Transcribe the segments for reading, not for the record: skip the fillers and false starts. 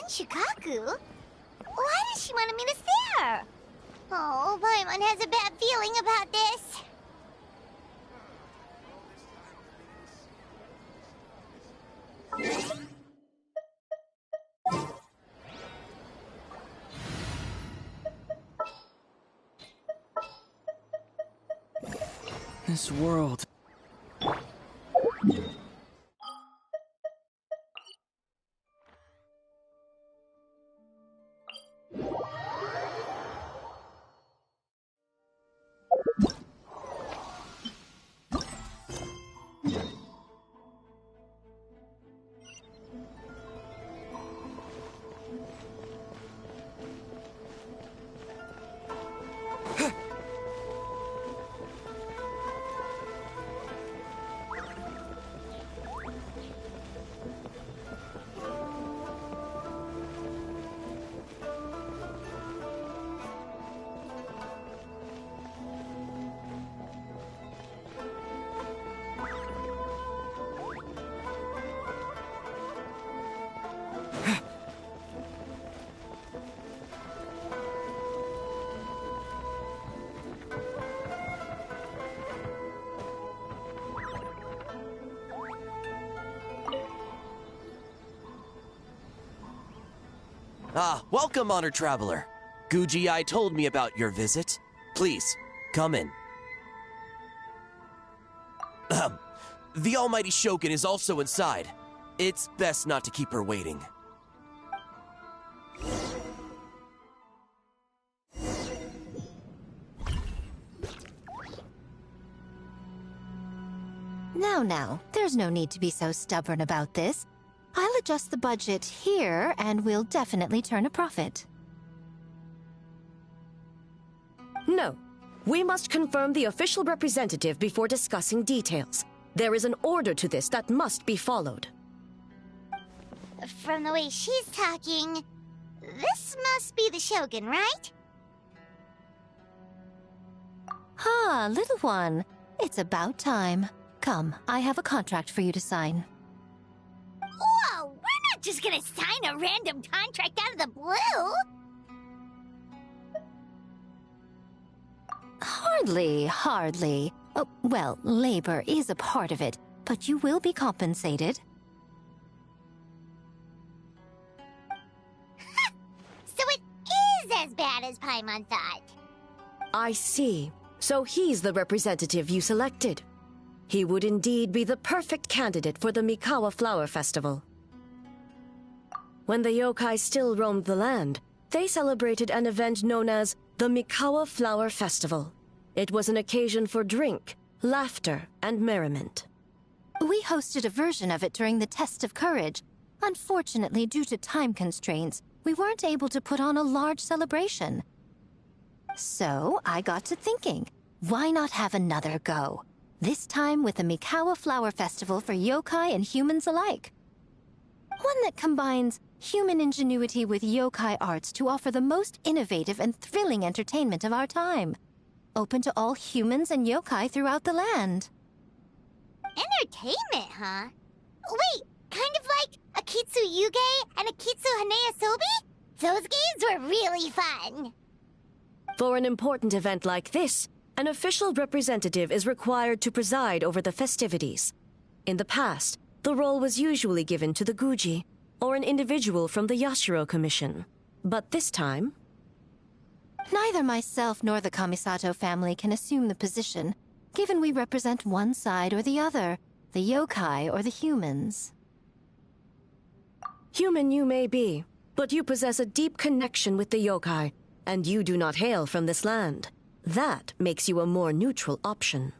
Shikaku? Why does she want me to stare? Oh, Paimon has a bad feeling about this. This world. Welcome, Honored Traveler. Guji-ai told me about your visit. Please, come in. The Almighty Shogun is also inside. It's best not to keep her waiting. Now, there's no need to be so stubborn about this. I'll adjust the budget here, and we'll definitely turn a profit. No. We must confirm the official representative before discussing details. There is an order to this that must be followed. From the way she's talking, this must be the Shogun, right? Ah, little one. It's about time. Come, I have a contract for you to sign. Whoa! We're not just gonna sign a random contract out of the blue! Hardly. Oh, well, labor is a part of it, but you will be compensated. So it is as bad as Paimon thought. I see. So he's the representative you selected. He would indeed be the perfect candidate for the Mikawa Flower Festival. When the yokai still roamed the land, they celebrated an event known as the Mikawa Flower Festival. It was an occasion for drink, laughter, and merriment. We hosted a version of it during the Test of Courage. Unfortunately, due to time constraints, we weren't able to put on a large celebration. So, I got to thinking, why not have another go? This time with the Mikawa Flower Festival for yokai and humans alike. One that combines human ingenuity with yokai arts to offer the most innovative and thrilling entertainment of our time. Open to all humans and yokai throughout the land. Entertainment, huh? Wait, kind of like a Kitsu Yuge and a Kitsu Hanea Sobi? Those games were really fun. For an important event like this, an official representative is required to preside over the festivities. In the past, the role was usually given to the Guji, or an individual from the Yashiro Commission. But this time... Neither myself nor the Kamisato family can assume the position, given we represent one side or the other, the yokai or the humans. Human you may be, but you possess a deep connection with the yokai, and you do not hail from this land. That makes you a more neutral option.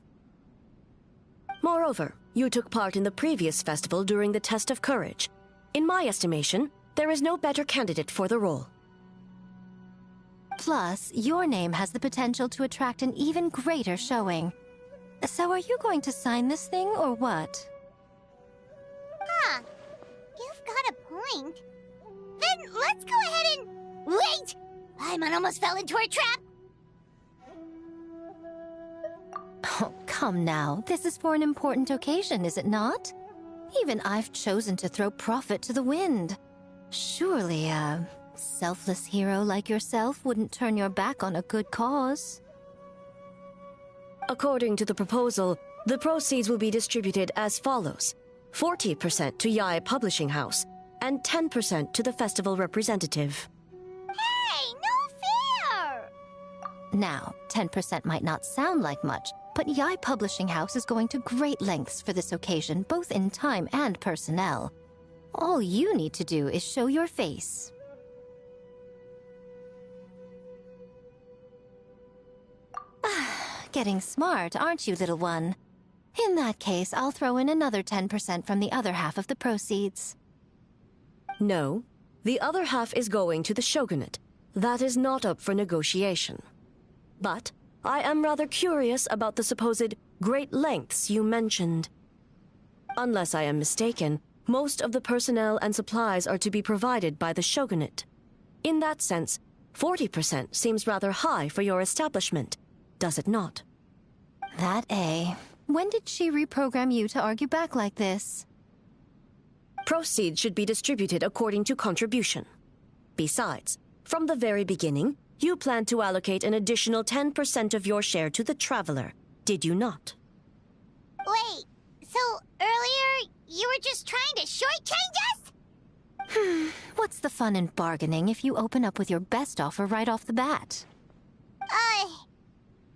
Moreover, you took part in the previous festival during the Test of Courage. In my estimation, there is no better candidate for the role. Plus, your name has the potential to attract an even greater showing. So are you going to sign this thing, or what? Huh. You've got a point. Then let's go ahead and... Wait! Paimon almost fell into our trap! Oh, come now. This is for an important occasion, is it not? Even I've chosen to throw profit to the wind. Surely a selfless hero like yourself wouldn't turn your back on a good cause. According to the proposal, the proceeds will be distributed as follows: 40% to Yae Publishing House, and 10% to the festival representative. Hey, no fair! Now, 10% might not sound like much, but Yae Publishing House is going to great lengths for this occasion, both in time and personnel. All you need to do is show your face. Getting smart, aren't you, little one? In that case, I'll throw in another 10% from the other half of the proceeds. No, the other half is going to the shogunate. That is not up for negotiation. But I am rather curious about the supposed great lengths you mentioned. Unless I am mistaken, most of the personnel and supplies are to be provided by the shogunate. In that sense, 40% seems rather high for your establishment, does it not? That A. When did she reprogram you to argue back like this? Proceeds should be distributed according to contribution. Besides, from the very beginning, you planned to allocate an additional 10% of your share to the Traveler, did you not? Wait, so earlier you were just trying to shortchange us? What's the fun in bargaining if you open up with your best offer right off the bat?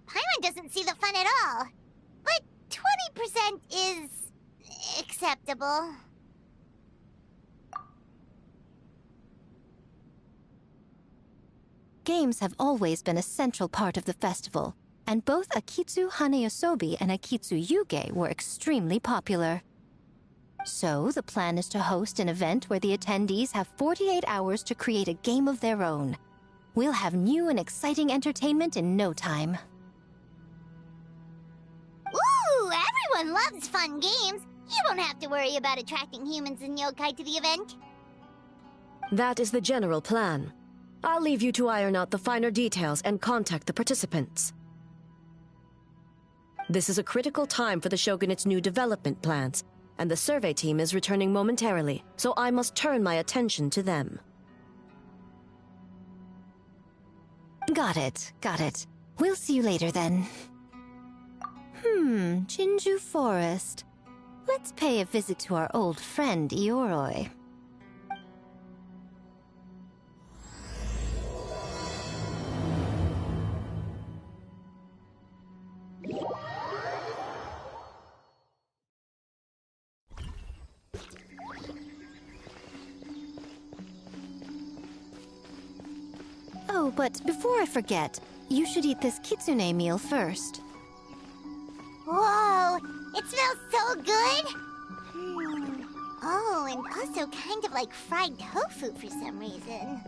Paimon doesn't see the fun at all. But 20% is acceptable. Games have always been a central part of the festival, and both Akitsu Hanayosobi and Akitsu Yuge were extremely popular. So, the plan is to host an event where the attendees have 48 hours to create a game of their own. We'll have new and exciting entertainment in no time. Ooh, everyone loves fun games. You won't have to worry about attracting humans and yokai to the event. That is the general plan. I'll leave you to iron out the finer details and contact the participants. This is a critical time for the Shogunate's new development plans, and the survey team is returning momentarily, so I must turn my attention to them. Got it, got it. We'll see you later then. Jinju Forest. Let's pay a visit to our old friend, Ioroi. Oh, but before I forget, you should eat this kitsune meal first. Whoa, it smells so good! Oh, and also kind of like fried tofu for some reason.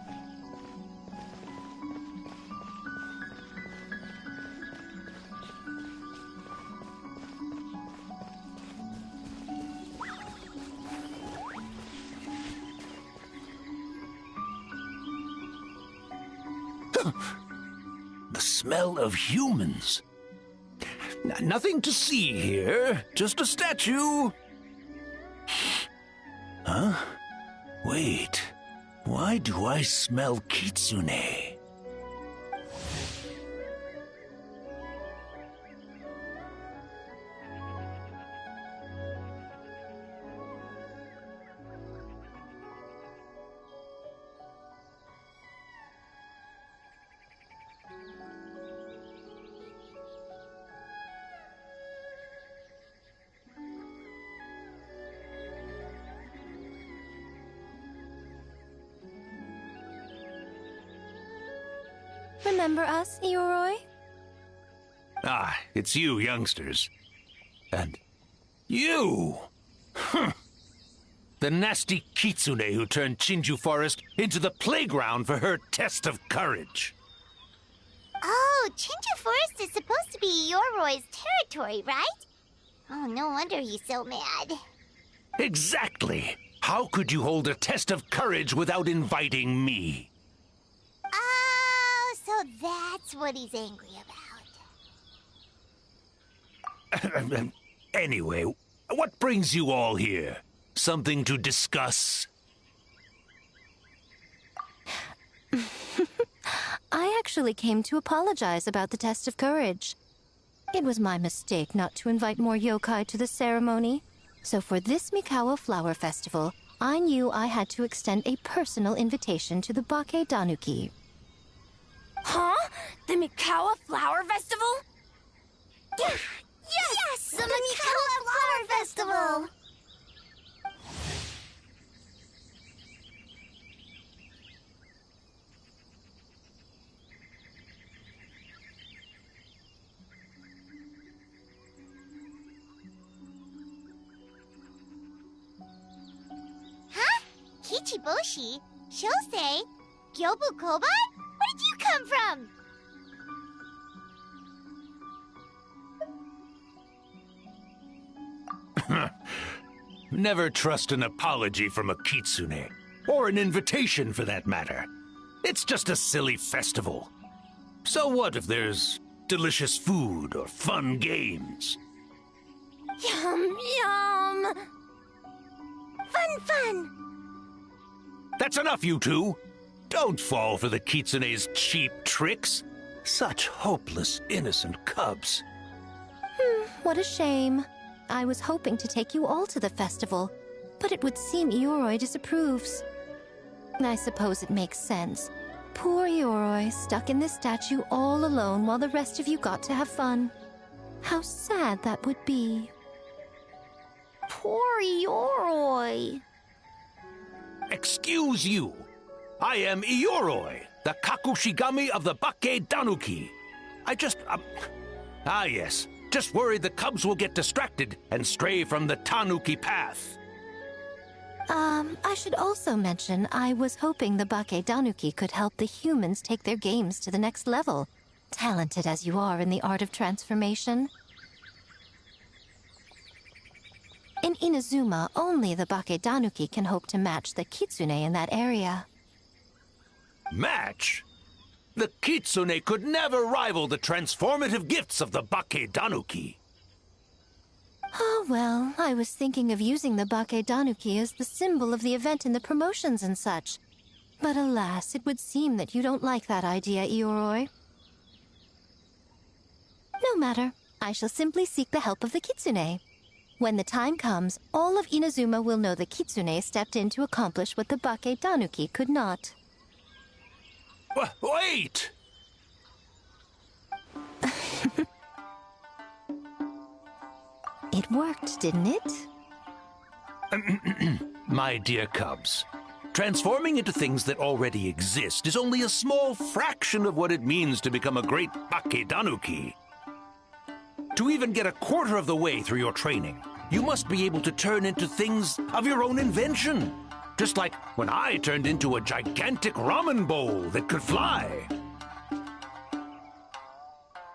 The smell of humans. Nothing to see here, just a statue. Huh? Wait, why do I smell kitsune? Remember us, Ioroi? Ah, it's you youngsters. And you! The nasty kitsune who turned Chinju Forest into the playground for her test of courage. Oh, Chinju Forest is supposed to be Yoroi's territory, right? Oh, no wonder he's so mad. Exactly! How could you hold a test of courage without inviting me? Oh, so that's what he's angry about. Anyway, what brings you all here? Something to discuss? actually came to apologize about the test of courage. It was my mistake not to invite more yokai to the ceremony. So for this Mikawa Flower Festival, I knew I had to extend a personal invitation to the Bake Danuki. Huh? The Mikawa Flower Festival? Yes! The Mikawa Flower Festival! Huh? Kichiboshi? Shosei? Gyobu Koban? Where did you come from? Never trust an apology from a kitsune, or an invitation for that matter. It's just a silly festival. So what if there's delicious food or fun games? Yum, yum! Fun! That's enough, you two! Don't fall for the kitsune's cheap tricks. Such hopeless, innocent cubs. What a shame. I was hoping to take you all to the festival, but it would seem Ioroi disapproves. I suppose it makes sense. Poor Ioroi, stuck in this statue all alone while the rest of you got to have fun. How sad that would be. Poor Ioroi. Excuse you. I am Ioroi, the Kakushigami of the Bake Danuki. Yes. Just worried the cubs will get distracted and stray from the Tanuki path. I should also mention I was hoping the Bake Danuki could help the humans take their games to the next level, talented as you are in the art of transformation. In Inazuma, only the Bake Danuki can hope to match the kitsune in that area. Match? The kitsune could never rival the transformative gifts of the Bake Danuki. Oh, well, I was thinking of using the Bake Danuki as the symbol of the event in the promotions and such. But alas, it would seem that you don't like that idea, Ioroi. No matter. I shall simply seek the help of the kitsune. When the time comes, all of Inazuma will know the kitsune stepped in to accomplish what the Bake Danuki could not. Wait! It worked, didn't it? My dear cubs, transforming into things that already exist is only a small fraction of what it means to become a great Bake Danuki. To even get a quarter of the way through your training, you must be able to turn into things of your own invention. Just like when I turned into a gigantic ramen bowl that could fly.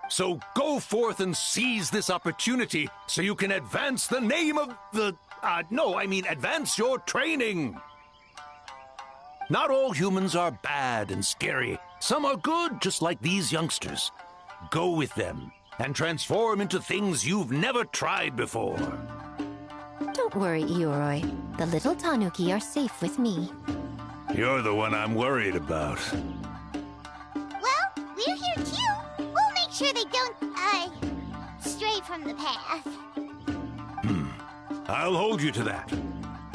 So go forth and seize this opportunity so you can advance the name of the... advance your training. Not all humans are bad and scary. Some are good, just like these youngsters. Go with them and transform into things you've never tried before. Don't worry, Ioroi. The little Tanuki are safe with me. You're the one I'm worried about. Well, we're here too. We'll make sure they don't, stray from the path. I'll hold you to that.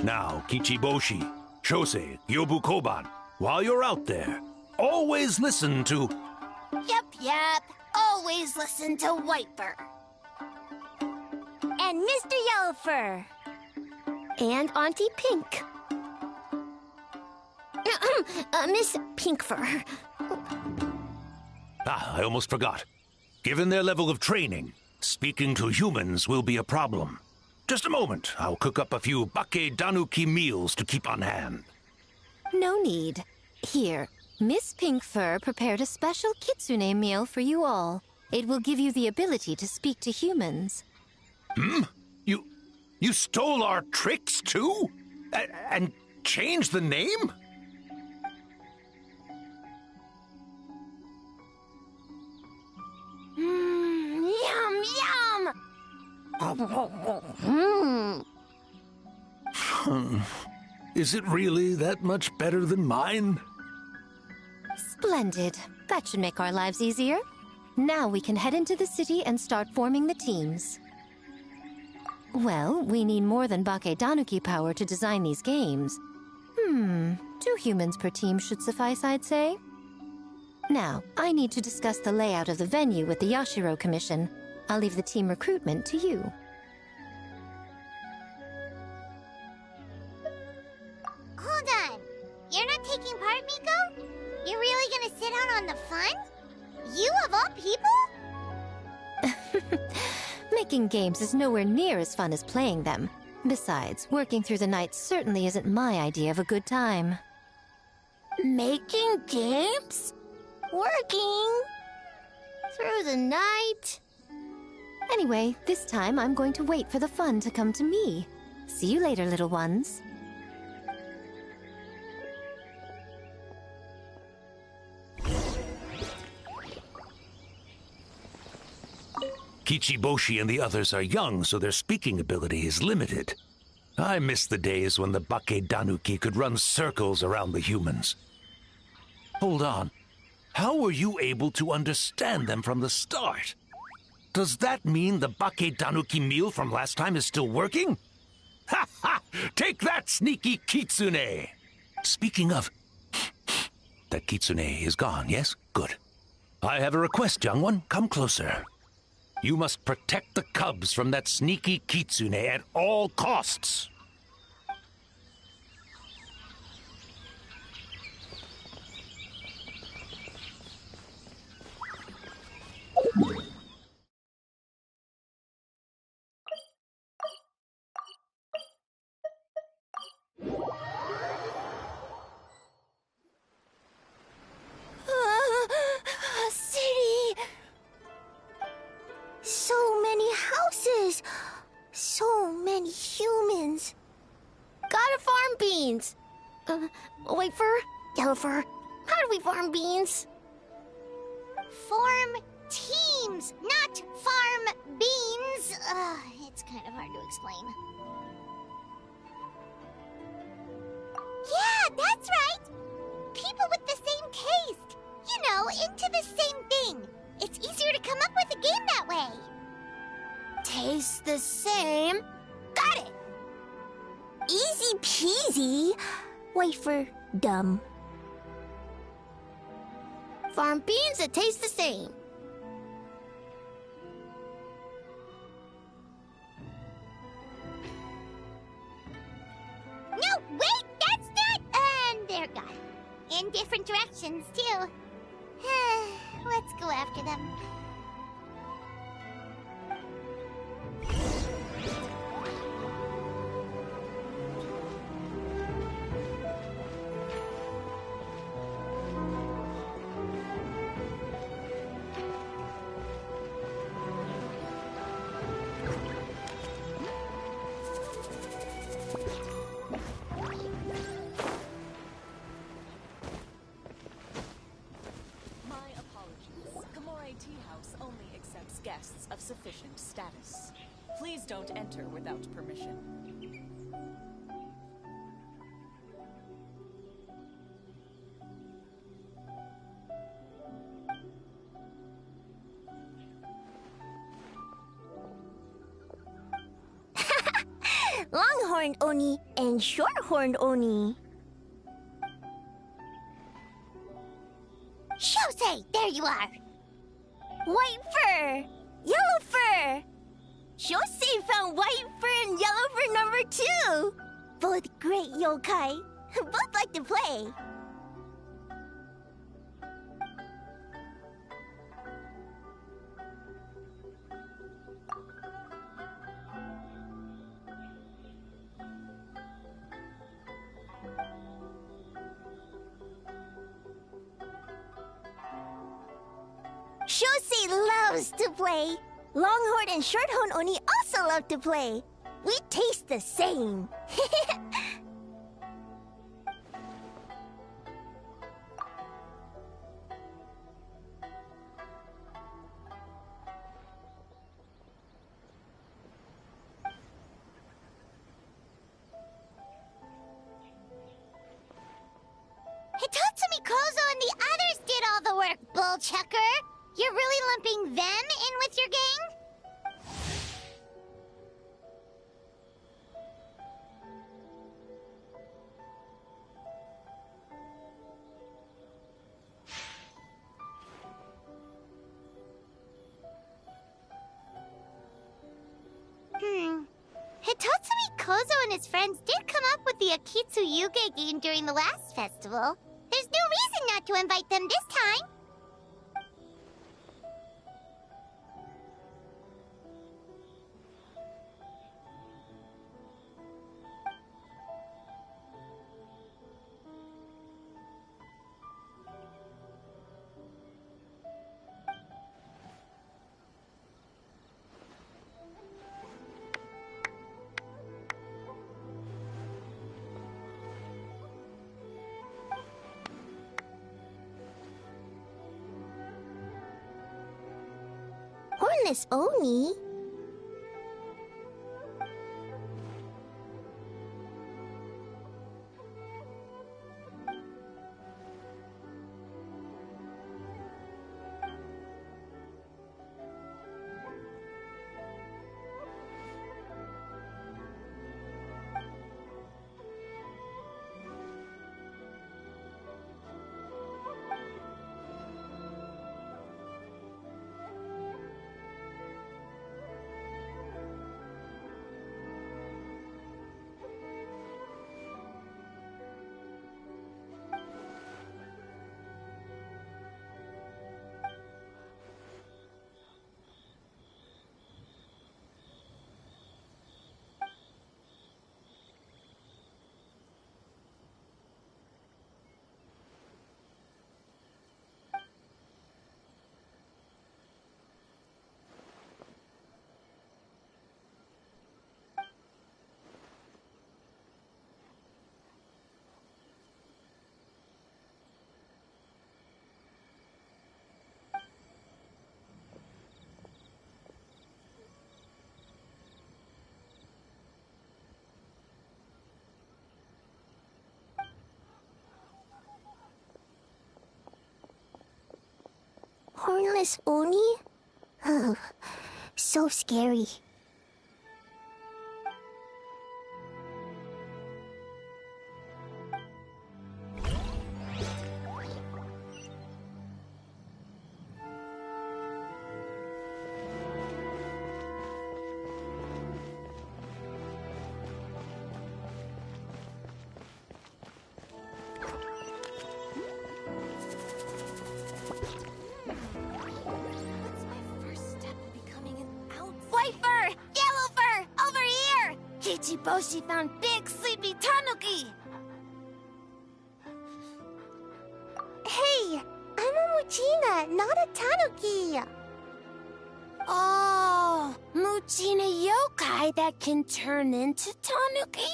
Now, Kichiboshi, Shosei, Gyobu Koban, while you're out there, always listen to... Yep. Always listen to Wiper. And Mr. Yellowfur. And Auntie Pink. Miss Pinkfur. I almost forgot. Given their level of training, speaking to humans will be a problem. Just a moment. I'll cook up a few Bake Danuki meals to keep on hand. No need. Here, Miss Pinkfur prepared a special kitsune meal for you all. It will give you the ability to speak to humans. You stole our tricks, too? And changed the name? Yum! Is it really that much better than mine? Splendid. That should make our lives easier. Now we can head into the city and start forming the teams. Well, we need more than Bakedanuki power to design these games. 2 humans per team should suffice, I'd say. Now, I need to discuss the layout of the venue with the Yashiro Commission. I'll leave the team recruitment to you. Hold on. You're not taking part, Miko? You're really gonna sit out on the fun? You of all people? Making games is nowhere near as fun as playing them. Besides, working through the night certainly isn't my idea of a good time. Making games? Working? Through the night? Anyway, this time I'm going to wait for the fun to come to me. See you later, little ones. Kichiboshi and the others are young, so their speaking ability is limited. I miss the days when the Bakedanuki could run circles around the humans. Hold on. How were you able to understand them from the start? Does that mean the Bakedanuki meal from last time is still working? Ha ha! Take that, sneaky kitsune! Speaking of... That kitsune is gone, yes? Good. I have a request, young one. Come closer. You must protect the cubs from that sneaky kitsune at all costs. City! So many houses! So many humans! Gotta farm beans! White fur? Yellow fur? How do we farm beans? Form teams, not farm beans. It's kind of hard to explain. Yeah, that's right! People with the same taste. You know, into the same thing. It's easier to come up with a game that way. Tastes the same. Got it! Easy peasy. Wait for dumb. Farm beans that taste the same. No, wait, that's not... And they're gone. In different directions, too. Let's go after them. Guests of sufficient status. Please don't enter without permission. Longhorned Oni and Shorthorned Oni. Shosei, there you are! White fur! Yellow fur! Shosei found white fur and yellow fur number 2! Both great yokai. Both like to play. Shosei loves to play. Longhorn and Shorthorn Oni also love to play. We taste the same. Hitatsumi Kozo and the others did all the work, boy! bubble chucker. You're really lumping them in with your gang? Hitotsumi Kozo and his friends did come up with the Akitsu Yuge game during the last festival. There's no reason not to invite them this time. Hornless Oni? Hornless Oni? Oh, so scary. Boshi found big sleepy tanuki! Hey, I'm a Muchina, not a tanuki! Oh, Muchina yokai that can turn into tanuki?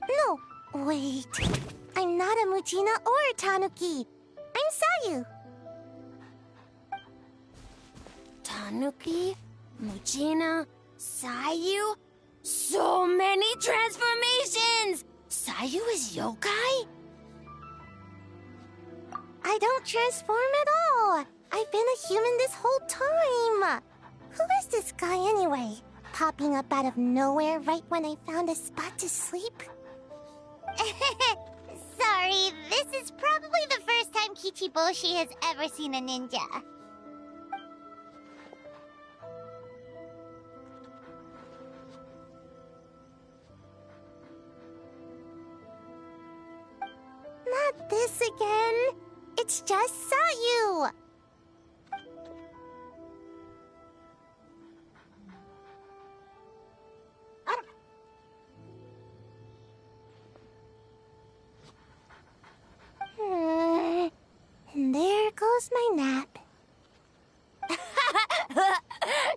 No, wait. I'm not a Muchina or a tanuki. I'm Sayu. Tanuki, Muchina, Sayu? So many transformations! Sayu is yokai? I don't transform at all. I've been a human this whole time. Who is this guy anyway? Popping up out of nowhere right when I found a spot to sleep? Sorry, this is probably the first time Kichiboshi has ever seen a ninja. Not this again. It's just Sayu. And there goes my nap.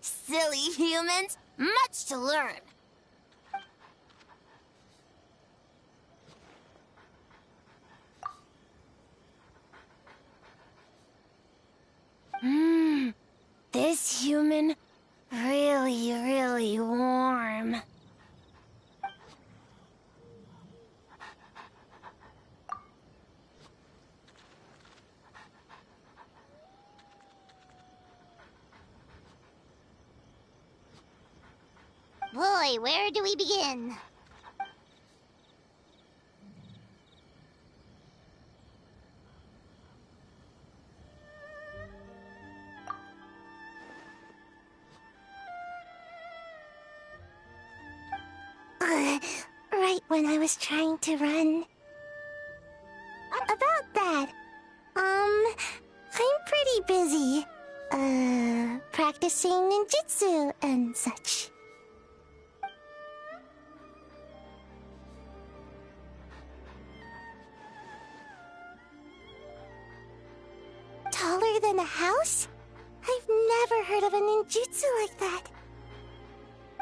Silly humans. Much to learn. This human, really warm. boy, where do we begin? Right when I was trying to run. About that, I'm pretty busy. Practicing ninjutsu and such. Taller than a house? I've never heard of a ninjutsu like that.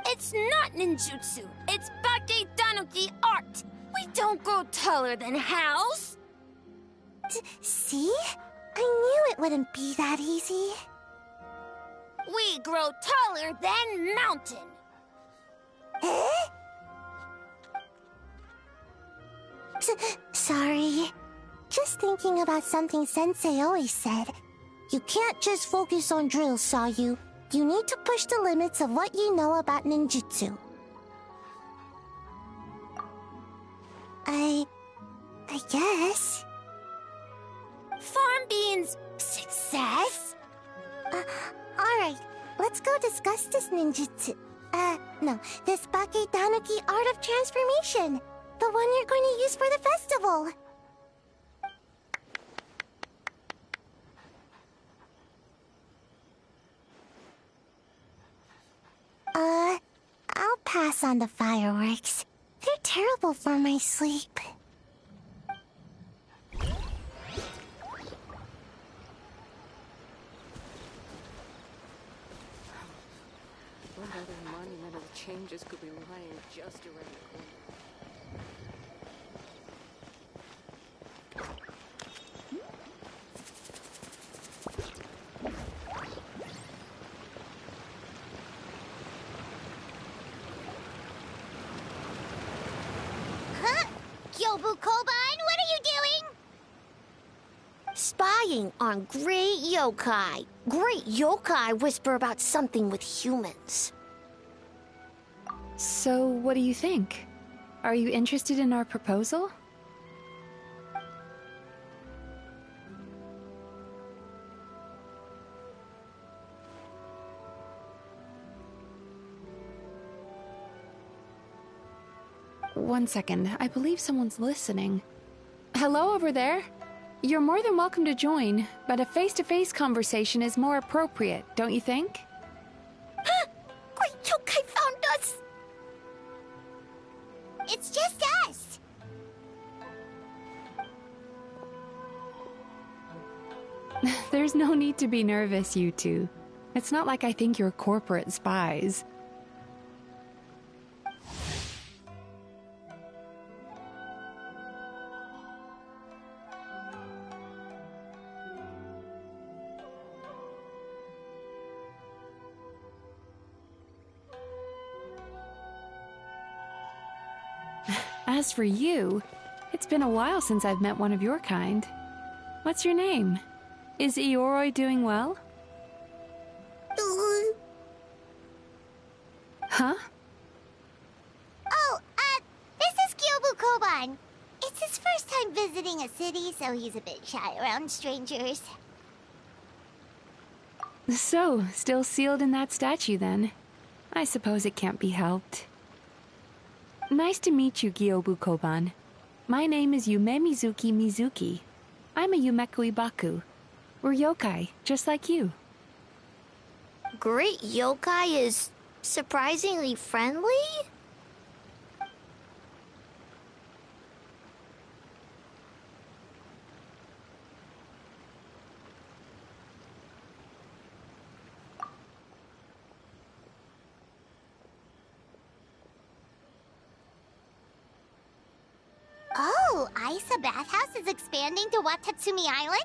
It's not ninjutsu. It's Baketanuki art. We don't grow taller than house. See? I knew it wouldn't be that easy. We grow taller than mountain. Eh? Sorry. Just thinking about something Sensei always said. You can't just focus on drills, Sayu. You need to push the limits of what you know about ninjutsu. I guess. Farm beans success? Alright. Let's go discuss this ninjutsu. No. This Baketanuki art of transformation. The one you're going to use for the festival. I'll pass on the fireworks. They're terrible for my sleep. What other monumental changes could be lying just around the corner? Huh? Kyobu Koban, what are you doing? Spying on great yokai. Great yokai whisper about something with humans. So, what do you think? Are you interested in our proposal? One second, I believe someone's listening. Hello over there? You're more than welcome to join, but a face-to-face conversation is more appropriate, don't you think? Great yokai found us! It's just us. There's no need to be nervous, you two. It's not like I think you're corporate spies. As for you, it's been a while since I've met one of your kind. What's your name? Is Ioroi doing well? Huh? Oh, this is Kyobu Koban. It's his first time visiting a city, so he's a bit shy around strangers. So, still sealed in that statue then? I suppose it can't be helped. Nice to meet you, Gyobu Koban. My name is Yume Mizuki. I'm a Yumeku Ibaku. We're yokai, just like you. Great yokai is surprisingly friendly? Oh, Isa Bathhouse is expanding to Watatsumi Island?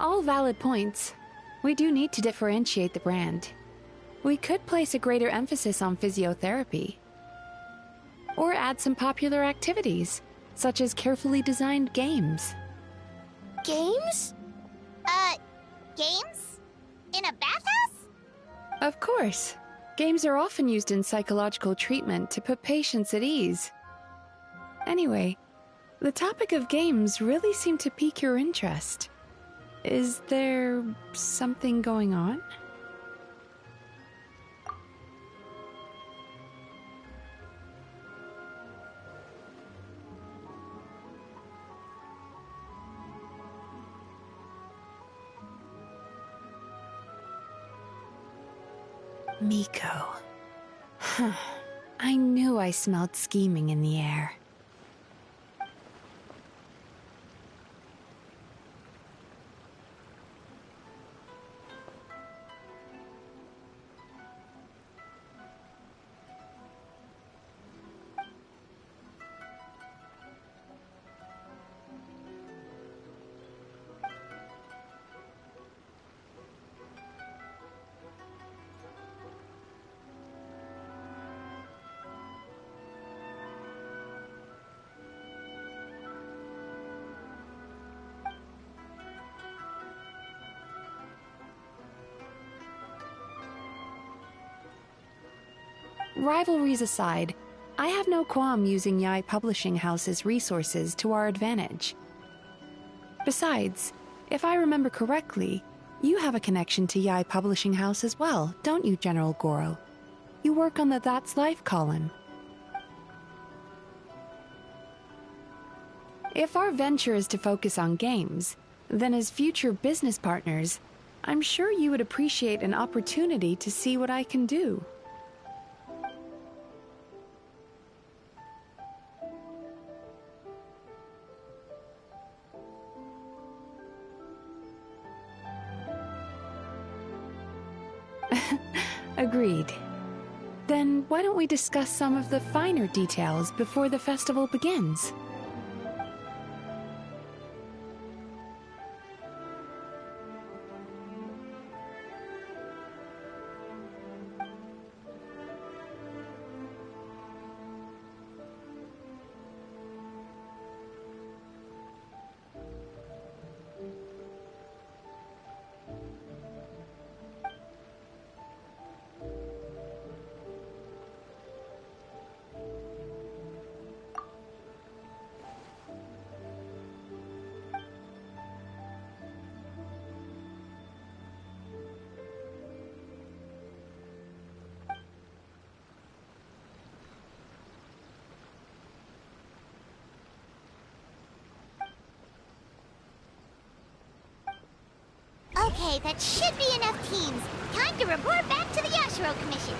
All valid points. We do need to differentiate the brand. We could place a greater emphasis on physiotherapy. Or add some popular activities, such as carefully designed games. Games? Games? In a bathhouse? Of course. Games are often used in psychological treatment to put patients at ease. Anyway, the topic of games really seemed to pique your interest. Is there something going on? Miko. I knew I smelled scheming in the air. Rivalries aside, I have no qualm using Yae Publishing House's resources to our advantage. Besides, if I remember correctly, you have a connection to Yae Publishing House as well, don't you, General Goro? You work on the That's Life column. If our venture is to focus on games, then as future business partners, I'm sure you would appreciate an opportunity to see what I can do. Agreed. Then why don't we discuss some of the finer details before the festival begins? Okay, that should be enough teams. Time to report back to the Yashiro Commission.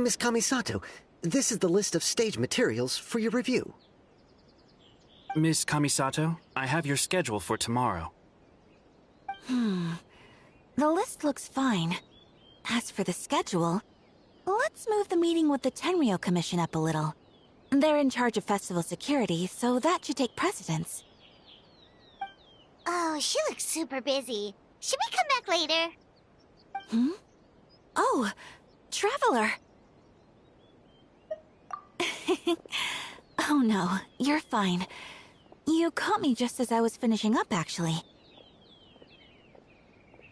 Miss Kamisato, this is the list of stage materials for your review. Miss Kamisato, I have your schedule for tomorrow. The list looks fine. As for the schedule, let's move the meeting with the Tenryou Commission up a little. They're in charge of festival security, so that should take precedence. Oh, she looks super busy. Should we come back later? Oh, Traveler! Oh no, you're fine. You caught me just as I was finishing up, actually.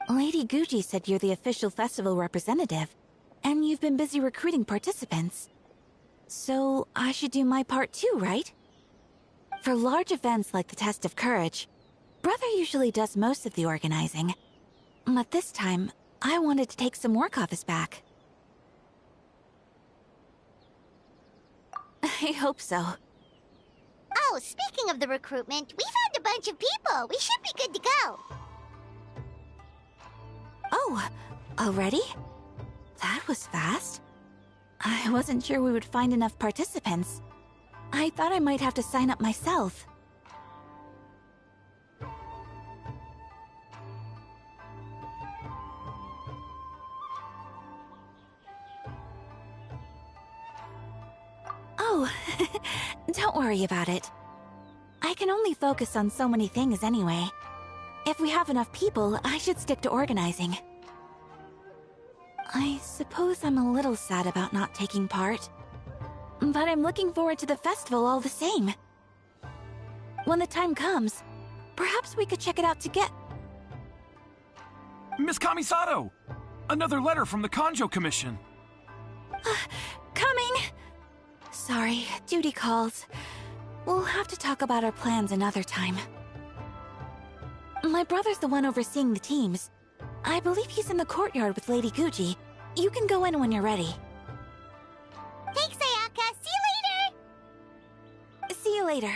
Lady Guji said you're the official festival representative, and you've been busy recruiting participants. So, I should do my part too, right? For large events like the Test of Courage, Brother usually does most of the organizing. But this time, I wanted to take some work off his back. I hope so. Oh, speaking of the recruitment, we found a bunch of people. We should be good to go. Oh, already? That was fast. I wasn't sure we would find enough participants. I thought I might have to sign up myself. Oh, don't worry about it. I can only focus on so many things anyway. If we have enough people, I should stick to organizing. I suppose I'm a little sad about not taking part. But I'm looking forward to the festival all the same. When the time comes, perhaps we could check it out together. Miss Kamisato! Another letter from the Kanjo Commission. Coming! Sorry, duty calls. We'll have to talk about our plans another time. My brother's the one overseeing the teams. I believe he's in the courtyard with Lady Guji. You can go in when you're ready. Thanks, Ayaka. See you later. See you later.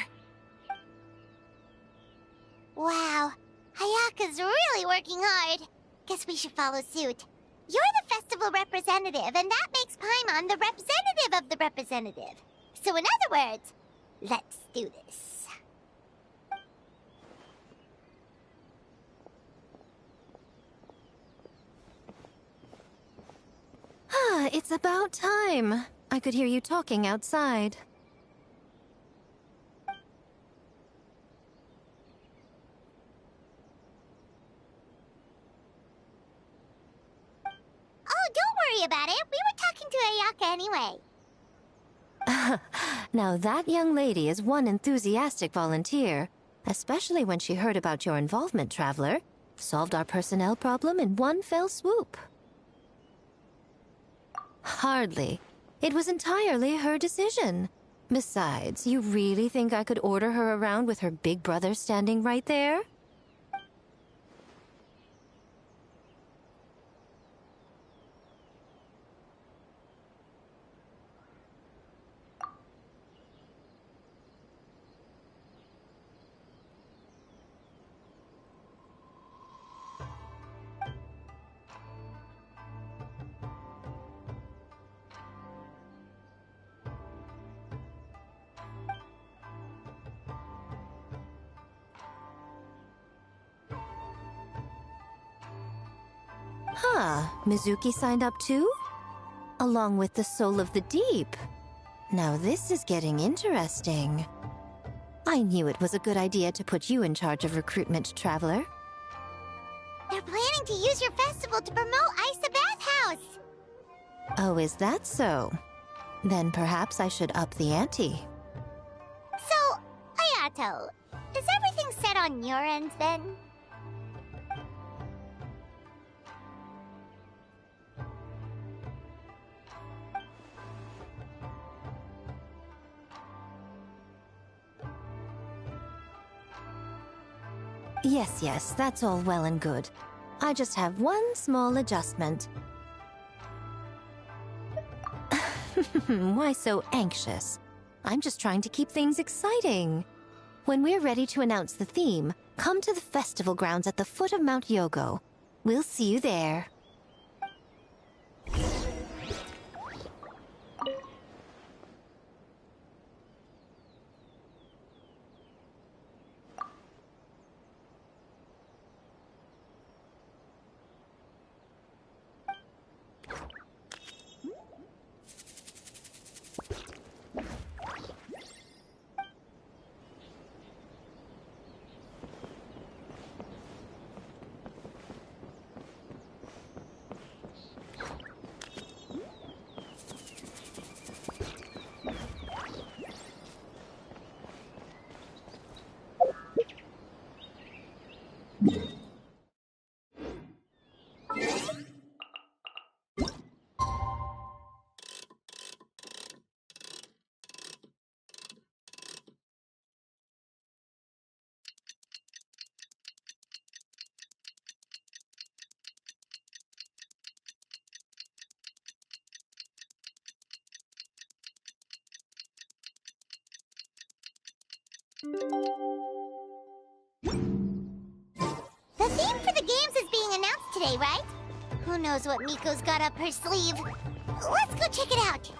Wow, Ayaka's really working hard. Guess we should follow suit. You're the festival representative, and that makes Paimon the representative of the representative. So in other words, let's do this. Ah, it's about time. I could hear you talking outside. Oh, don't worry about it. We were talking to Ayaka anyway. Now that young lady is one enthusiastic volunteer, especially when she heard about your involvement, Traveler. Solved our personnel problem in one fell swoop. Hardly. It was entirely her decision. Besides, you really think I could order her around with her big brother standing right there? Huh, Mizuki signed up too? Along with the Soul of the Deep. Now this is getting interesting. I knew it was a good idea to put you in charge of recruitment, Traveler. They're planning to use your festival to promote Isa Bathhouse. Oh, is that so? Then perhaps I should up the ante. So, Ayato, is everything set on your end then? Yes, that's all well and good. I just have one small adjustment. Why so anxious? I'm just trying to keep things exciting. When we're ready to announce the theme, come to the festival grounds at the foot of Mount Yogo. We'll see you there. The theme for the games is being announced today, right? Who knows what Miko's got up her sleeve? Let's go check it out.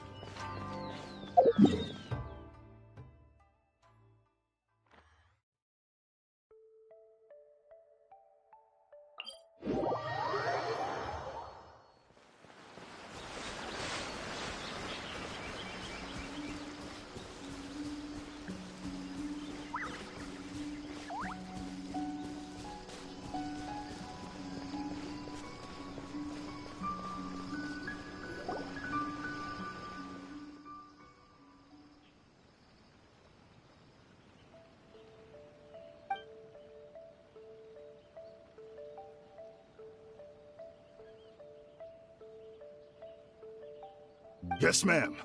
Yes, ma'am.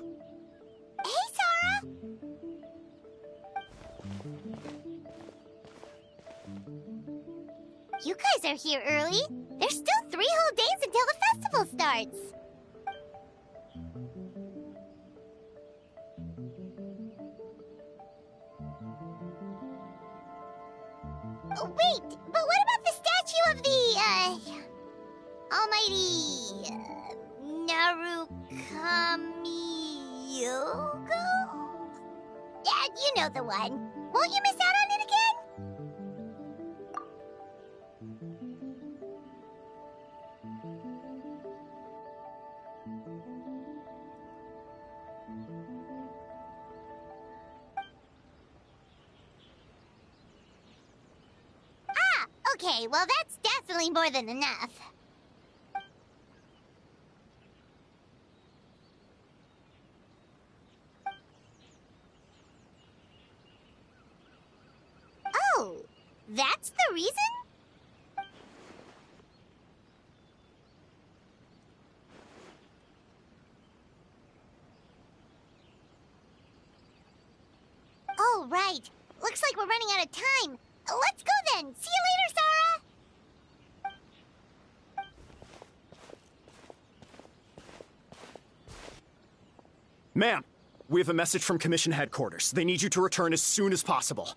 Hey, Sora! You guys are here early. There's still 3 whole days until the festival starts. Oh, wait, but what about the statue of the, almighty, Narukami-yogo? Yeah, you know the one. Won't you miss out on it again? Ah, okay, well that's definitely more than enough. Oh, that's the reason? Oh, right. Looks like we're running out of time. Let's go then. See you later, Sora. Ma'am, we have a message from Commission Headquarters. They need you to return as soon as possible.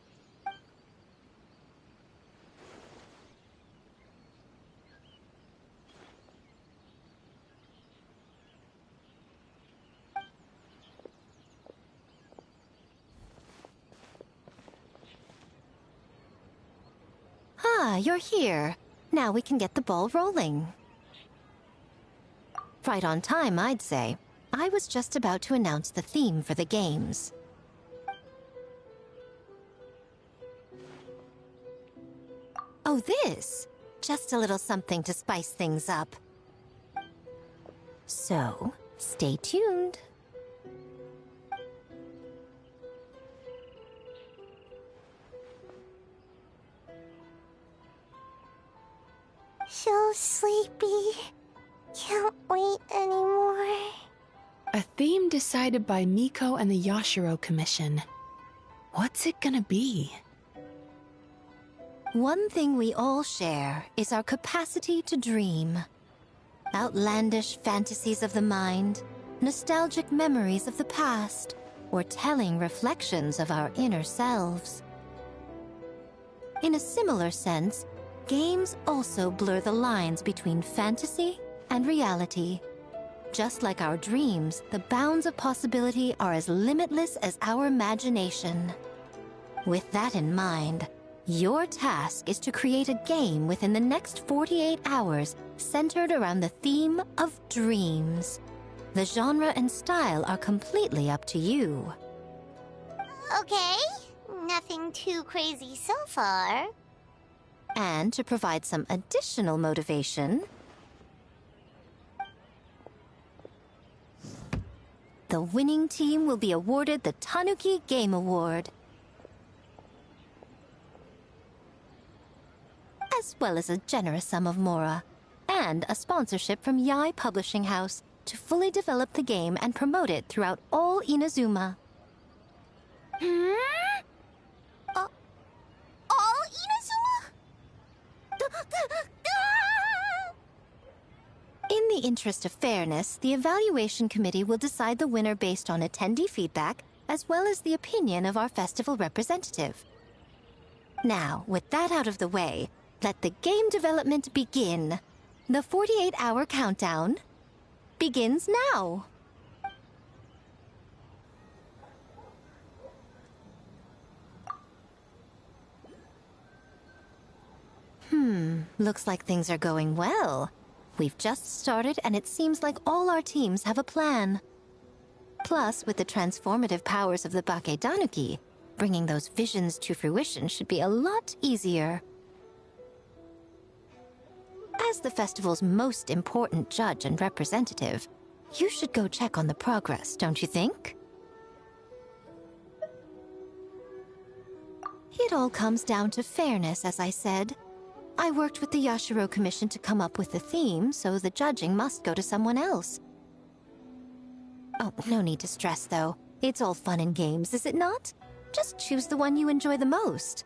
Ah, you're here. Now we can get the ball rolling. Right on time, I'd say. I was just about to announce the theme for the games. Oh, this? Just a little something to spice things up. So, stay tuned. So sleepy. Can't wait anymore. A theme decided by Miko and the Yashiro Commission. What's it gonna be? One thing we all share is our capacity to dream. Outlandish fantasies of the mind, nostalgic memories of the past, or telling reflections of our inner selves. In a similar sense, games also blur the lines between fantasy and reality. Just like our dreams, the bounds of possibility are as limitless as our imagination. With that in mind, your task is to create a game within the next 48 hours centered around the theme of dreams. The genre and style are completely up to you. Okay, nothing too crazy so far. And to provide some additional motivation, the winning team will be awarded the Tanuki Game Award, as well as a generous sum of mora, and a sponsorship from Yai Publishing House to fully develop the game and promote it throughout all Inazuma. All Inazuma? In the interest of fairness, the evaluation committee will decide the winner based on attendee feedback, as well as the opinion of our festival representative. Now, with that out of the way, let the game development begin. The 48-hour countdown begins now. Looks like things are going well. We've just started, and it seems like all our teams have a plan. Plus, with the transformative powers of the Bakedanuki, bringing those visions to fruition should be a lot easier. As the festival's most important judge and representative, you should go check on the progress, don't you think? It all comes down to fairness, as I said. I worked with the Yashiro Commission to come up with the theme, so the judging must go to someone else. Oh, no need to stress, though. It's all fun and games, is it not? Just choose the one you enjoy the most.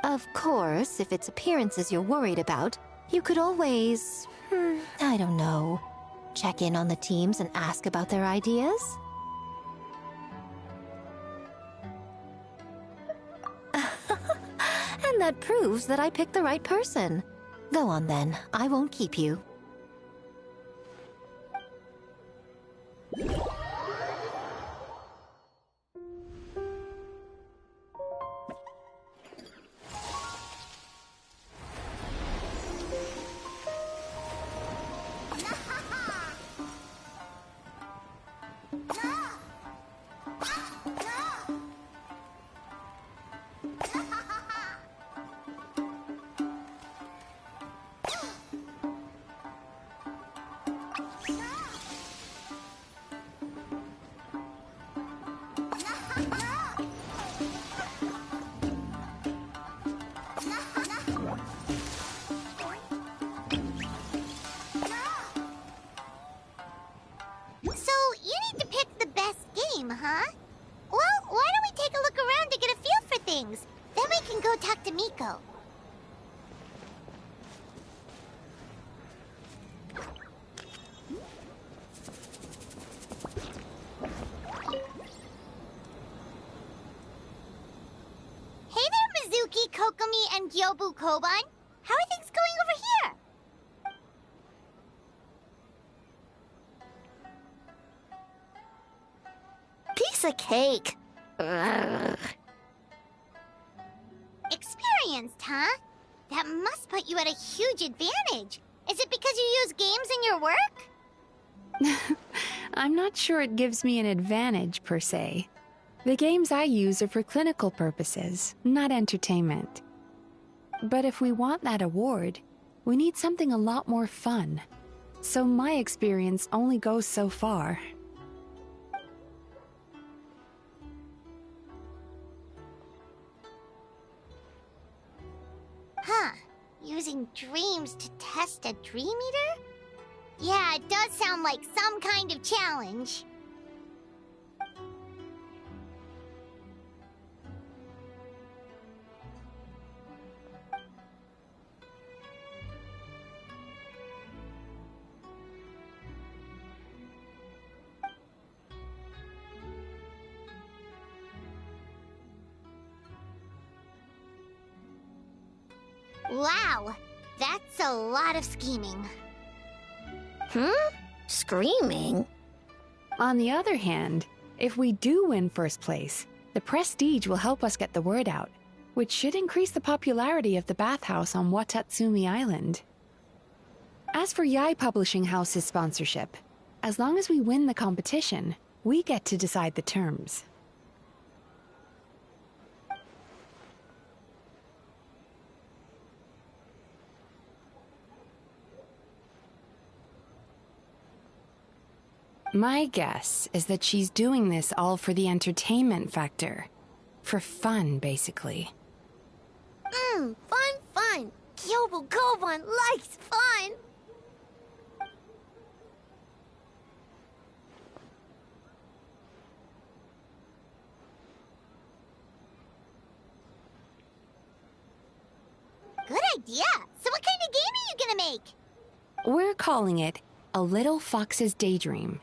Of course, if it's appearances you're worried about, you could always, I don't know, check in on the teams and ask about their ideas? And that proves that I picked the right person. Go on then, I won't keep you. Huh? Well, why don't we take a look around to get a feel for things? Then we can go talk to Miko. Hey there, Mizuki, Kokomi, and Gyobu Koban. How are things going over here? Piece of cake. Ugh. Experienced, huh? That must put you at a huge advantage. Is it because you use games in your work? I'm not sure it gives me an advantage, per se. The games I use are for clinical purposes, not entertainment. But if we want that award, we need something a lot more fun. So my experience only goes so far. Huh. Using dreams to test a dream eater? Yeah, it does sound like some kind of challenge. Wow, that's a lot of scheming. Screaming? On the other hand, if we do win first place, the prestige will help us get the word out, which should increase the popularity of the bathhouse on Watatsumi Island. As for Yai Publishing House's sponsorship, as long as we win the competition, we get to decide the terms. My guess is that she's doing this all for the entertainment factor. For fun, basically. Fun. Gyobu Koban likes fun. Good idea. So what kind of game are you gonna make? We're calling it A Little Fox's Daydream.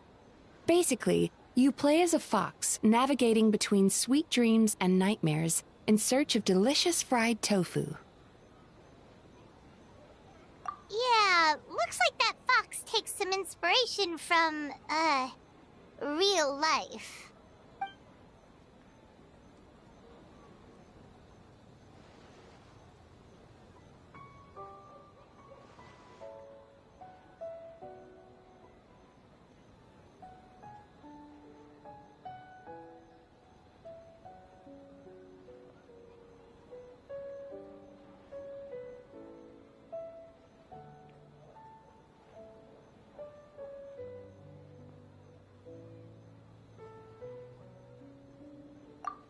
Basically, you play as a fox, navigating between sweet dreams and nightmares, in search of delicious fried tofu. Yeah, looks like that fox takes some inspiration from, real life.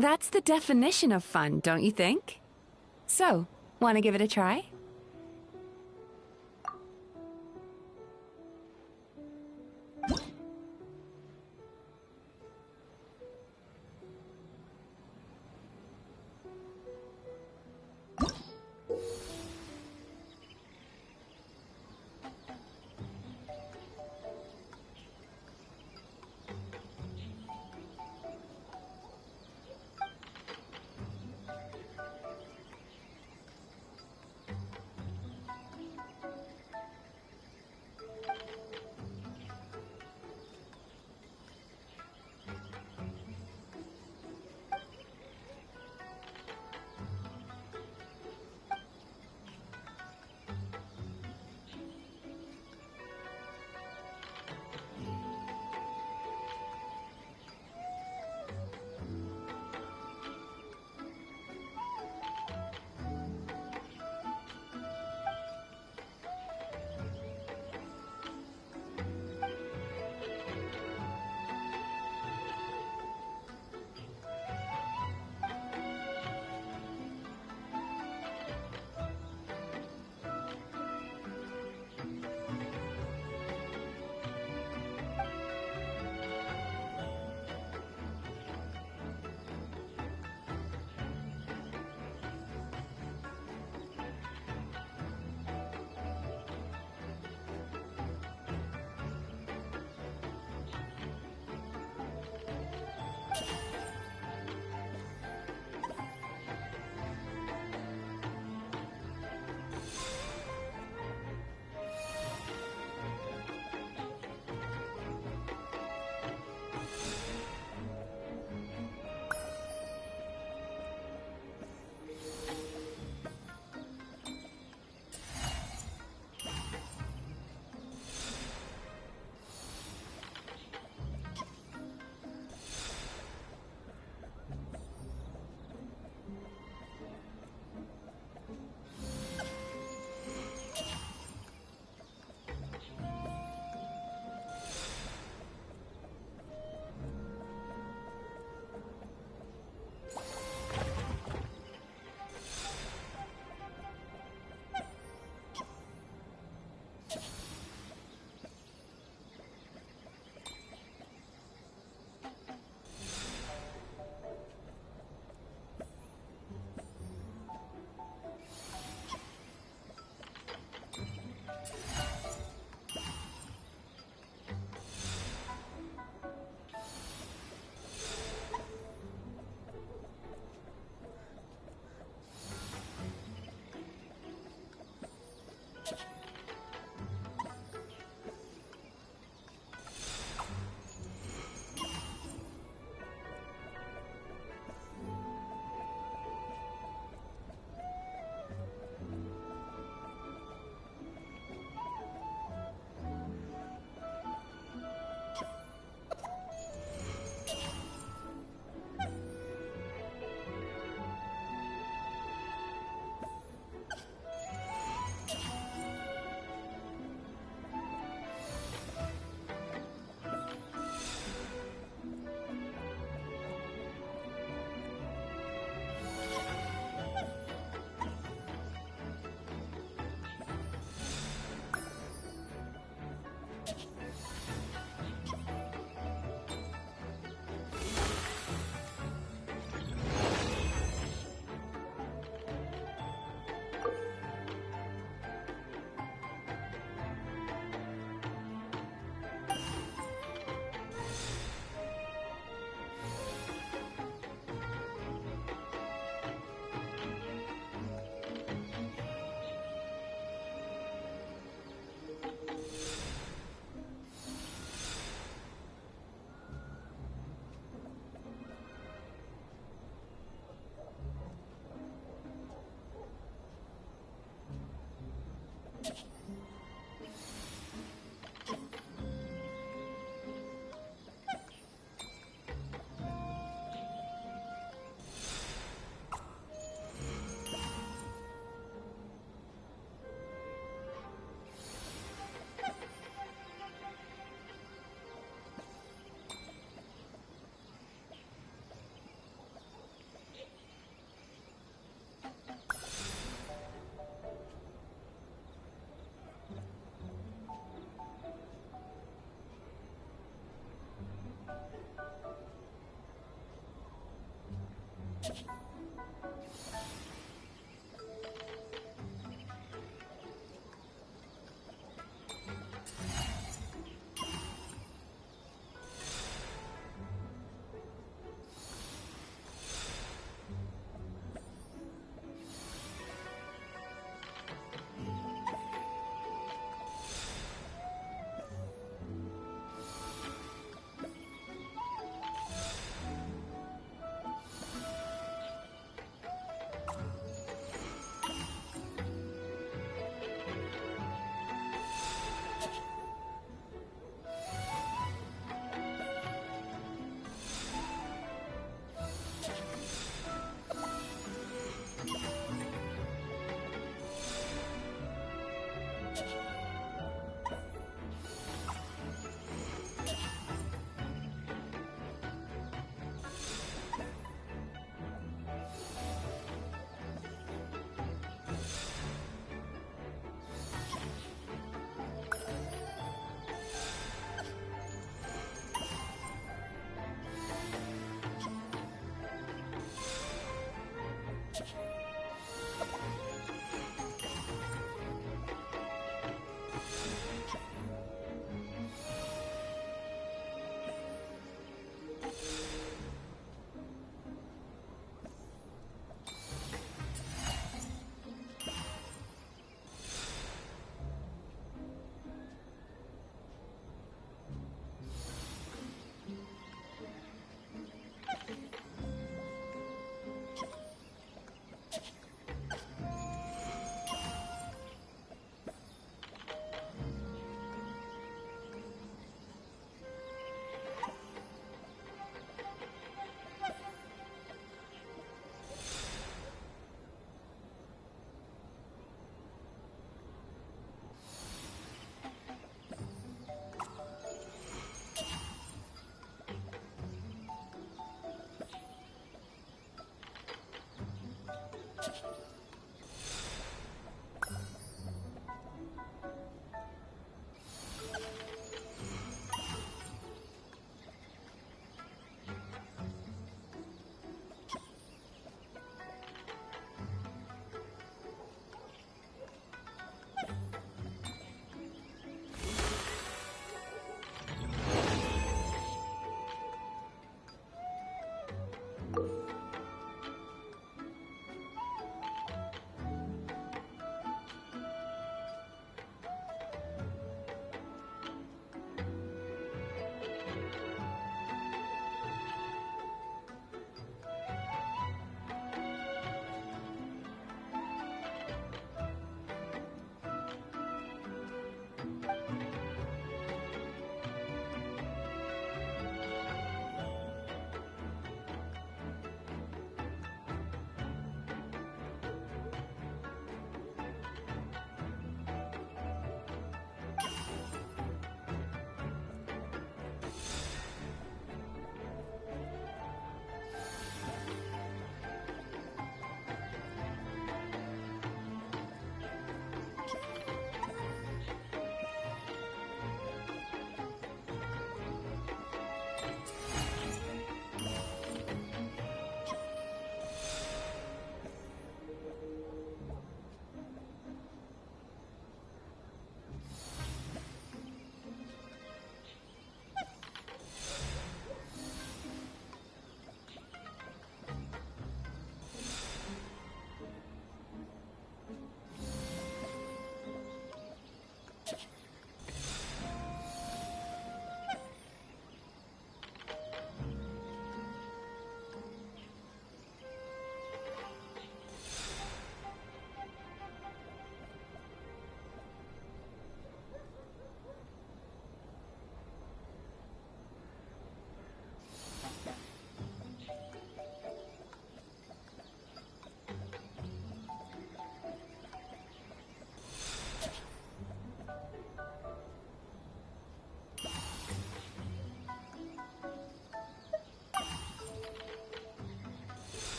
That's the definition of fun, don't you think? So, want to give it a try?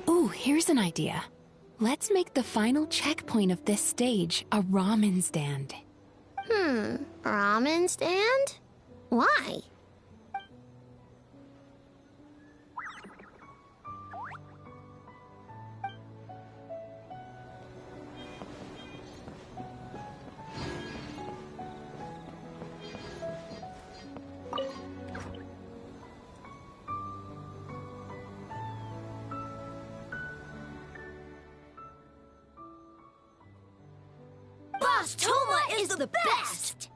Ooh, here's an idea. Let's make the final checkpoint of this stage a ramen stand. Ramen stand? Why? Boss Toma is the best!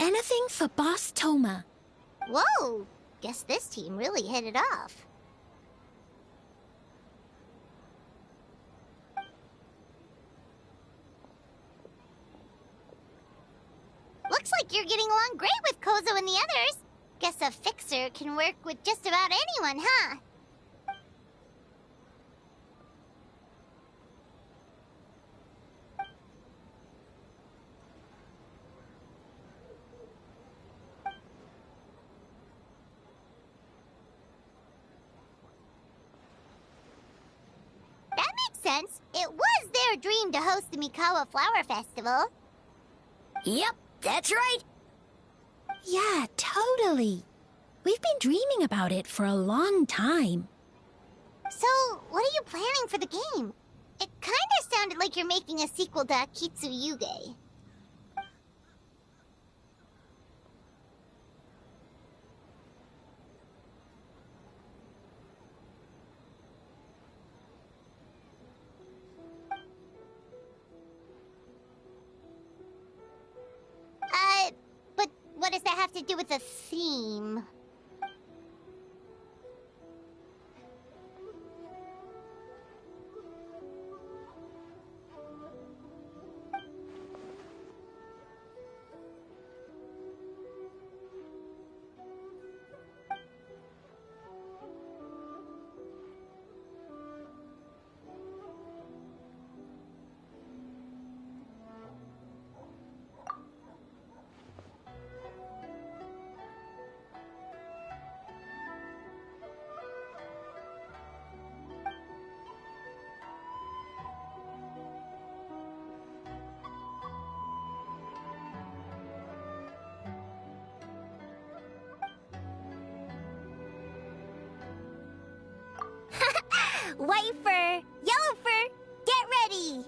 Anything for Boss Toma. Whoa! Guess this team really hit it off. Looks like you're getting along great with Kozo and the others. Guess a fixer can work with just about anyone, huh? That makes sense. It was their dream to host the Mikawa Flower Festival. Yep, that's right. Yeah, totally. We've been dreaming about it for a long time. So, what are you planning for the game? It kinda sounded like you're making a sequel to Kitsuyuge. But what does that have to do with the theme? White fur, yellow fur, get ready!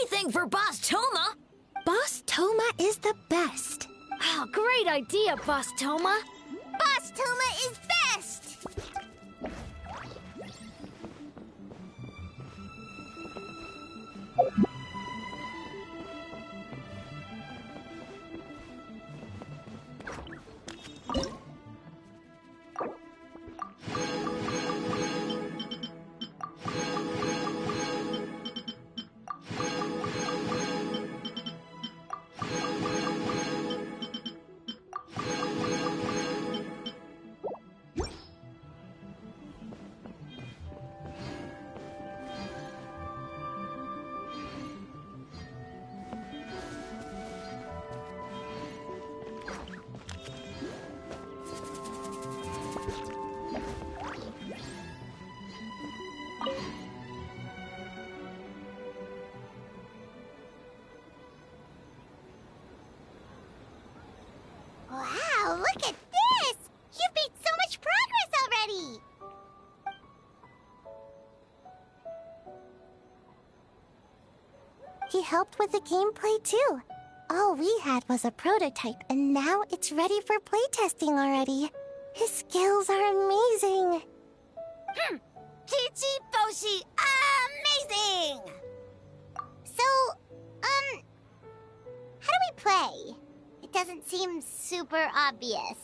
Anything for Boss Toma! Boss Toma is the best. Oh, great idea, Boss Toma! Boss Toma is best! helped with the gameplay too. All we had was a prototype, and now it's ready for playtesting already. His skills are amazing. Chichi Boshi, amazing! So, how do we play? It doesn't seem super obvious.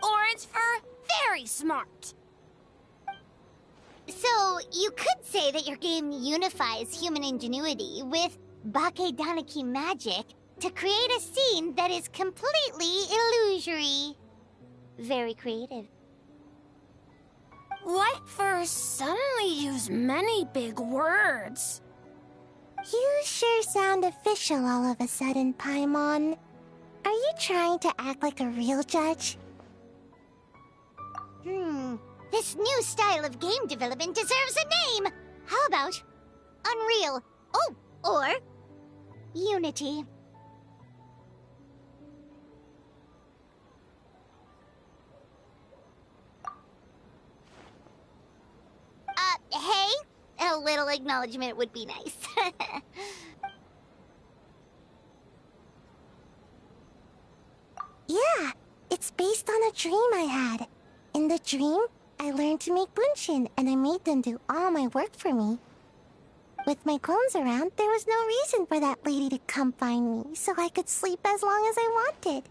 Orange fur, very smart. So, you could say that your game unifies human ingenuity with Bakedaniki magic to create a scene that is completely illusory. Very creative. White fur suddenly use many big words. You sure sound official all of a sudden, Paimon. Are you trying to act like a real judge? This new style of game development deserves a name! How about Unreal? Oh, or Unity. Hey? A little acknowledgement would be nice. Yeah, it's based on a dream I had. In the dream, I learned to make bunshin, and I made them do all my work for me. With my clones around, there was no reason for that lady to come find me, so I could sleep as long as I wanted.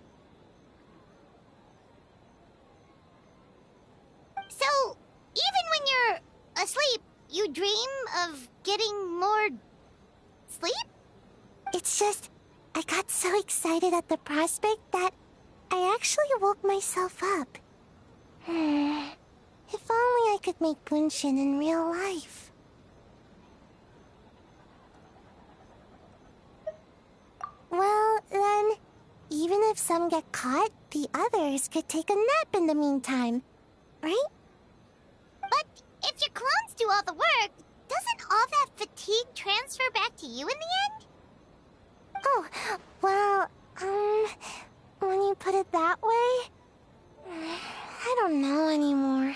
So, even when you're asleep, you dream of getting more sleep? It's just, I got so excited at the prospect that I actually woke myself up. If only I could make bunshin in real life. Well, then, even if some get caught, the others could take a nap in the meantime, right? But if your clones do all the work, doesn't all that fatigue transfer back to you in the end? Oh, well, when you put it that way, I don't know anymore.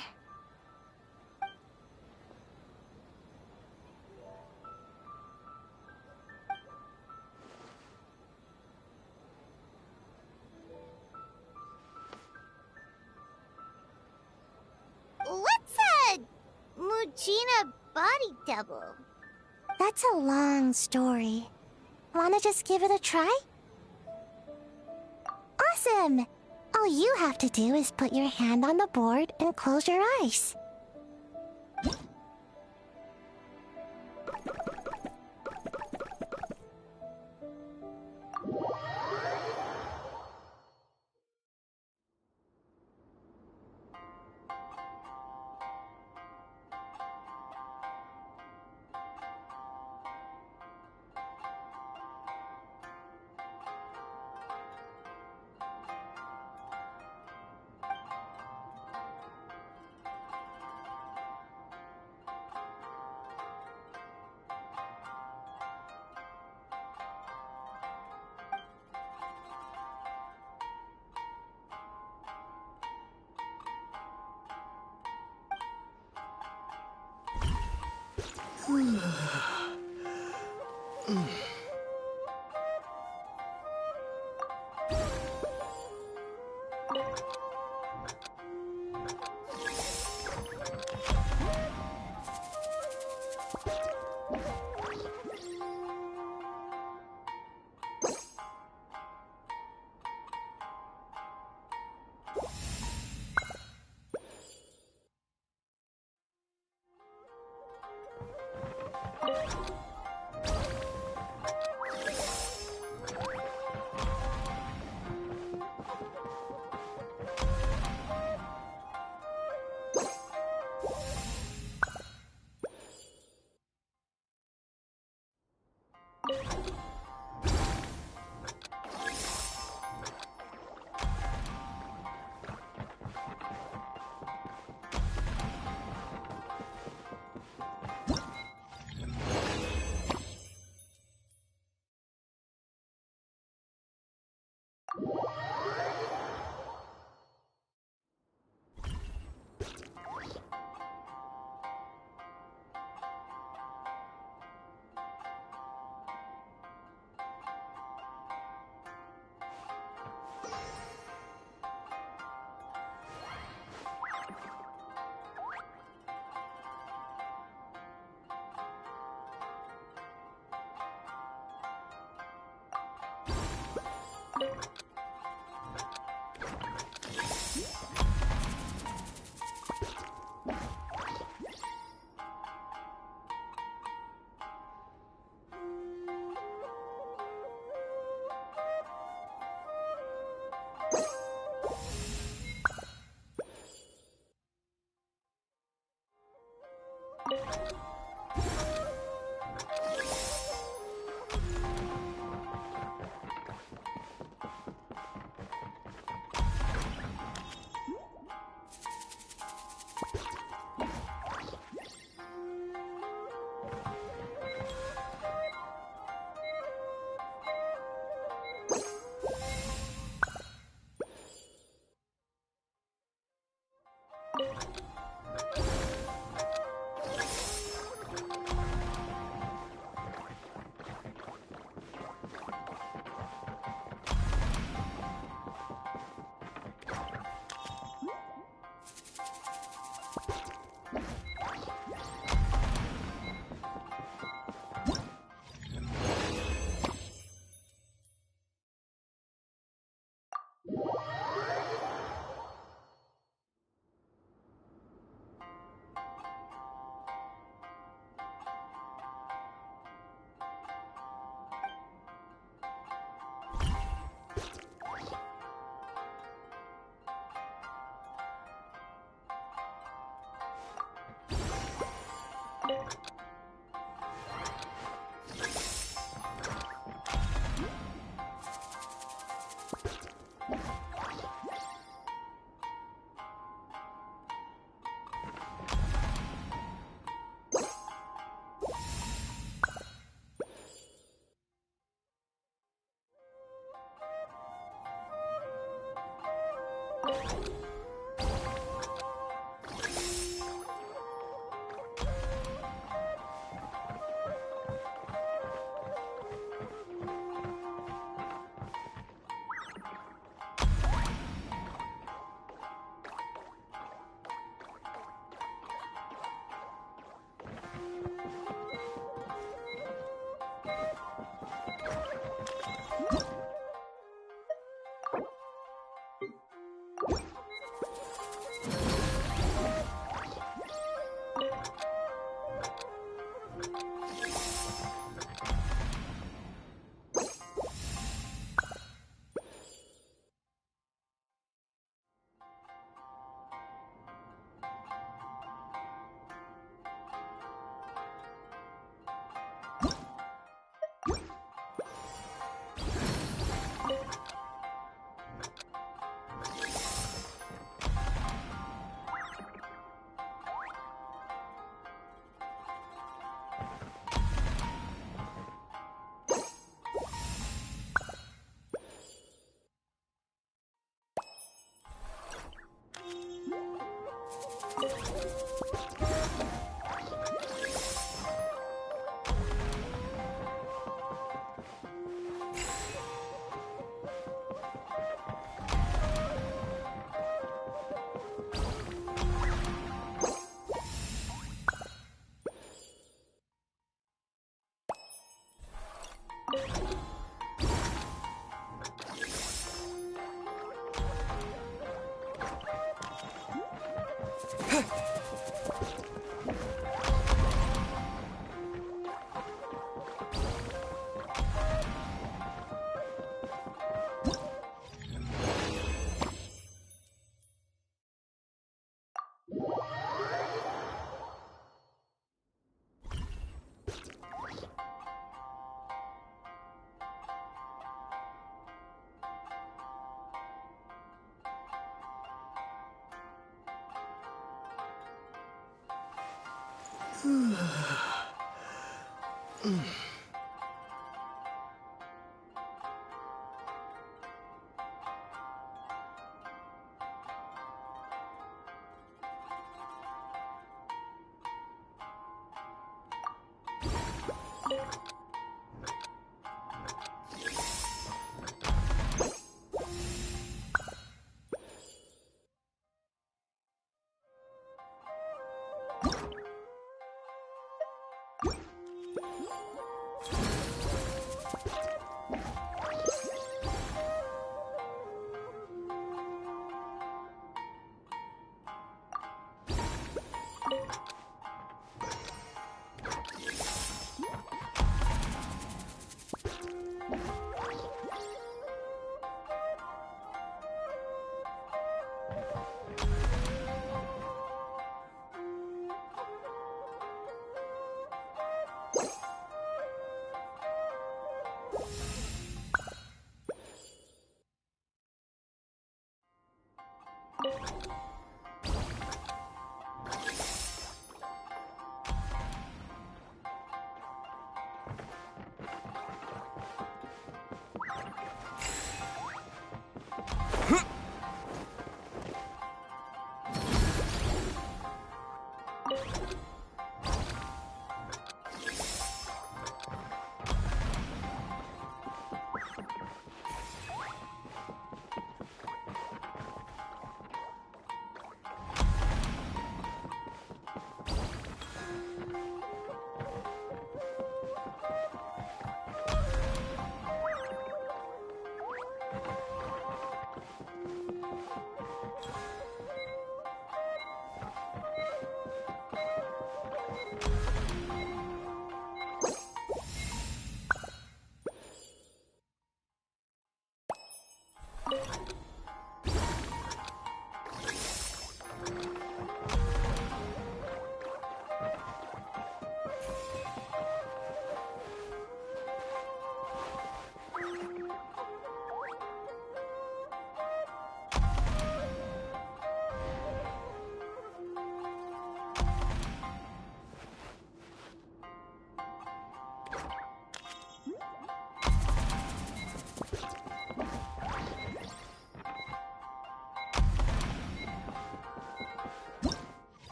What's a Mujina body double? That's a long story. Wanna just give it a try? Awesome! All you have to do is put your hand on the board and close your eyes.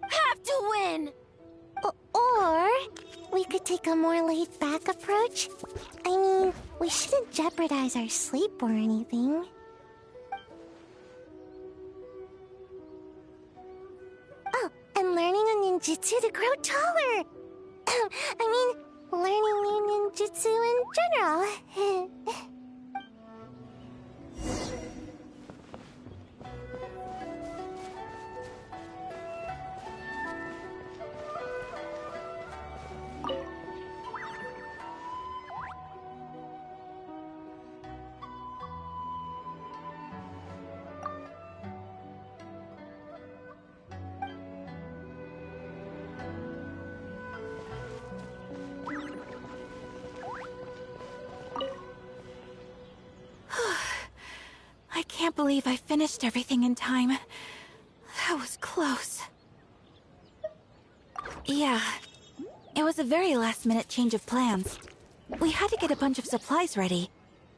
Have to win! Or we could take a more laid-back approach. I mean, we shouldn't jeopardize our sleep or anything. Oh, and learning a ninjutsu to grow taller! I mean, learning new ninjutsu in general. I can't believe I finished everything in time. That was close. Yeah, it was a very last-minute change of plans. We had to get a bunch of supplies ready,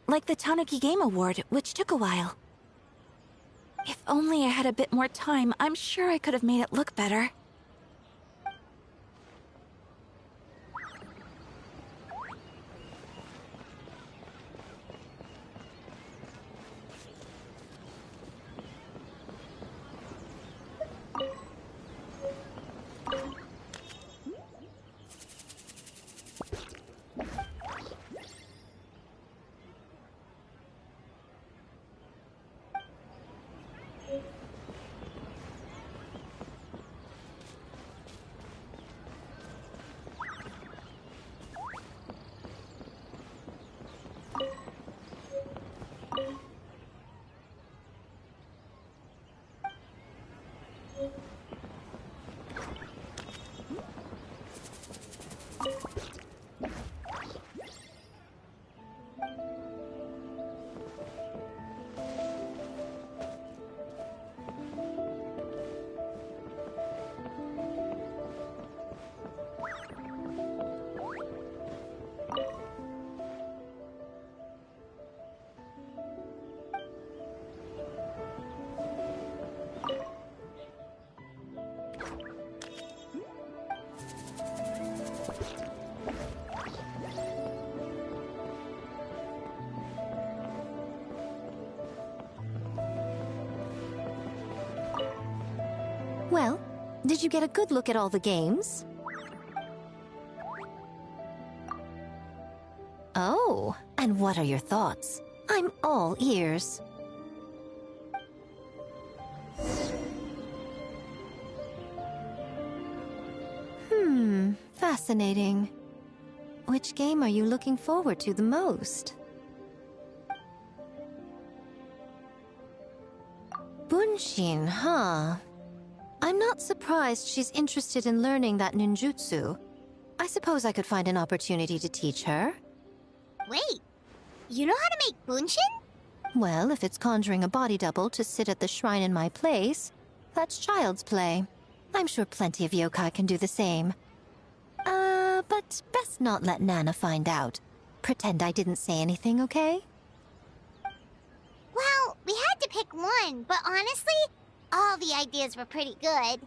like the Tanuki Game Award, which took a while. If only I had a bit more time, I'm sure I could have made it look better. Well, did you get a good look at all the games? Oh, and what are your thoughts? I'm all ears. Fascinating. Which game are you looking forward to the most? Bunshin, huh? I'm not surprised she's interested in learning that ninjutsu. I suppose I could find an opportunity to teach her. Wait, you know how to make bunshin? Well, if it's conjuring a body double to sit at the shrine in my place, that's child's play. I'm sure plenty of yokai can do the same. But best not let Nana find out. Pretend I didn't say anything, okay? Well, we had to pick one, but honestly, all the ideas were pretty good.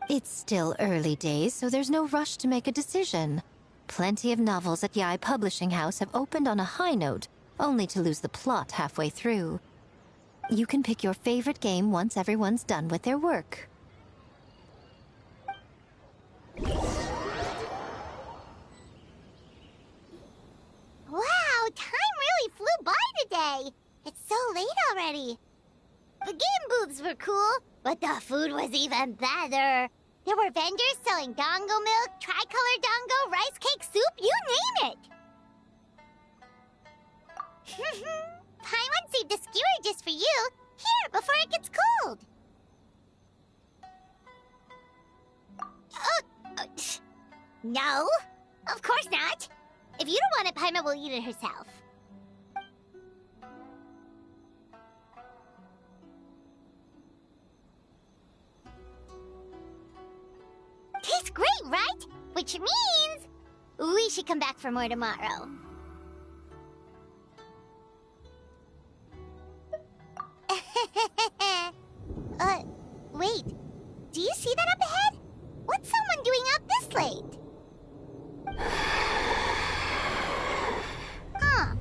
It's still early days, so there's no rush to make a decision. Plenty of novels at Yae Publishing House have opened on a high note, only to lose the plot halfway through. You can pick your favorite game once everyone's done with their work. Wow, time really flew by today. It's so late already. The game booths were cool, but the food was even better. There were vendors selling dango milk, tricolor dango, rice cake soup, you name it. Paimon saved a skewer just for you. Here, before it gets cold. No, of course not. If you don't want it, Paimon will eat it herself. Tastes great, right? Which means We should come back for more tomorrow. Wait. Do you see that up ahead? What's someone doing out this late? Huh.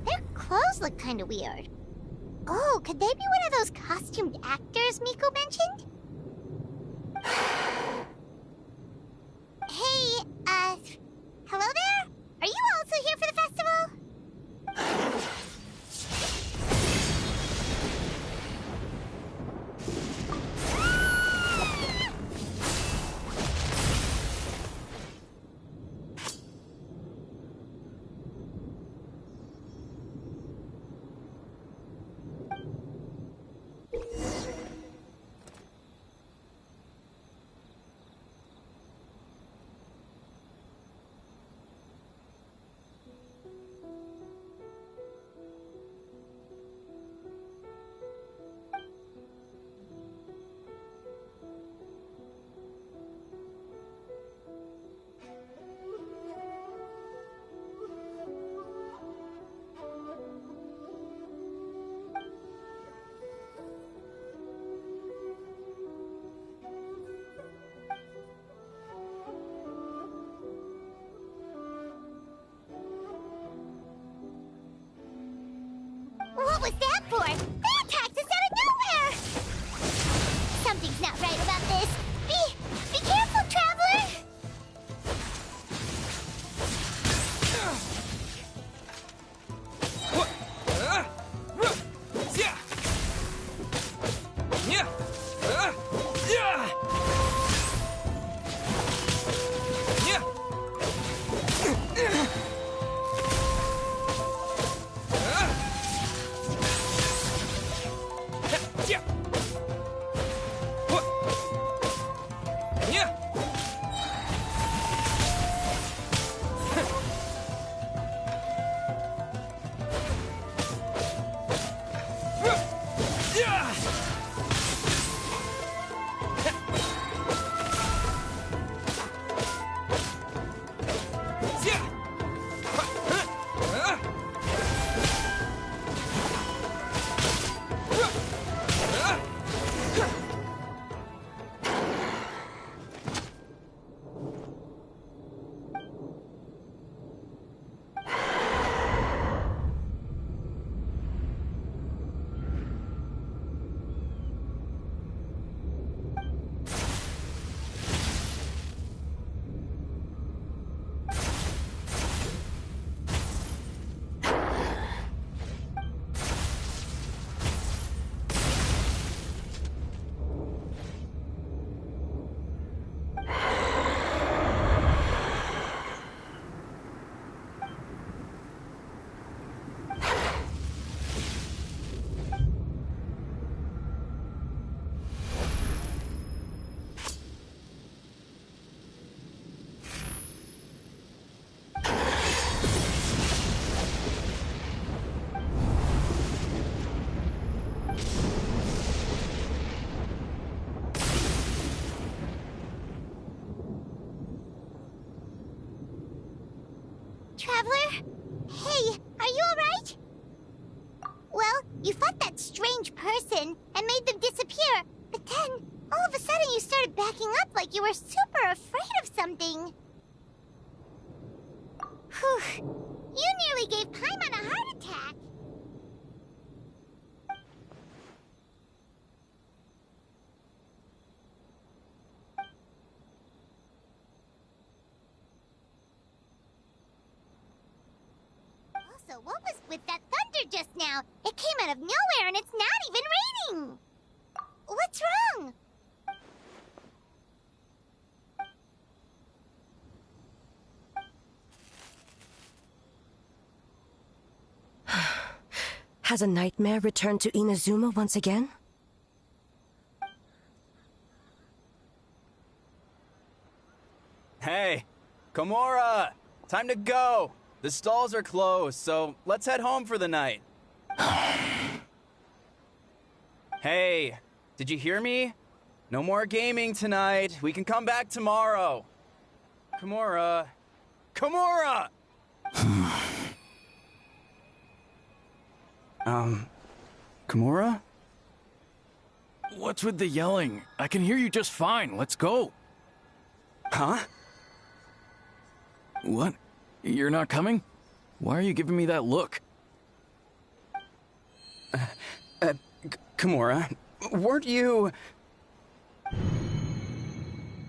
Their clothes look kinda weird. Oh, could they be one of those costumed actors Miko mentioned? Hey, hello there? Are you also here for the festival? What was that for? They attacked us out of nowhere! Something's not right about this. Be careful, Traveler! Traveler? Hey, are you alright? Well, you fought that strange person and made them disappear, but then, all of a sudden you started backing up like you were super afraid of something. Whew. You nearly gave Paimon a heart attack. Also, what was with that thunder just now? It came out of nowhere and it's not even raining! What's wrong? Has a nightmare returned to Inazuma once again? Hey, Komura! Time to go! The stalls are closed, so let's head home for the night. Hey, did you hear me? No more gaming tonight. We can come back tomorrow. Komura, Kimura! Kimura? What's with the yelling? I can hear you just fine. Let's go. Huh? What? You're not coming? Why are you giving me that look? Kimura, weren't you...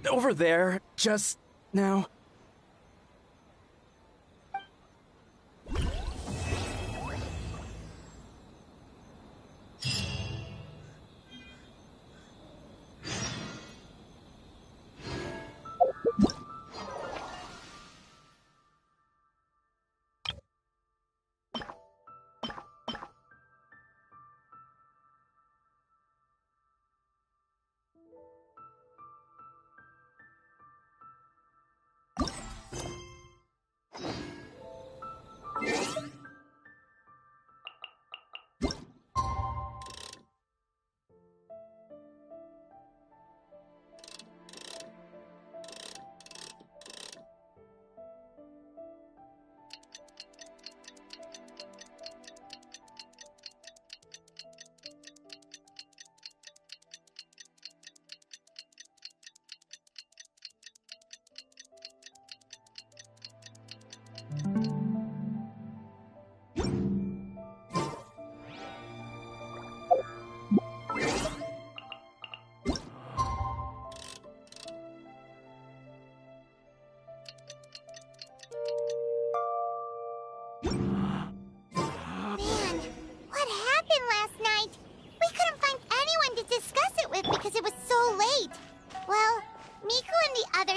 over there just now?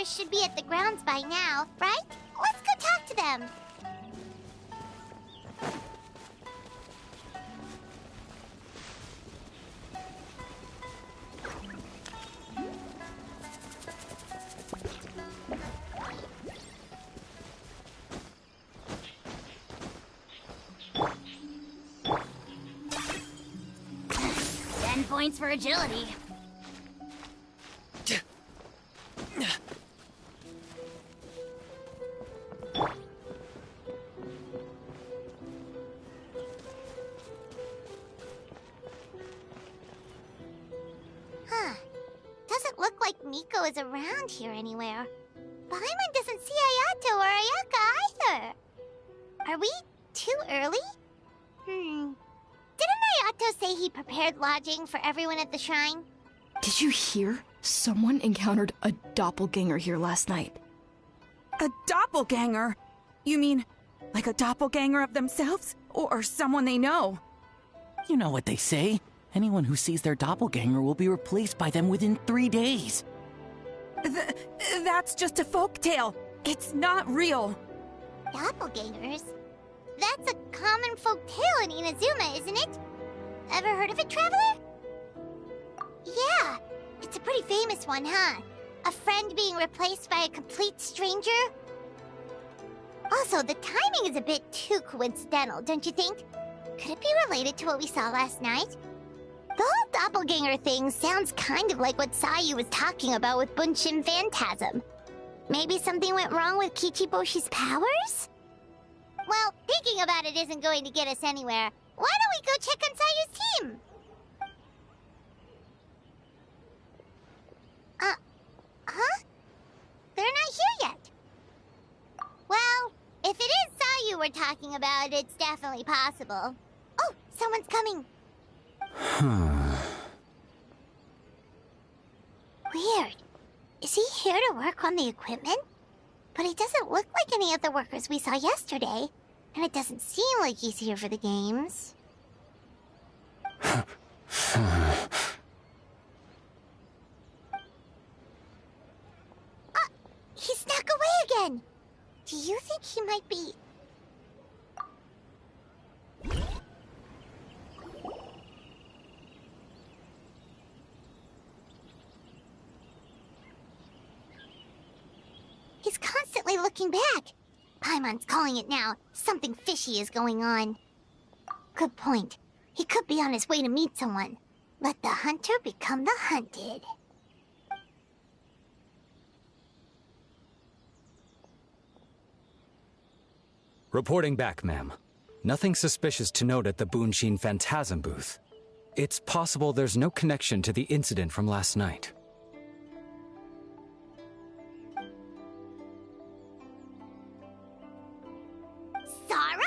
Should be at the grounds by now, right? Let's go talk to them. 10 points for agility. Miko is around here anywhere. Paimon doesn't see Ayato or Ayaka either. Are we too early? Didn't Ayato say he prepared lodging for everyone at the shrine? Did you hear? Someone encountered a doppelganger here last night. A doppelganger? You mean, like a doppelganger of themselves? Or someone they know? You know what they say. Anyone who sees their doppelganger will be replaced by them within 3 days. That's just a folktale. It's not real. Doppelgangers? That's a common folk tale in Inazuma, isn't it? Ever heard of it, Traveler? Yeah, it's a pretty famous one, huh? A friend being replaced by a complete stranger? Also, the timing is a bit too coincidental, don't you think? Could it be related to what we saw last night? The whole doppelganger thing sounds kind of like what Sayu was talking about with Bunshin Phantasm. Maybe something went wrong with Kichiboshi's powers? Well, thinking about it isn't going to get us anywhere. Why don't we go check on Sayu's team? Huh? They're not here yet. Well, if it is Sayu we're talking about, it's definitely possible. Oh, someone's coming. Weird. Is he here to work on the equipment? But he doesn't look like any of the workers we saw yesterday. And it doesn't seem like he's here for the games. He snuck away again! Do you think he might be... He's constantly looking back. Paimon's calling it now. Something fishy is going on. Good point. He could be on his way to meet someone. Let the hunter become the hunted. Reporting back, ma'am. Nothing suspicious to note at the Bunshin Phantasm booth. It's possible there's no connection to the incident from last night. Sarah?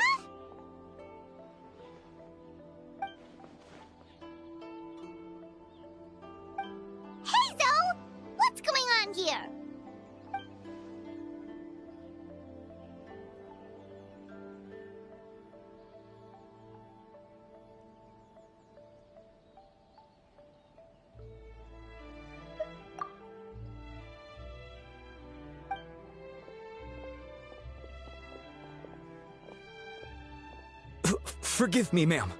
Hazel! What's going on here? Forgive me, ma'am.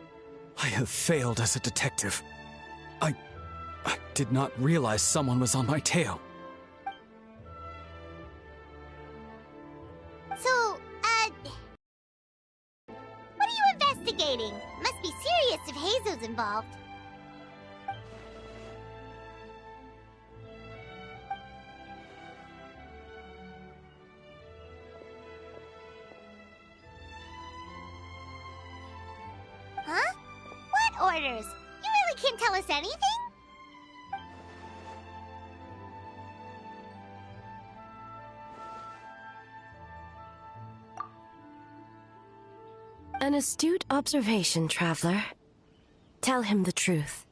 I have failed as a detective. I did not realize someone was on my tail. So, what are you investigating? Must be serious if Hazel's involved. Huh? What orders? You really can't tell us anything? An astute observation, traveler. Tell him the truth.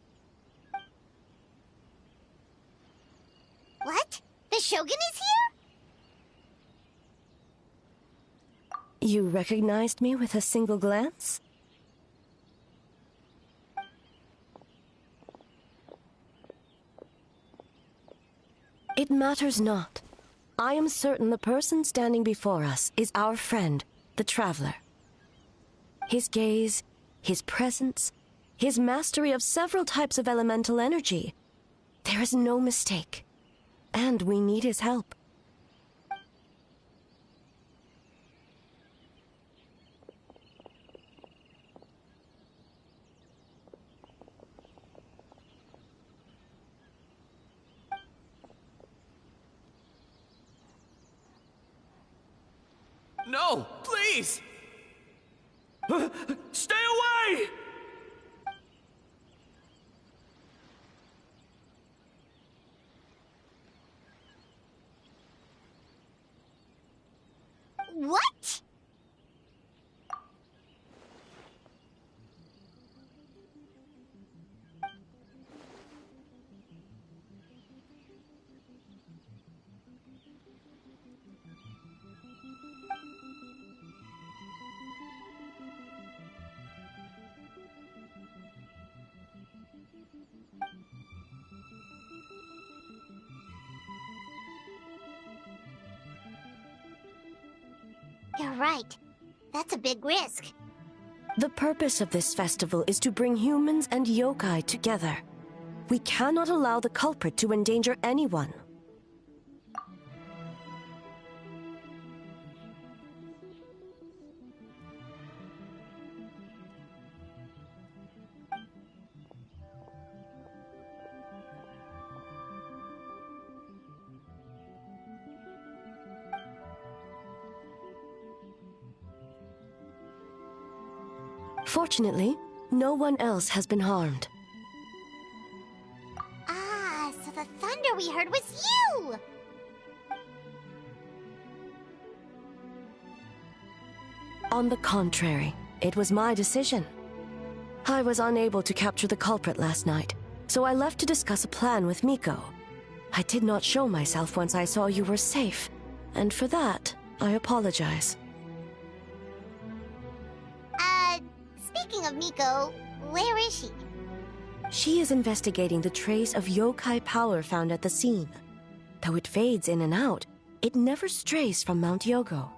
What? The Shogun is here? You recognized me with a single glance? It matters not. I am certain the person standing before us is our friend, the traveler. His gaze, his presence, his mastery of several types of elemental energy. There is no mistake. And we need his help. No, please! Stay away! What? You're right. That's a big risk. The purpose of this festival is to bring humans and yokai together. We cannot allow the culprit to endanger anyone. Fortunately, no one else has been harmed. Ah, so the thunder we heard was you! On the contrary, it was my decision. I was unable to capture the culprit last night, so I left to discuss a plan with Miko. I did not show myself once I saw you were safe, and for that, I apologize. Speaking of Miko, where is she? She is investigating the trace of yokai power found at the scene. Though it fades in and out, it never strays from Mount Yogo.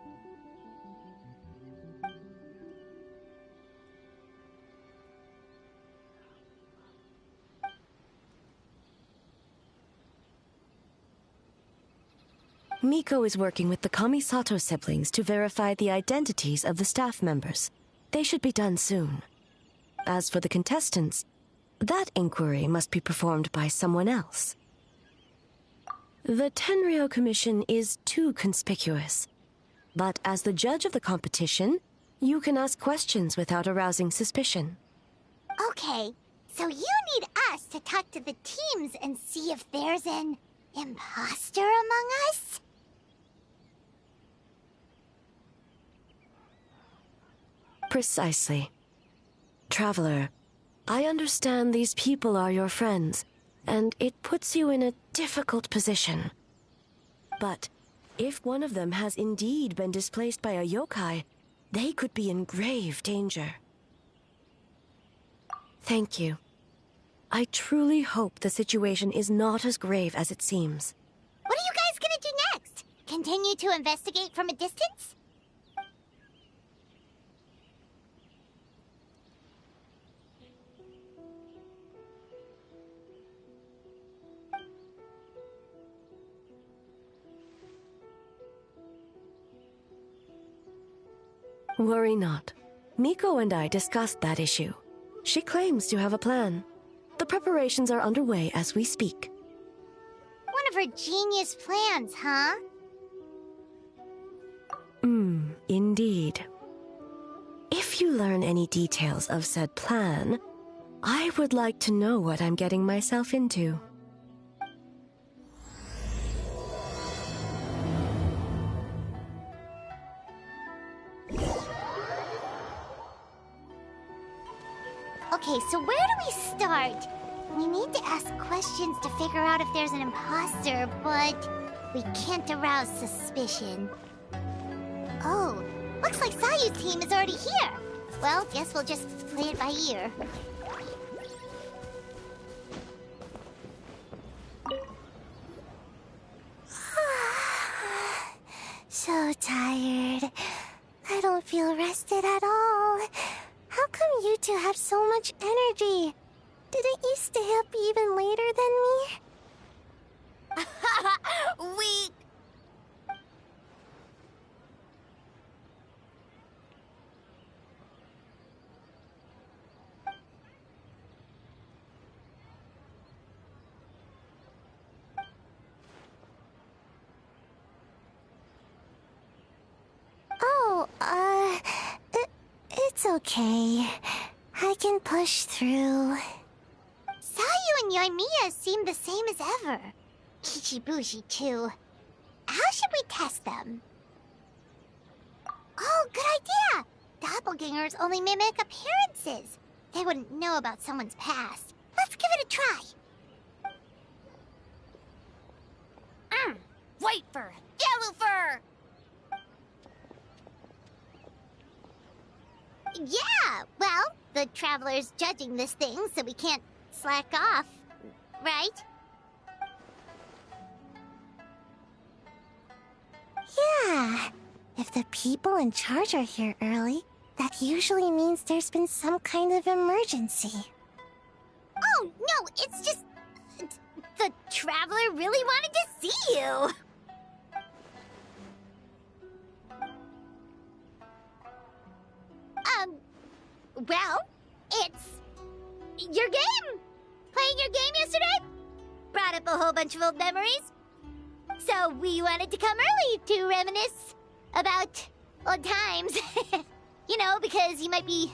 Miko is working with the Kamisato siblings to verify the identities of the staff members. They should be done soon. As for the contestants, that inquiry must be performed by someone else. The Tenryo Commission is too conspicuous. But as the judge of the competition, you can ask questions without arousing suspicion. Okay, so you need us to talk to the teams and see if there's an imposter among us? Precisely. Traveler, I understand these people are your friends, and it puts you in a difficult position. But if one of them has indeed been displaced by a yokai, they could be in grave danger. Thank you. I truly hope the situation is not as grave as it seems. What are you guys gonna do next? Continue to investigate from a distance? Worry not. Miko and I discussed that issue. She claims to have a plan. The preparations are underway as we speak. One of her genius plans, huh? Indeed. If you learn any details of said plan, I would like to know what I'm getting myself into. Okay, so where do we start? We need to ask questions to figure out if there's an imposter, but we can't arouse suspicion. Oh, looks like Sayu's team is already here. Well, guess we'll just play it by ear. So tired. I don't feel rested at all. How come you two have so much energy? Didn't you stay up even later than me? We... Oh, it's okay. I can push through. Sayu and Yoimiya seem the same as ever. Kichibushi, too. How should we test them? Oh, good idea! Doppelgangers only mimic appearances. They wouldn't know about someone's past. Let's give it a try. White fur! Yellow fur! Yeah, well, the Traveler's judging this thing, so we can't slack off, right? Yeah. If the people in charge are here early, that usually means there's been some kind of emergency. Oh, no, it's just... the Traveler really wanted to see you! Well, it's... your game! Playing your game yesterday? Brought up a whole bunch of old memories. So we wanted to come early to reminisce about old times. You know, because you might be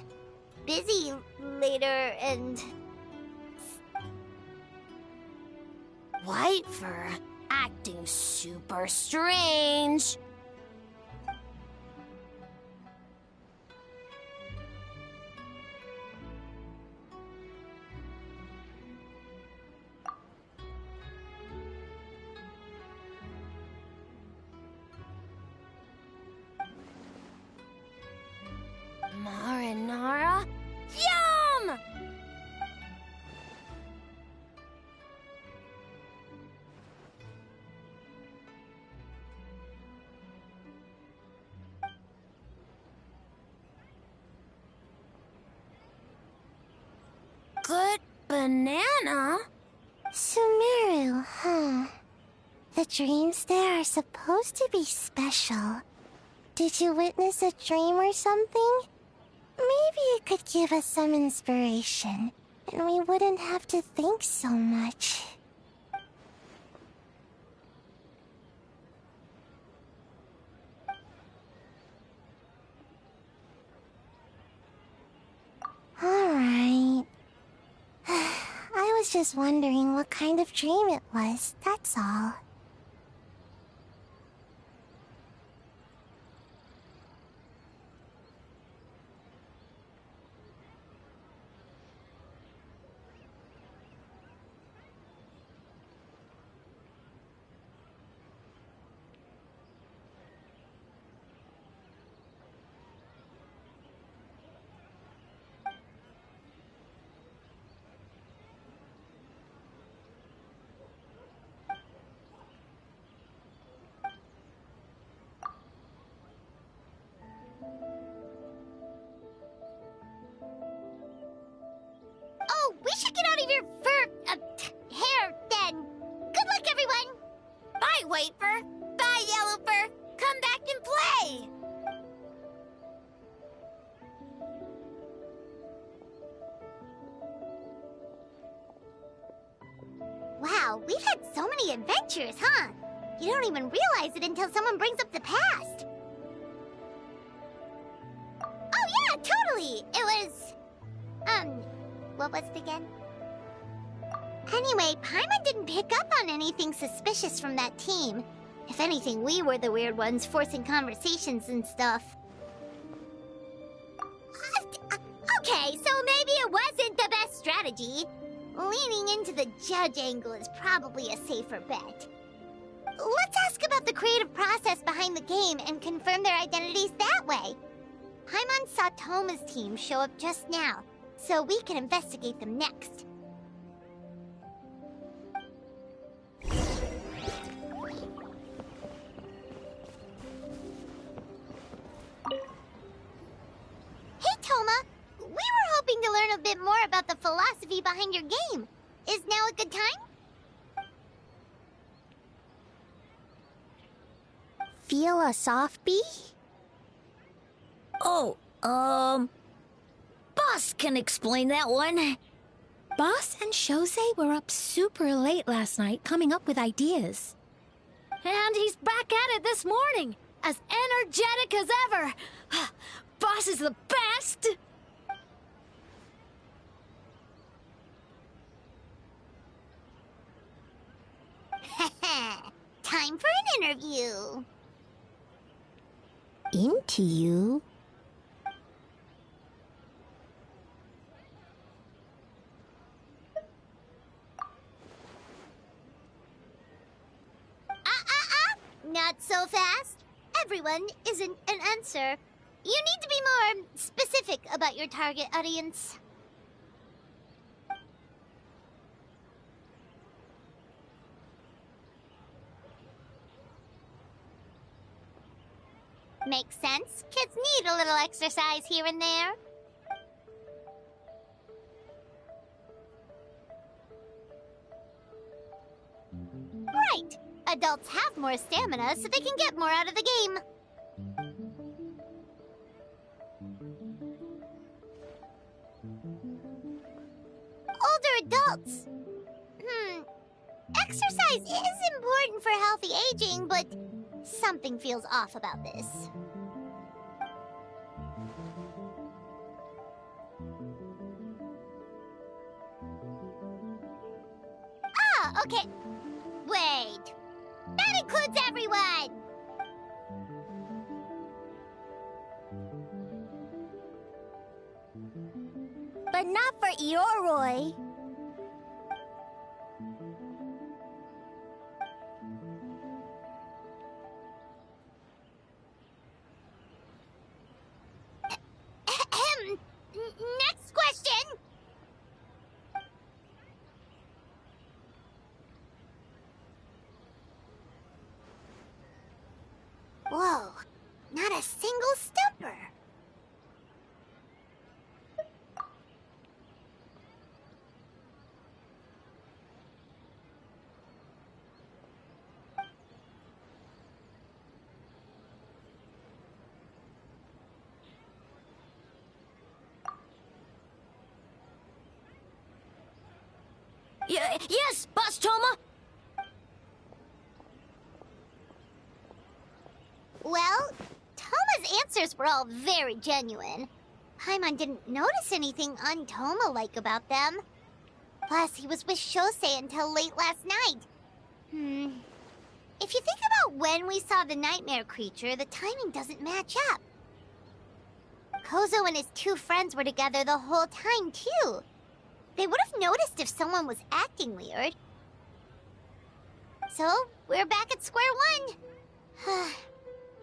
busy later and... White fur, acting super strange. Marinara? Yum! Good banana? Sumeru, huh? The dreams there are supposed to be special. Did you witness a dream or something? Maybe it could give us some inspiration, and we wouldn't have to think so much. was just wondering what kind of dream it was, that's all. Oh, we should get out of your hair then. Good luck, everyone. Bye, White Fur. Bye, Yellow Fur. Come back and play. Wow, we've had so many adventures, huh? You don't even realize it until someone brings up the past. Oh yeah, totally. It was... what was it again? Anyway, Paimon didn't pick up on anything suspicious from that team. If anything, we were the weird ones forcing conversations and stuff. Okay, so maybe it wasn't the best strategy. Leaning into the judge angle is probably a safer bet. Let's ask about the creative process behind the game and confirm their identities that way. Paimon saw Toma's team show up just now, so we can investigate them next. Hey, Toma! We were hoping to learn a bit more about the philosophy behind your game. Is now a good time? Feel a soft bee? Oh, Boss can explain that one. Boss and Shosei were up super late last night coming up with ideas. And he's back at it this morning, as energetic as ever. Boss is the best! Time for an interview. Into you? Not so fast. Everyone isn't an answer. You need to be more specific about your target audience. Makes sense. Kids need a little exercise here and there. Right. Adults have more stamina, so they can get more out of the game. Older adults. Exercise is important for healthy aging, but something feels off about this. Ah, okay. Wait. That includes everyone! But not for Ioroi. Next question! Whoa, not a single stumper. Yes, Boss Toma! Well, Toma's answers were all very genuine. Paimon didn't notice anything un-Toma-like about them. Plus, he was with Shosei until late last night. If you think about when we saw the nightmare creature, the timing doesn't match up. Kozo and his two friends were together the whole time, too. They would have noticed if someone was acting weird. So, we're back at square one.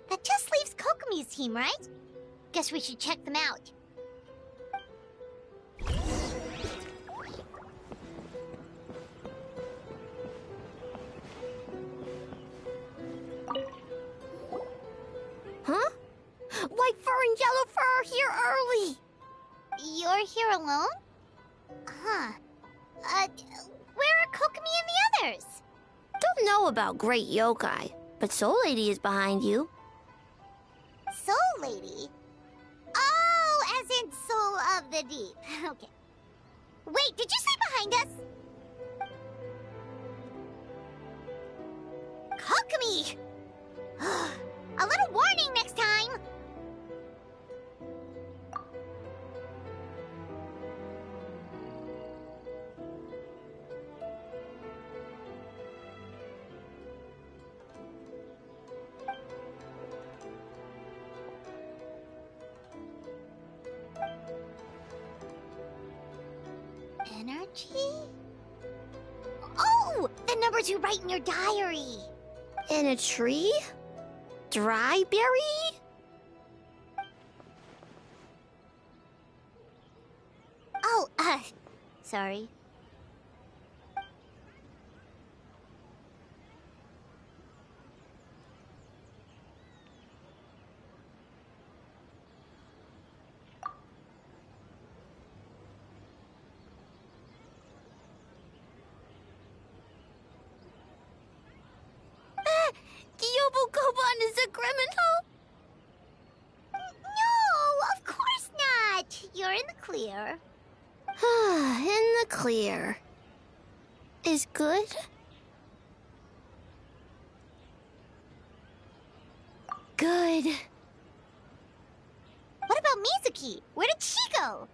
That just leaves Kokomi's team, right? Guess we should check them out. Huh? White fur and yellow fur are here early. You're here alone? Huh. Where are Kokomi and the others? Don't know about Great Yokai, but Soul Lady is behind you. Soul Lady? Oh, as in Soul of the Deep. Okay. Wait, did you say behind us? Kokomi! A little warning next time! Energy? Oh! The numbers you write in your diary! In a tree? Dry berry? Oh, sorry. Gyobu Koban is a criminal? No, of course not. You're in the clear. In the clear. Is good? Good. What about Mizuki? Where did she go?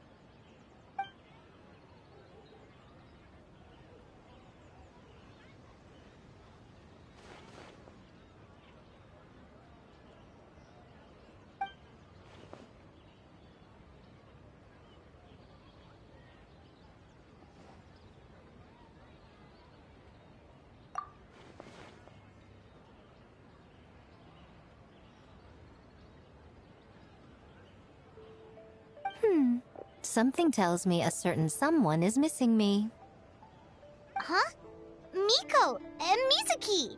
Something tells me a certain someone is missing me. Huh? Miko and Mizuki!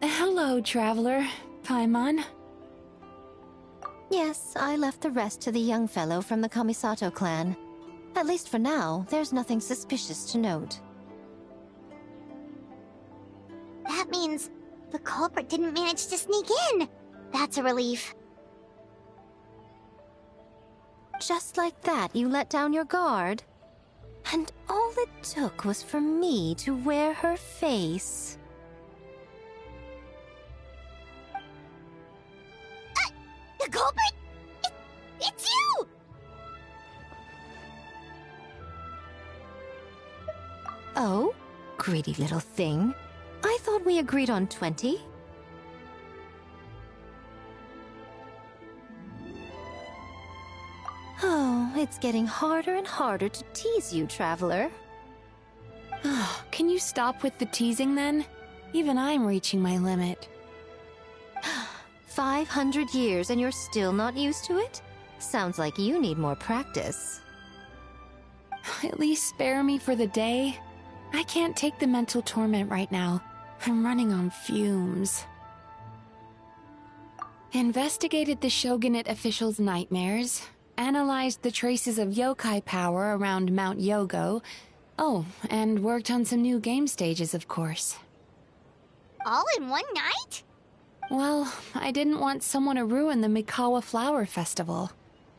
Hello, traveler. Paimon. Yes, I left the rest to the young fellow from the Kamisato clan. At least for now, there's nothing suspicious to note. That means the culprit didn't manage to sneak in. That's a relief. Just like that, you let down your guard? And all it took was for me to wear her face. The culprit? It's you! Oh? Greedy little thing. I thought we agreed on 20. Oh, it's getting harder and harder to tease you, traveler. Can you stop with the teasing then? Even I'm reaching my limit. 500 years and you're still not used to it? Sounds like you need more practice. At least spare me for the day. I can't take the mental torment right now. I'm running on fumes. Investigated the shogunate officials' nightmares. Analyzed the traces of yokai power around Mount Yogo. Oh, and worked on some new game stages, of course. All in one night? Well, I didn't want someone to ruin the Mikawa Flower Festival.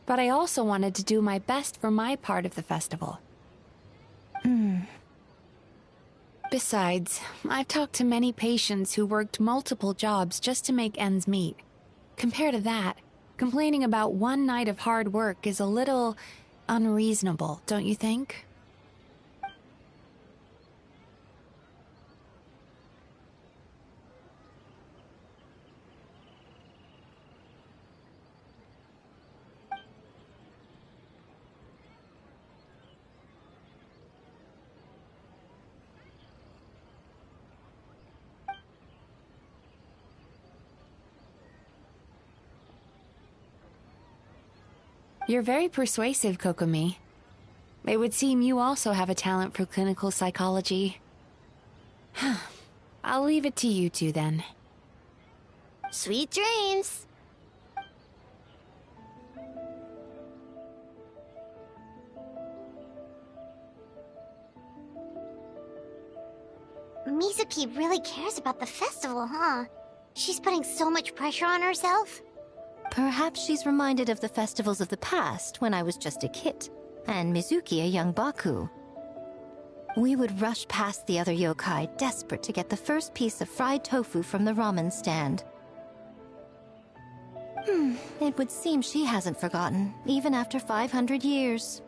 But I also wanted to do my best for my part of the festival. Besides, I've talked to many patients who worked multiple jobs just to make ends meet. Compared to that, complaining about one night of hard work is a little unreasonable, don't you think? You're very persuasive, Kokomi. It would seem you also have a talent for clinical psychology. I'll leave it to you two, then. Sweet dreams! Mizuki really cares about the festival, huh? She's putting so much pressure on herself. Perhaps she's reminded of the festivals of the past when I was just a kid, and Mizuki a young Baku. We would rush past the other yokai, desperate to get the first piece of fried tofu from the ramen stand. It would seem she hasn't forgotten, even after 500 years.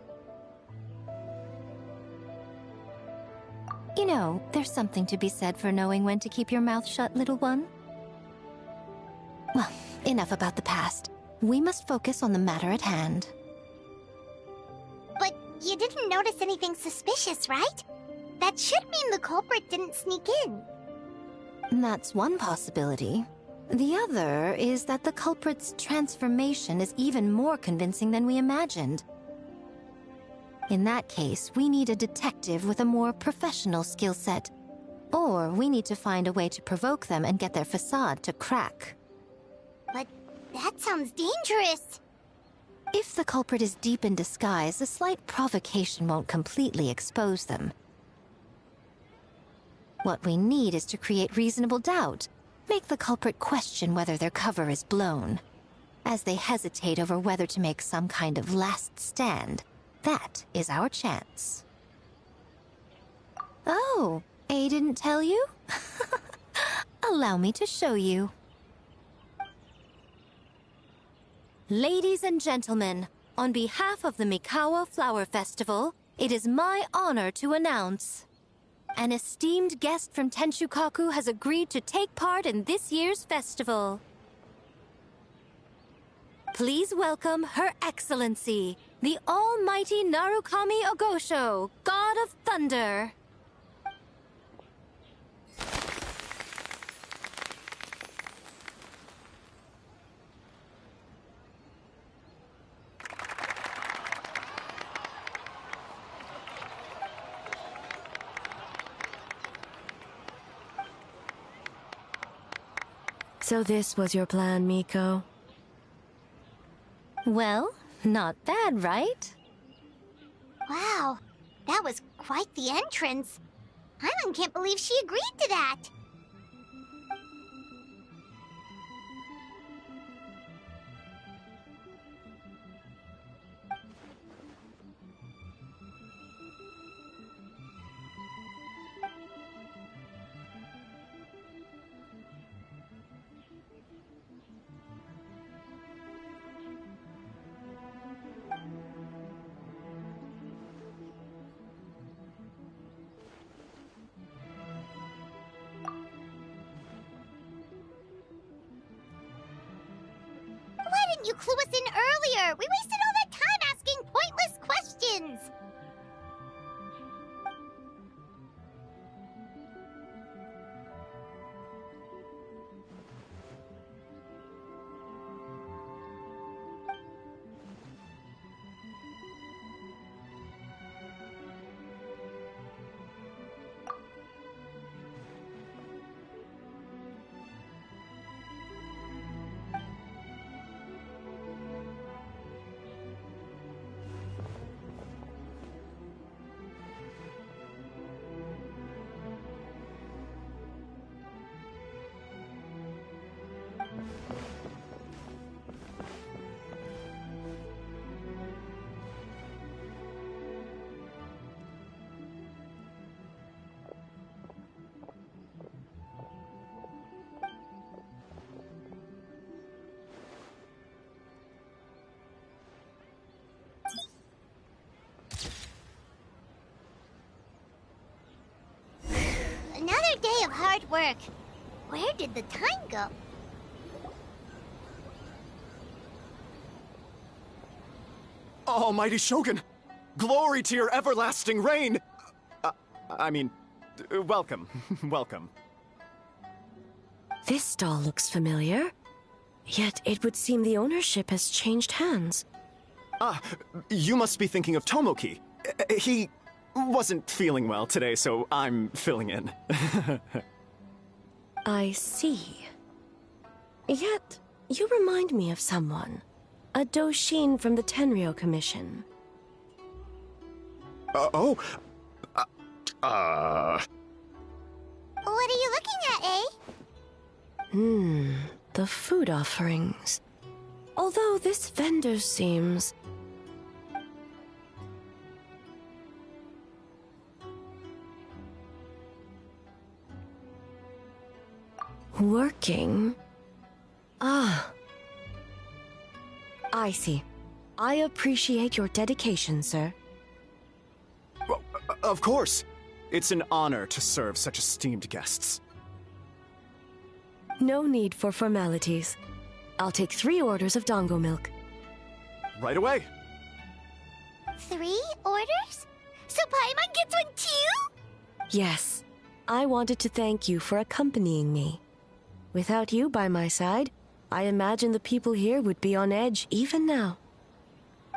You know, there's something to be said for knowing when to keep your mouth shut, little one. Well, enough about the past. We must focus on the matter at hand. But you didn't notice anything suspicious, right? That should mean the culprit didn't sneak in. That's one possibility. The other is that the culprit's transformation is even more convincing than we imagined. In that case, we need a detective with a more professional skill set. Or we need to find a way to provoke them and get their facade to crack. But that sounds dangerous. If the culprit is deep in disguise, a slight provocation won't completely expose them. What we need is to create reasonable doubt. Make the culprit question whether their cover is blown. As they hesitate over whether to make some kind of last stand, that is our chance. Oh, A didn't tell you? Allow me to show you. Ladies and gentlemen, on behalf of the Mikawa Flower Festival, it is my honor to announce an esteemed guest from Tenshukaku has agreed to take part in this year's festival. Please welcome Her Excellency, the Almighty Narukami Ogosho, God of Thunder. So this was your plan, Miko? Well, not bad, right? Wow, that was quite the entrance. Paimon can't believe she agreed to that. Why didn't you clue us in earlier? We wasted all that time asking pointless questions! hard work. Where did the time go? Almighty Shogun! Glory to your everlasting reign! Welcome. Welcome. This doll looks familiar. Yet it would seem the ownership has changed hands. Ah, you must be thinking of Tomoki. He wasn't feeling well today, so I'm filling in. I see. Yet, you remind me of someone. A Doshin from the Tenryo Commission. What are you looking at, eh? The food offerings. Although this vendor seems... working? Ah. I see. I appreciate your dedication, sir. Well, of course. It's an honor to serve such esteemed guests. No need for formalities. I'll take 3 orders of dango milk. Right away. 3 orders? So Paimon gets one too? Yes. I wanted to thank you for accompanying me. Without you by my side, I imagine the people here would be on edge even now.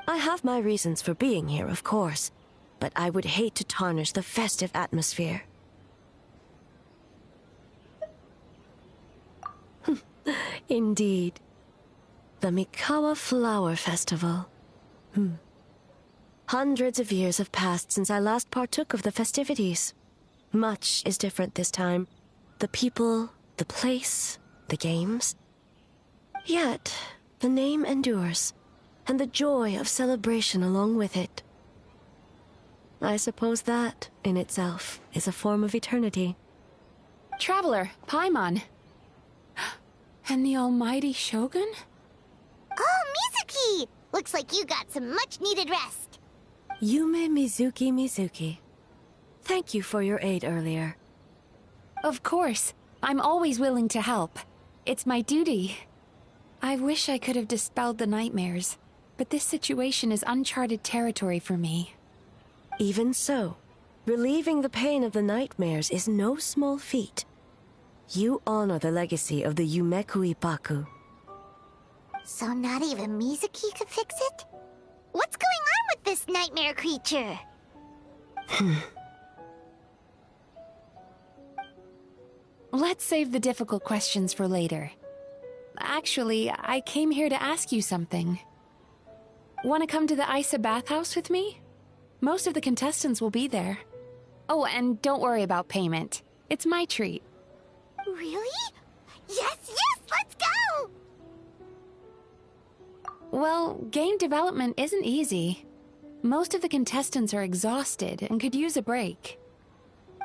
I have my reasons for being here, of course, but I would hate to tarnish the festive atmosphere. Indeed. The Mikawa Flower Festival. Hundreds of years have passed since I last partook of the festivities. Much is different this time. The people, the place, the games. Yet, the name endures, and the joy of celebration along with it. I suppose that, in itself, is a form of eternity. Traveler, Paimon. And the almighty Shogun? Oh, Mizuki! Looks like you got some much-needed rest. Yume Mizuki. Thank you for your aid earlier. Of course. I'm always willing to help. It's my duty. I wish I could have dispelled the nightmares, but this situation is uncharted territory for me. Even so, relieving the pain of the nightmares is no small feat. You honor the legacy of the Yumekui Baku. So not even Mizuki could fix it? What's going on with this nightmare creature? Let's save the difficult questions for later. Actually, I came here to ask you something. Want to come to the Isa bathhouse with me? Most of the contestants will be there. Oh, and don't worry about payment. It's my treat. Really? Yes, let's go! Well, game development isn't easy. Most of the contestants are exhausted and could use a break.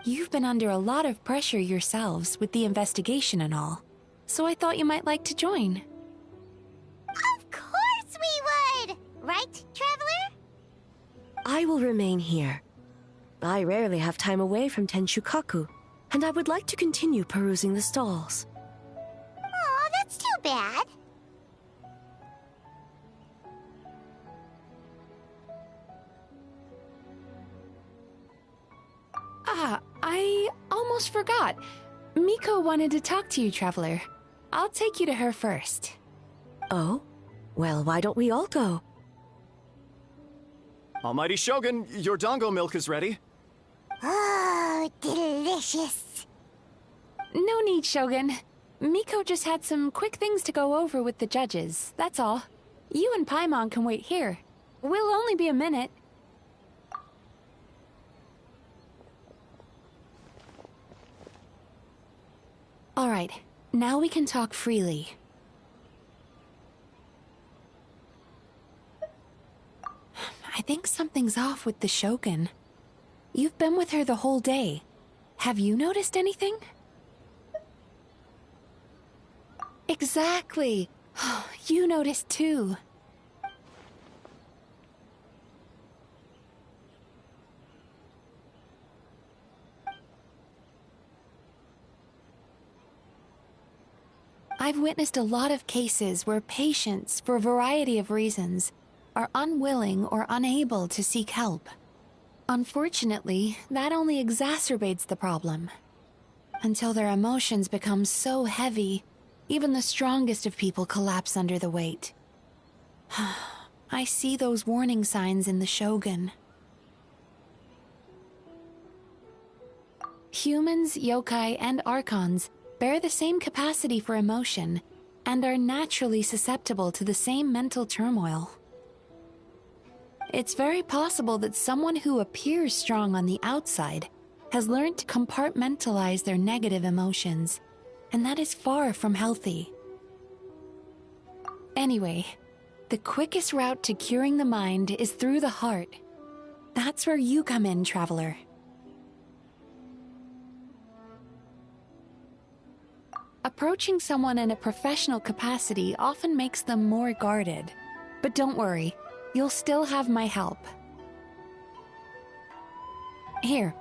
You've been under a lot of pressure yourselves with the investigation and all, so I thought you might like to join. Of course we would! Right, Traveler? I will remain here. I rarely have time away from Tenshukaku, and I would like to continue perusing the stalls. Aw, that's too bad. I almost forgot. Miko wanted to talk to you, Traveler. I'll take you to her first. Oh? Well, why don't we all go? Almighty Shogun, your dango milk is ready. Oh, delicious. No need, Shogun. Miko just had some quick things to go over with the judges, that's all. You and Paimon can wait here. We'll only be a minute. All right, now we can talk freely. I think something's off with the Shogun. You've been with her the whole day. Have you noticed anything? Exactly. You noticed too. I've witnessed a lot of cases where patients, for a variety of reasons, are unwilling or unable to seek help. Unfortunately, that only exacerbates the problem. Until their emotions become so heavy, even the strongest of people collapse under the weight. I see those warning signs in the Shogun. Humans, yokai, and archons bear the same capacity for emotion and are naturally susceptible to the same mental turmoil. It's very possible that someone who appears strong on the outside has learned to compartmentalize their negative emotions, and that is far from healthy. Anyway, the quickest route to curing the mind is through the heart. That's where you come in, traveler. Approaching someone in a professional capacity often makes them more guarded. But don't worry, you'll still have my help. Here,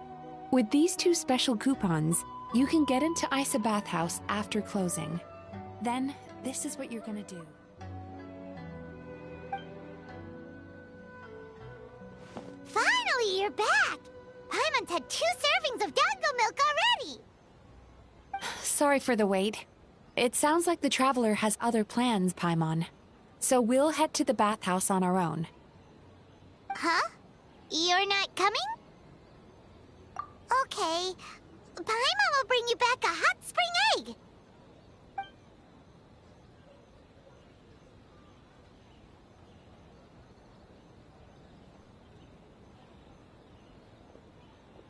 with these 2 special coupons, you can get into Isa Bathhouse after closing. Then, this is what you're gonna do. Finally, you're back! Paimon's had 2 servings of dango milk already! Sorry for the wait. It sounds like the traveler has other plans, Paimon. So we'll head to the bathhouse on our own. Huh? You're not coming? Okay. Paimon will bring you back a hot spring egg!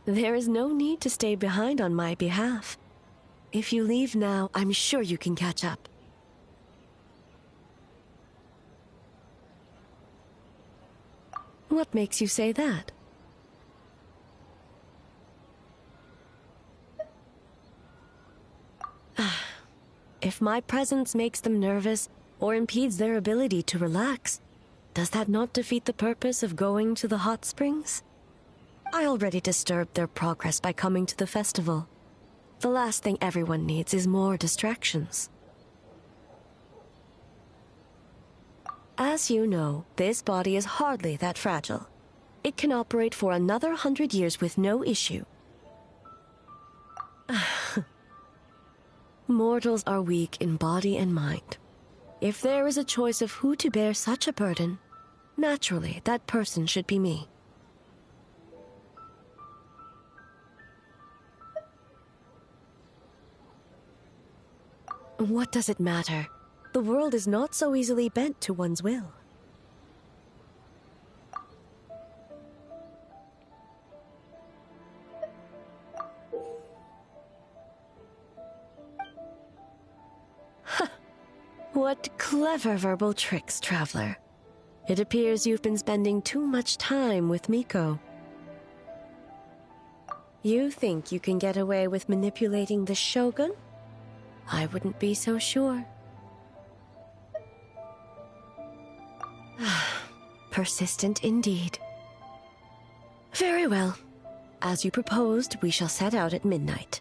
There is no need to stay behind on my behalf. If you leave now, I'm sure you can catch up. What makes you say that? If my presence makes them nervous or impedes their ability to relax, does that not defeat the purpose of going to the hot springs? I already disturbed their progress by coming to the festival. The last thing everyone needs is more distractions. As you know, this body is hardly that fragile. It can operate for another 100 years with no issue. Mortals are weak in body and mind. If there is a choice of who to bear such a burden, naturally that person should be me. What does it matter? The world is not so easily bent to one's will. What clever verbal tricks, traveler. It appears you've been spending too much time with Miko. You think you can get away with manipulating the Shogun? I wouldn't be so sure. Persistent indeed. Very well. As you proposed, we shall set out at midnight.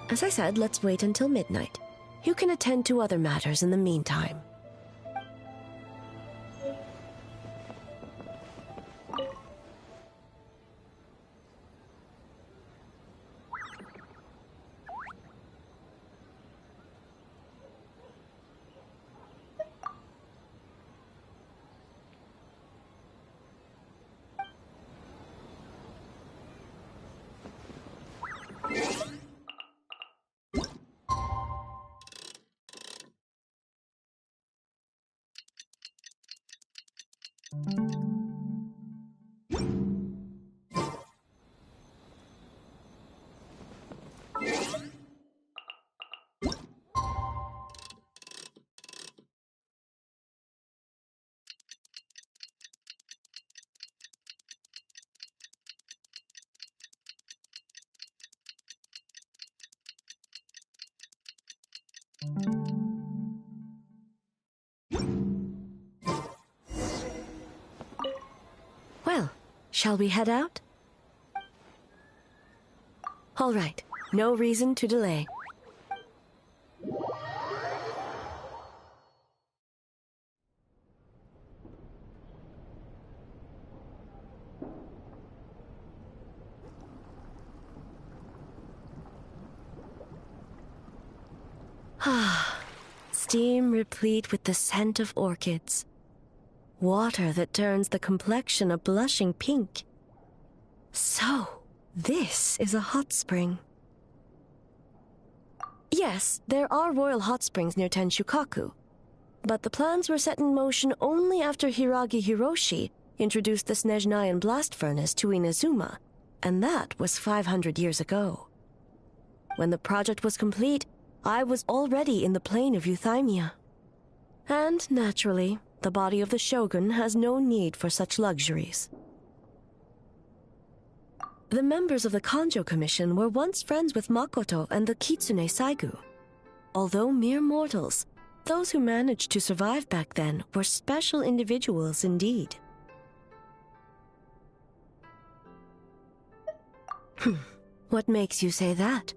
As I said, let's wait until midnight. You can attend to other matters in the meantime. Well, shall we head out? All right, no reason to delay. Steam replete with the scent of orchids. Water that turns the complexion a blushing pink. So, this is a hot spring. Yes, there are royal hot springs near Tenshukaku, but the plans were set in motion only after Hiragi Hiroshi introduced the Snezhnayan blast furnace to Inazuma, and that was 500 years ago. When the project was complete, I was already in the plain of Euthymia. And, naturally, the body of the shogun has no need for such luxuries. The members of the Kanjo Commission were once friends with Makoto and the Kitsune Saigu. Although mere mortals, those who managed to survive back then were special individuals indeed. What makes you say that?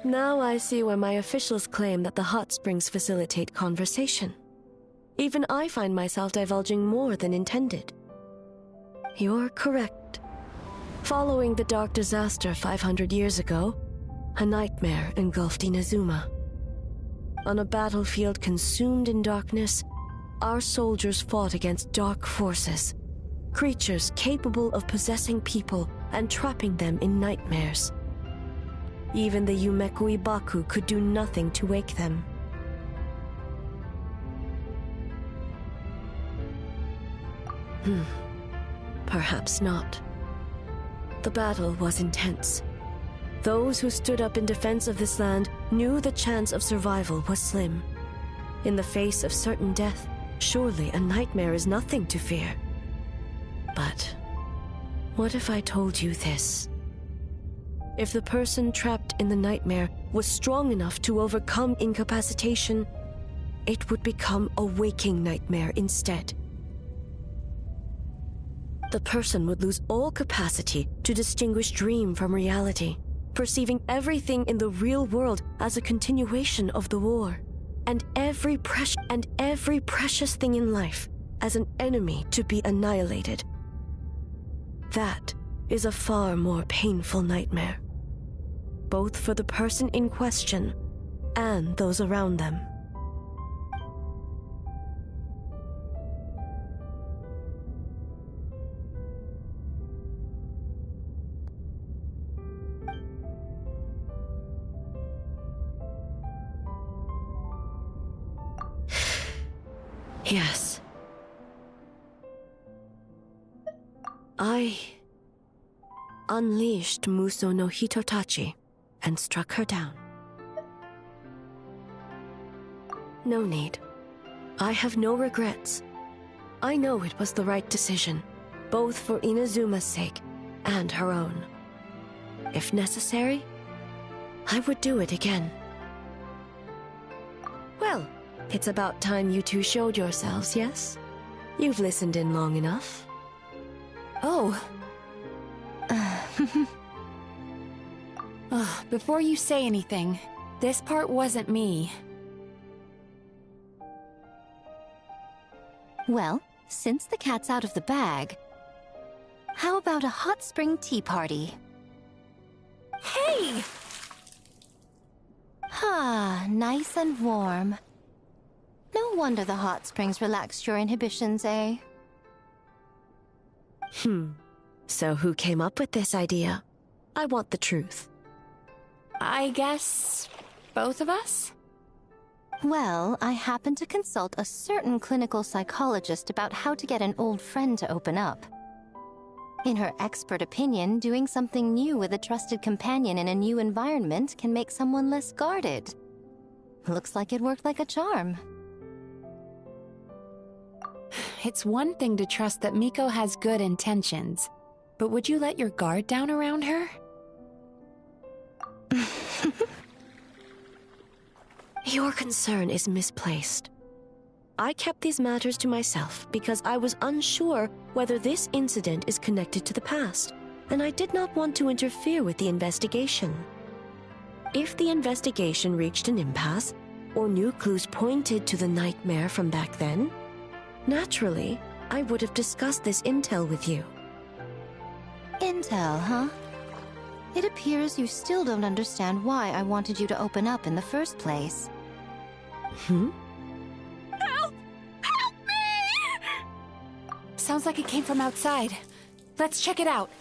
Now I see why my officials claim that the hot springs facilitate conversation. Even I find myself divulging more than intended. You're correct. Following the dark disaster 500 years ago, a nightmare engulfed Inazuma. On a battlefield consumed in darkness, our soldiers fought against dark forces, creatures capable of possessing people and trapping them in nightmares. Even the Yumeku Ibaku could do nothing to wake them. Perhaps not. The battle was intense. Those who stood up in defense of this land knew the chance of survival was slim. In the face of certain death, surely a nightmare is nothing to fear. But what if I told you this? If the person trapped in the nightmare was strong enough to overcome incapacitation, it would become a waking nightmare instead. The person would lose all capacity to distinguish dream from reality, perceiving everything in the real world as a continuation of the war, and every precious thing in life as an enemy to be annihilated. That is a far more painful nightmare, both for the person in question and those around them. Yes. I unleashed Muso no Hitotachi and struck her down. No need. I have no regrets. I know it was the right decision, both for Inazuma's sake and her own. If necessary, I would do it again. Well, it's about time you two showed yourselves, yes? You've listened in long enough. Oh. Before you say anything, this part wasn't me. Well, since the cat's out of the bag, how about a hot spring tea party? Hey! Ah, nice and warm. No wonder the hot springs relaxed your inhibitions, eh? So who came up with this idea? I want the truth. I guess both of us? Well, I happened to consult a certain clinical psychologist about how to get an old friend to open up. In her expert opinion, doing something new with a trusted companion in a new environment can make someone less guarded. Looks like it worked like a charm. It's one thing to trust that Miko has good intentions, but would you let your guard down around her? Your concern is misplaced. I kept these matters to myself because I was unsure whether this incident is connected to the past, and I did not want to interfere with the investigation. If the investigation reached an impasse, or new clues pointed to the nightmare from back then, naturally, I would have discussed this intel with you. Intel, huh? It appears you still don't understand why I wanted you to open up in the first place. Hmm? Help! Help me! Sounds like it came from outside. Let's check it out.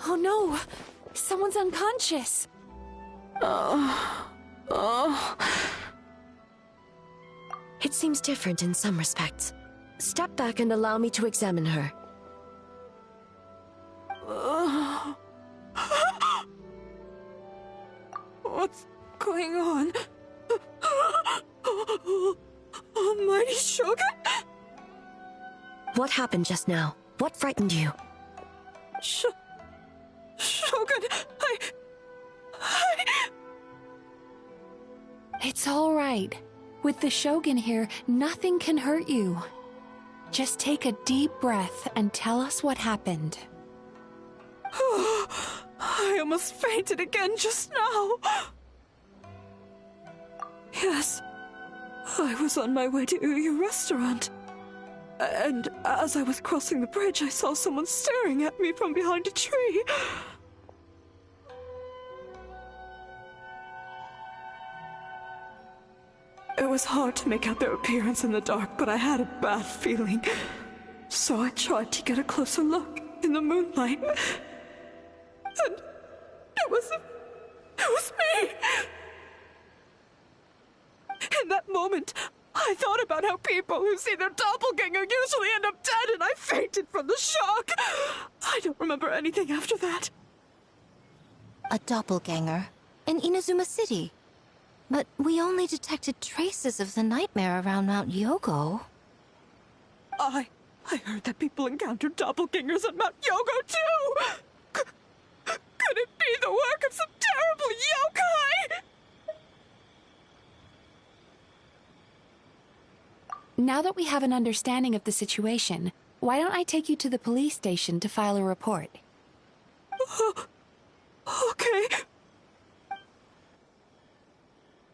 Oh no! Someone's unconscious! It seems different in some respects. Step back and allow me to examine her. What's going on? Almighty Shogun? What happened just now? What frightened you? Shogun, It's all right. With the Shogun here, nothing can hurt you. Just take a deep breath and tell us what happened. I almost fainted again just now. Yes, I was on my way to Uyu restaurant. And as I was crossing the bridge, I saw someone staring at me from behind a tree. It was hard to make out their appearance in the dark, but I had a bad feeling. So I tried to get a closer look in the moonlight. And it was me! In that moment, I thought about how people who see their doppelganger usually end up dead, and I fainted from the shock. I don't remember anything after that. A doppelganger? In Inazuma City? But we only detected traces of the nightmare around Mount Yogo. I heard that people encountered doppelgangers at Mount Yogo, too! Could it be the work of some terrible yokai? Now that we have an understanding of the situation, why don't I take you to the police station to file a report? Okay.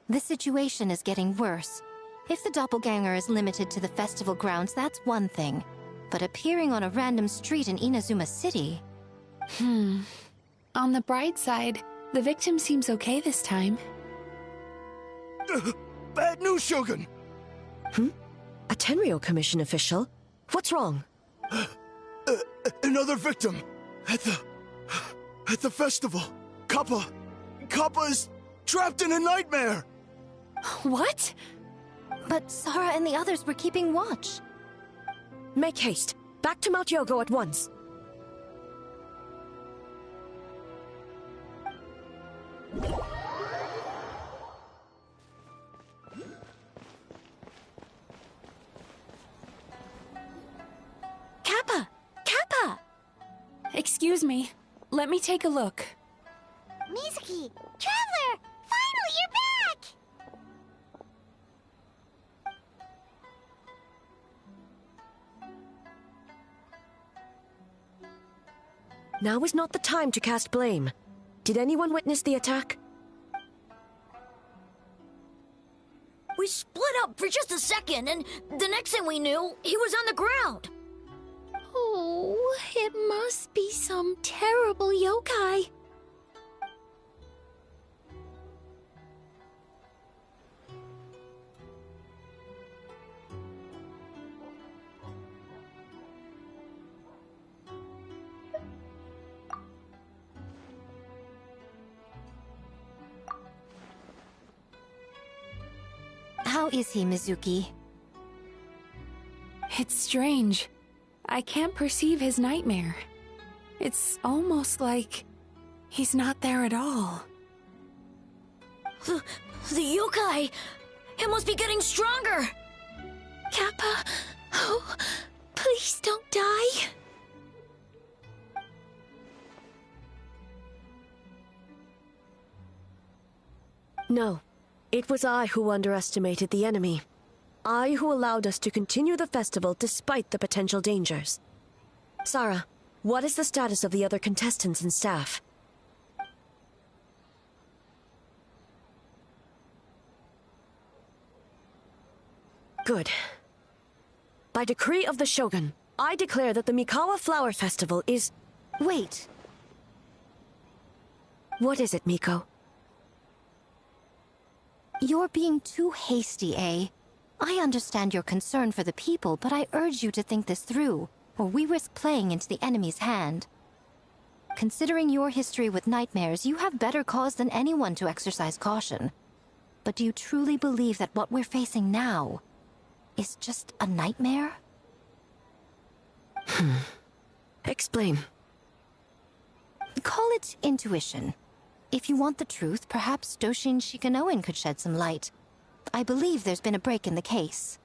The situation is getting worse. If the doppelganger is limited to the festival grounds, that's one thing. But appearing on a random street in Inazuma City... On the bright side, the victim seems okay this time. Bad news, Shogun! A Tenryo Commission official? What's wrong? Another victim! At the festival! Kappa is trapped in a nightmare! What? But Sara and the others were keeping watch. Make haste. Back to Mount Yogo at once. Kappa! Kappa! Excuse me. Let me take a look. Mizuki! Traveler! Finally, you're back! Now is not the time to cast blame. Did anyone witness the attack? We split up for just a second, and the next thing we knew, he was on the ground. Oh, it must be some terrible yokai. How is he, Mizuki? It's strange. I can't perceive his nightmare. It's almost like he's not there at all. The yokai! It must be getting stronger! Kappa, oh, please don't die. No. It was I who underestimated the enemy. I who allowed us to continue the festival despite the potential dangers. Sarah, what is the status of the other contestants and staff? Good. By decree of the Shogun, I declare that the Mikawa Flower Festival is... Wait. What is it, Miko? You're being too hasty, eh? I understand your concern for the people, but I urge you to think this through, or we risk playing into the enemy's hand. Considering your history with nightmares, you have better cause than anyone to exercise caution. But do you truly believe that what we're facing now is just a nightmare? Explain. Call it intuition. If you want the truth, perhaps Doshin Shikanoin could shed some light. I believe there's been a break in the case.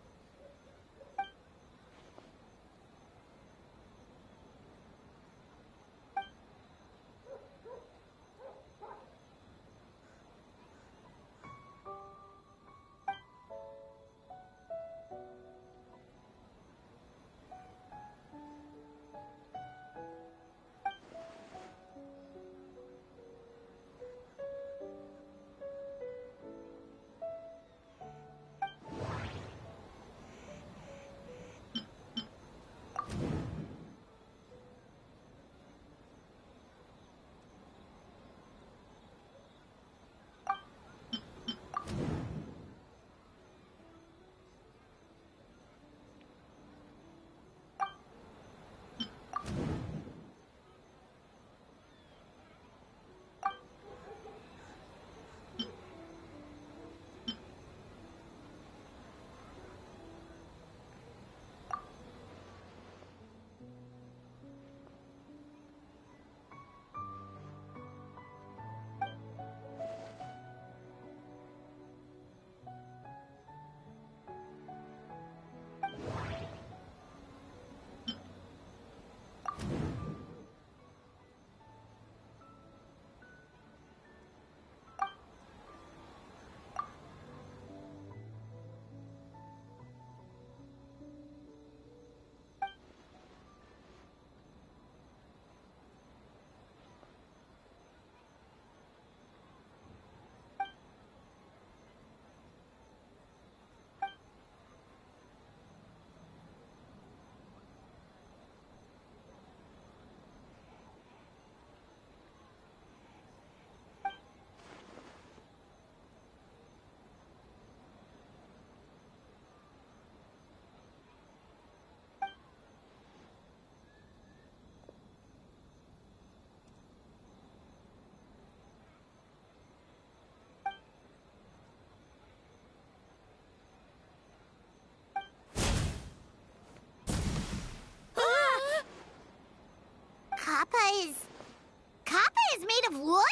Kappa is made of wood?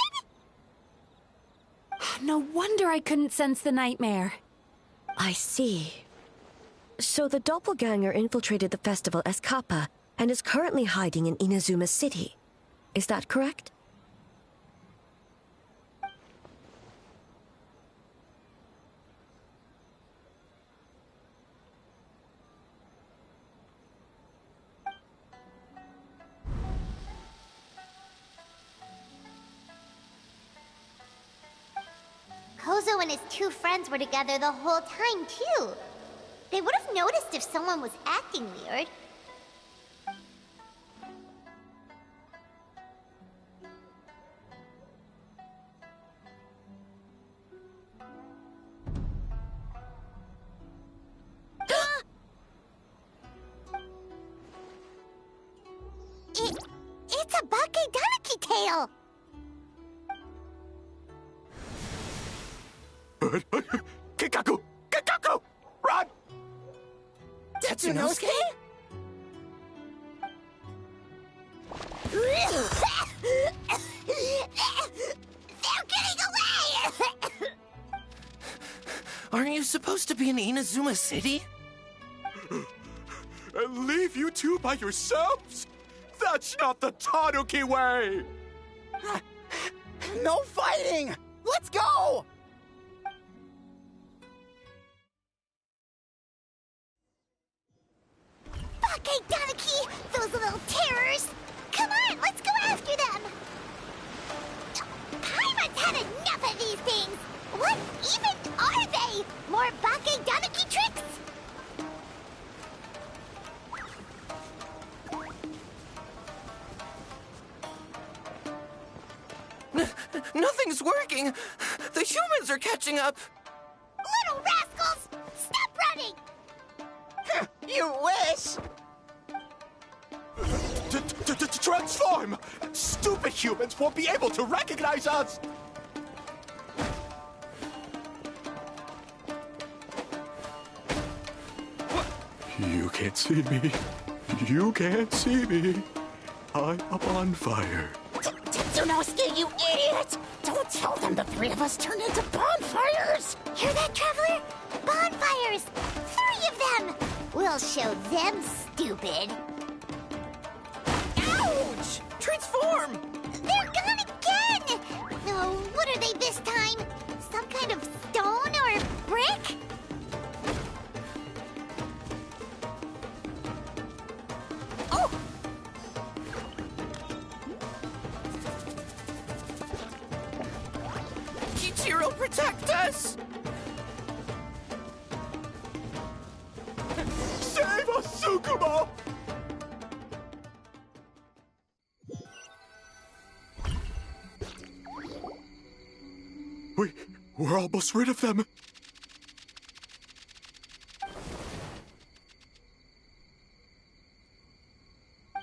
No wonder I couldn't sense the nightmare. I see. So the doppelganger infiltrated the festival as Kappa and is currently hiding in Inazuma City. Is that correct? Kozo and his two friends were together the whole time, too. They would have noticed if someone was acting weird. It's a Bakedaniki tail! Kikaku! Kikaku! Run! Tetsunosuke? They're getting away! Aren't you supposed to be in Inazuma City? And leave you two by yourselves? That's not the Tanuki way! No fighting! Let's go! Bake Tanuki! Those little terrors! Come on, let's go after them! Paimon's had enough of these things! What even are they? More Bake Tanuki tricks? Nothing's working! The humans are catching up! Little rascals! Stop running! You wish! Transform! Stupid humans won't be able to recognize us! You can't see me. You can't see me. I'm up on fire. Tsunosuke, you idiot! Don't tell them the three of us turned into bonfires! Hear that, Traveler? Bonfires! 3 of them! We'll show them, stupid. Ouch! Transform! They're gone again! Oh, what are they this time? Some kind of stone or brick? Oh! Kichiro, protect us! Save us, Tsukumo! We're almost rid of them.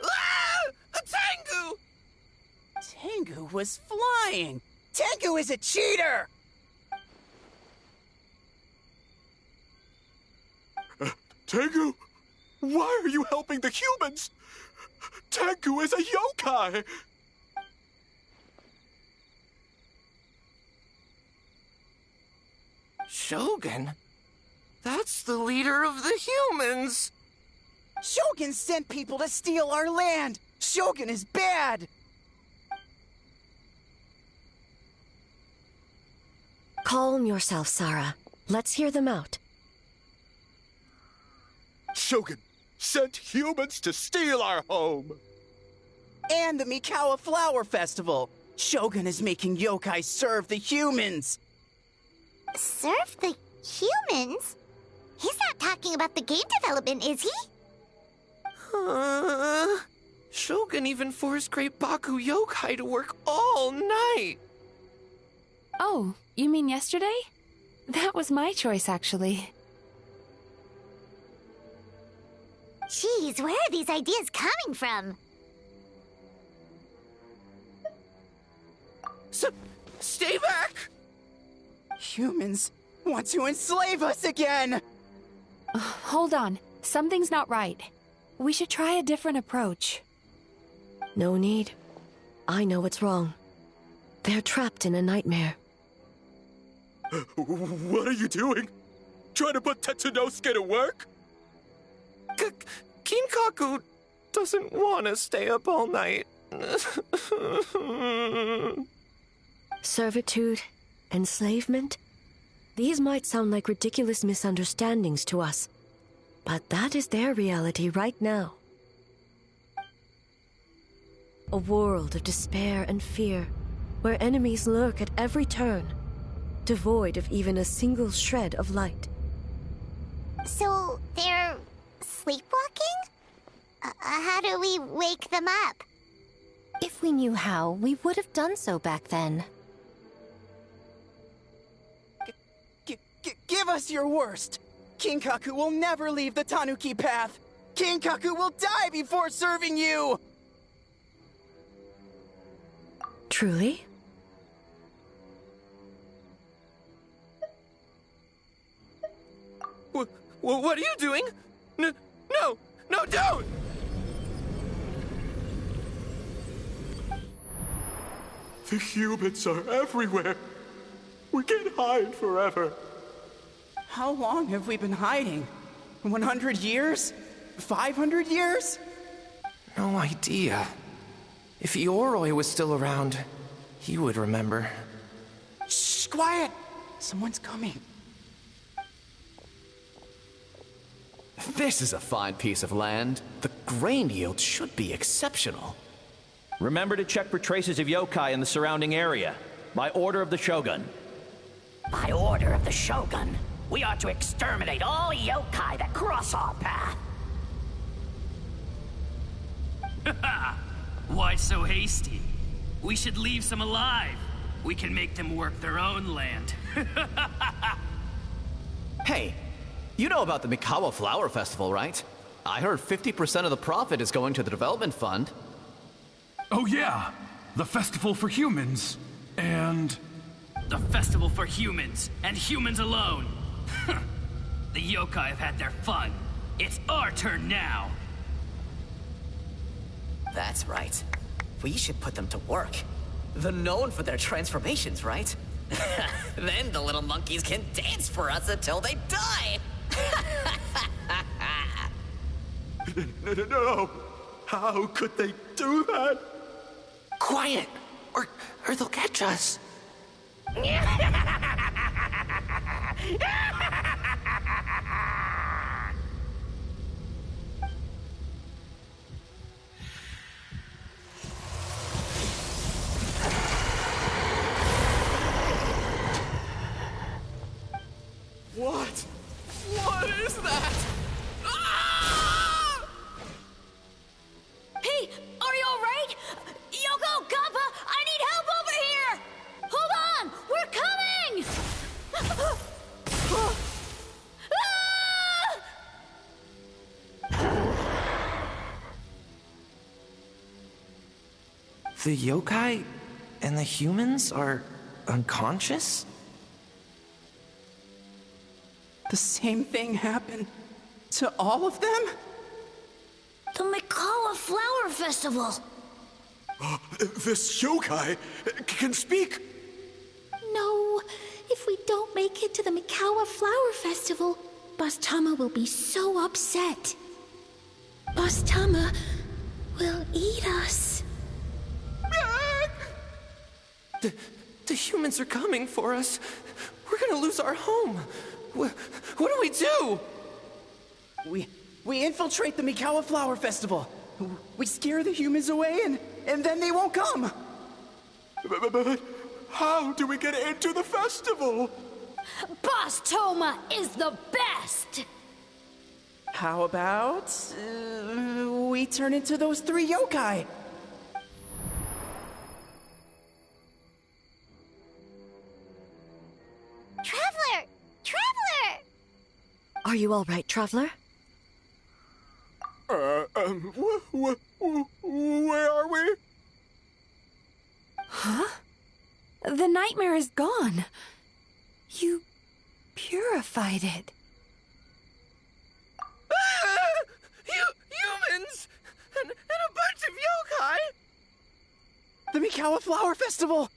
Ah! A Tengu! Tengu was flying! Tengu is a cheater! Tengu, why are you helping the humans? Tengu is a yokai! Shogun? That's the leader of the humans! Shogun sent people to steal our land! Shogun is bad! Calm yourself, Sarah. Let's hear them out. Shogun sent humans to steal our home! And the Mikawa Flower Festival! Shogun is making yokai serve the humans! Serve the humans? He's not talking about the game development, is he? Shogun even forced Great Baku Yokai to work all night! Oh, you mean yesterday? That was my choice, actually. Jeez, where are these ideas coming from? Stay back! Humans want to enslave us again! Hold on. Something's not right. We should try a different approach. No need. I know what's wrong. They're trapped in a nightmare. What are you doing? Trying to put Tetsunosuke to work? Kinkaku doesn't want to stay up all night. Servitude, enslavement? These might sound like ridiculous misunderstandings to us, but that is their reality right now. A world of despair and fear, where enemies lurk at every turn, devoid of even a single shred of light. So, they're sleepwalking? How do we wake them up? If we knew how, we would have done so back then. Give us your worst! Kinkaku will never leave the Tanuki path! Kinkaku will die before serving you! Truly? What are you doing? No, don't! The humans are everywhere. We can't hide forever. How long have we been hiding? 100 years? 500 years? No idea. If Ioroi was still around, he would remember. Shh, quiet! Someone's coming. This is a fine piece of land. The grain yield should be exceptional. Remember to check for traces of yokai in the surrounding area. By order of the Shogun. By order of the Shogun, we ought to exterminate all yokai that cross our path. Why so hasty? We should leave some alive. We can make them work their own land. Hey, you know about the Mikawa Flower Festival, right? I heard 50% of the profit is going to the development fund. Oh yeah, the festival for humans, and... The festival for humans, and humans alone. The yokai have had their fun. It's our turn now. That's right. We should put them to work. They're known for their transformations, right? Then the little monkeys can dance for us until they die! No! How could they do that? Quiet, or they'll catch us. What? What is that? Ah! Hey, are you alright? Yoko, Kappa, I need help over here! Hold on, we're coming! The yokai and the humans are unconscious? The same thing happened to all of them? The Mikawa Flower Festival! This yokai can speak! No, if we don't make it to the Mikawa Flower Festival, Boss Tama will be so upset. Boss Tama will eat us. The humans are coming for us. We're gonna lose our home. What do we do? We infiltrate the Mikawa Flower Festival. We scare the humans away and then they won't come. But how do we get into the festival? Boss Toma is the best! How about we turn into those 3 yokai? Traveler! Traveler! Are you all right, Traveler? Where are we? Huh? The nightmare is gone. You purified it. Humans! And a bunch of yokai! The Mikawa Flower Festival!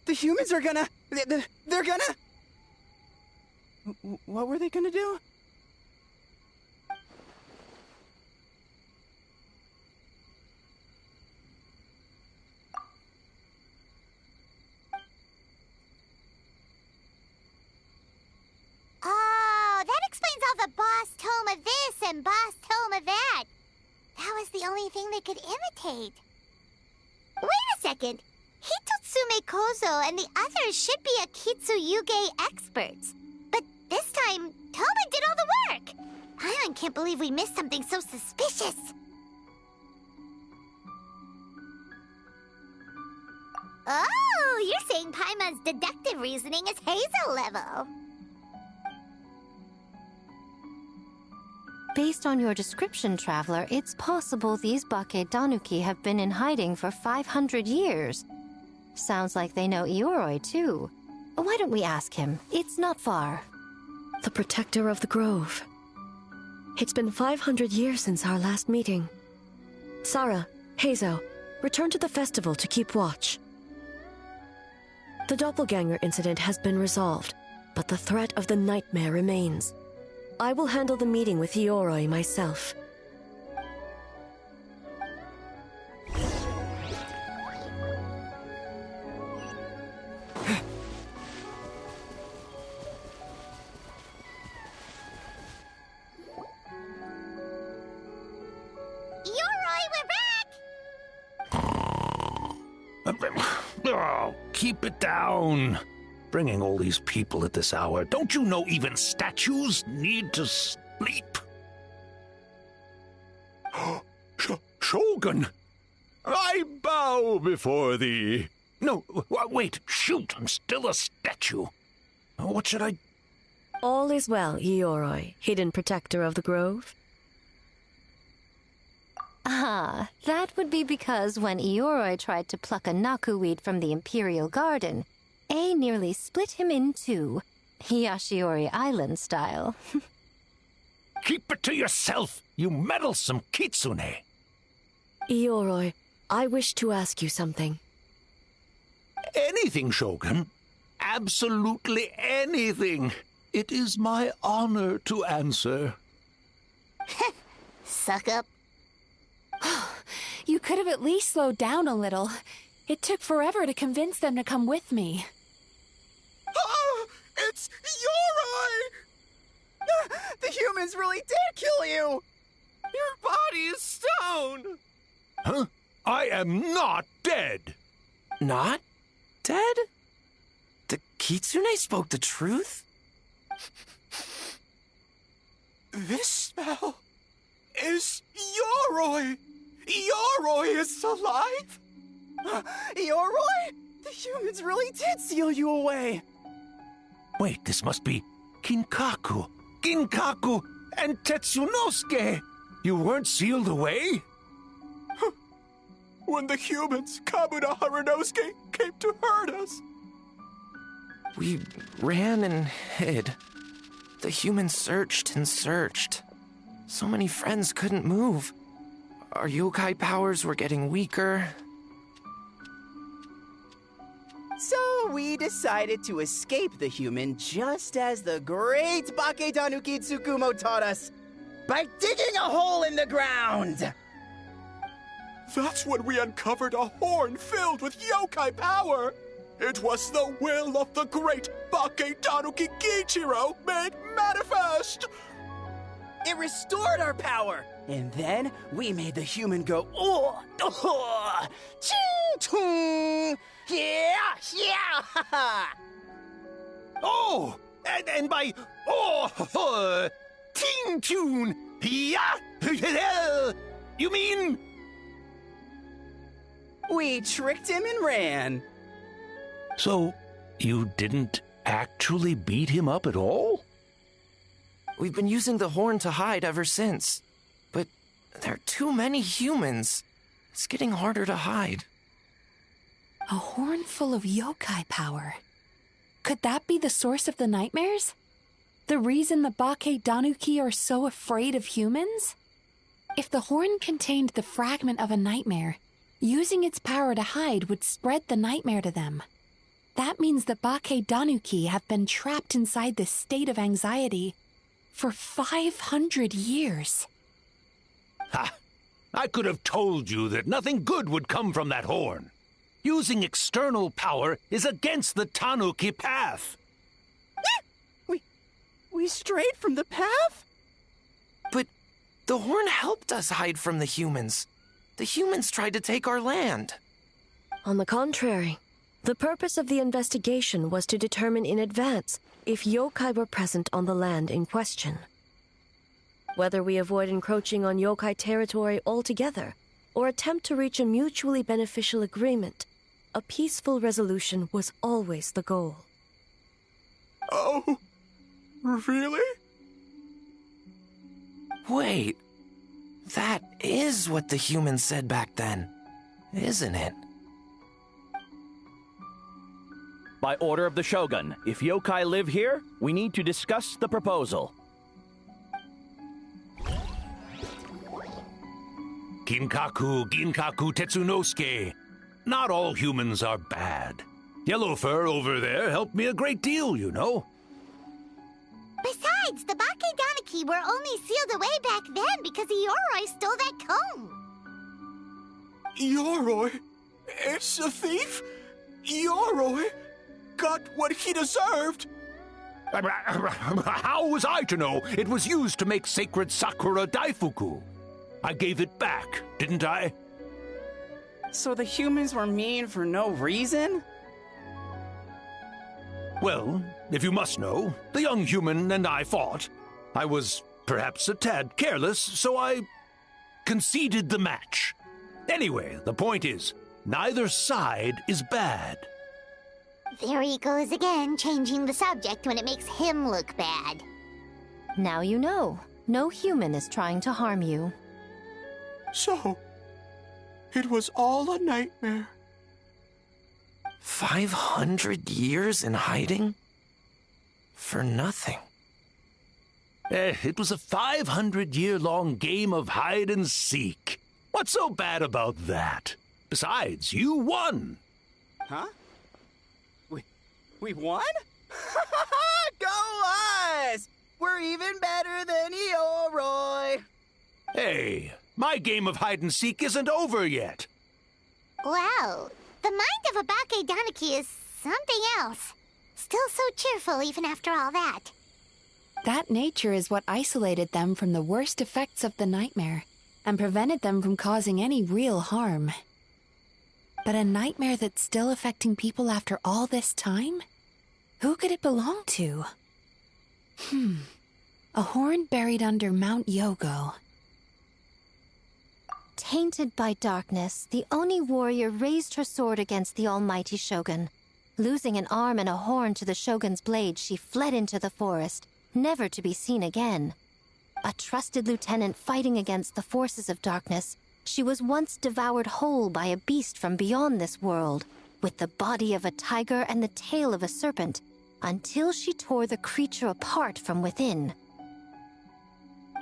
The humans are gonna... They're gonna... What were they gonna do? Oh, that explains all the Boss Toma this and Boss Toma that. That was the only thing they could imitate. Wait a second. Hitotsume Kozo and the others should be Akitsuyuge experts. But this time, Toma did all the work. Paimon can't believe we missed something so suspicious. Oh, you're saying Paimon's deductive reasoning is Hazel level. Based on your description, Traveler, it's possible these Bakedanuki have been in hiding for 500 years. Sounds like they know Ioroi, too. Why don't we ask him? It's not far. The protector of the grove. It's been 500 years since our last meeting. Sarah, Hazo, return to the festival to keep watch. The doppelganger incident has been resolved, but the threat of the nightmare remains. I will handle the meeting with Ioroi myself. Oh, keep it down. Bringing all these people at this hour. Don't you know even statues need to sleep? Shogun! I bow before thee. No, wait, shoot, I'm still a statue. What should I... All is well, Ioroi, hidden protector of the grove. Ah, that would be because when Ioroi tried to pluck a nakuweed from the Imperial Garden, A nearly split him in two, Yashiori Island style. Keep it to yourself, you meddlesome kitsune. Ioroi, I wish to ask you something. Anything, Shogun. Absolutely anything. It is my honor to answer. Suck up. You could have at least slowed down a little. It took forever to convince them to come with me. Oh, it's Ioroi! The humans really did kill you! Your body is stone! Huh? I am not dead! Not dead? The Kitsune spoke the truth? This smell is Ioroi! Ioroi is alive! Ioroi? The humans really did seal you away! Wait, this must be Ginkaku, and Tetsunosuke! You weren't sealed away? When the humans, Kabuna Harunosuke, came to hurt us. We ran and hid. The humans searched and searched. So many friends couldn't move. Our yokai powers were getting weaker. So we decided to escape the human just as the great Baketanuki Tsukumo taught us, by digging a hole in the ground! That's when we uncovered a horn filled with yokai power! It was the will of the great Baketanuki Gichiro made manifest! It restored our power! And then we made the human go, oh, oh, ching, chung, yeah, yeah, ha, ha. Oh, and by, oh, ting, tune, yeah, you mean? We tricked him and ran. So, you didn't actually beat him up at all? We've been using the horn to hide ever since. But there are too many humans. It's getting harder to hide. A horn full of yokai power. Could that be the source of the nightmares? The reason the Baketanuki are so afraid of humans? If the horn contained the fragment of a nightmare, using its power to hide would spread the nightmare to them. That means the Baketanuki have been trapped inside this state of anxiety for 500 years. Ha! I could have told you that nothing good would come from that horn. Using external power is against the Tanuki path. We strayed from the path? But the horn helped us hide from the humans. The humans tried to take our land. On the contrary, the purpose of the investigation was to determine in advance if yokai were present on the land in question. Whether we avoid encroaching on yokai territory altogether, or attempt to reach a mutually beneficial agreement, a peaceful resolution was always the goal. Oh, really? Wait, that is what the humans said back then, isn't it? By order of the Shogun, if yokai live here, we need to discuss the proposal. Ginkaku, Tetsunosuke. Not all humans are bad. Yellowfur over there helped me a great deal, you know. Besides, the Baketanuki were only sealed away back then because Ioroi stole that comb. Ioroi? It's a thief? Ioroi got what he deserved? How was I to know it was used to make sacred Sakura Daifuku? I gave it back, didn't I? So the humans were mean for no reason? Well, if you must know, the young human and I fought. I was perhaps a tad careless, so I conceded the match. Anyway, the point is, neither side is bad. There he goes again, changing the subject when it makes him look bad. Now you know. No human is trying to harm you. So, it was all a nightmare. 500 years in hiding? For nothing. It was a 500-year-long game of hide and seek. What's so bad about that? Besides, you won. Huh? We won? Go us! We're even better than Eoroy! Hey, my game of hide and seek isn't over yet. Wow, the mind of a Bakedanuki is something else. Still so cheerful even after all that. That nature is what isolated them from the worst effects of the nightmare and prevented them from causing any real harm. But a nightmare that's still affecting people after all this time? Who could it belong to? A horn buried under Mount Yogo. Tainted by darkness, the Oni warrior raised her sword against the almighty shogun. Losing an arm and a horn to the shogun's blade, she fled into the forest, never to be seen again. A trusted lieutenant fighting against the forces of darkness, she was once devoured whole by a beast from beyond this world, with the body of a tiger and the tail of a serpent, until she tore the creature apart from within.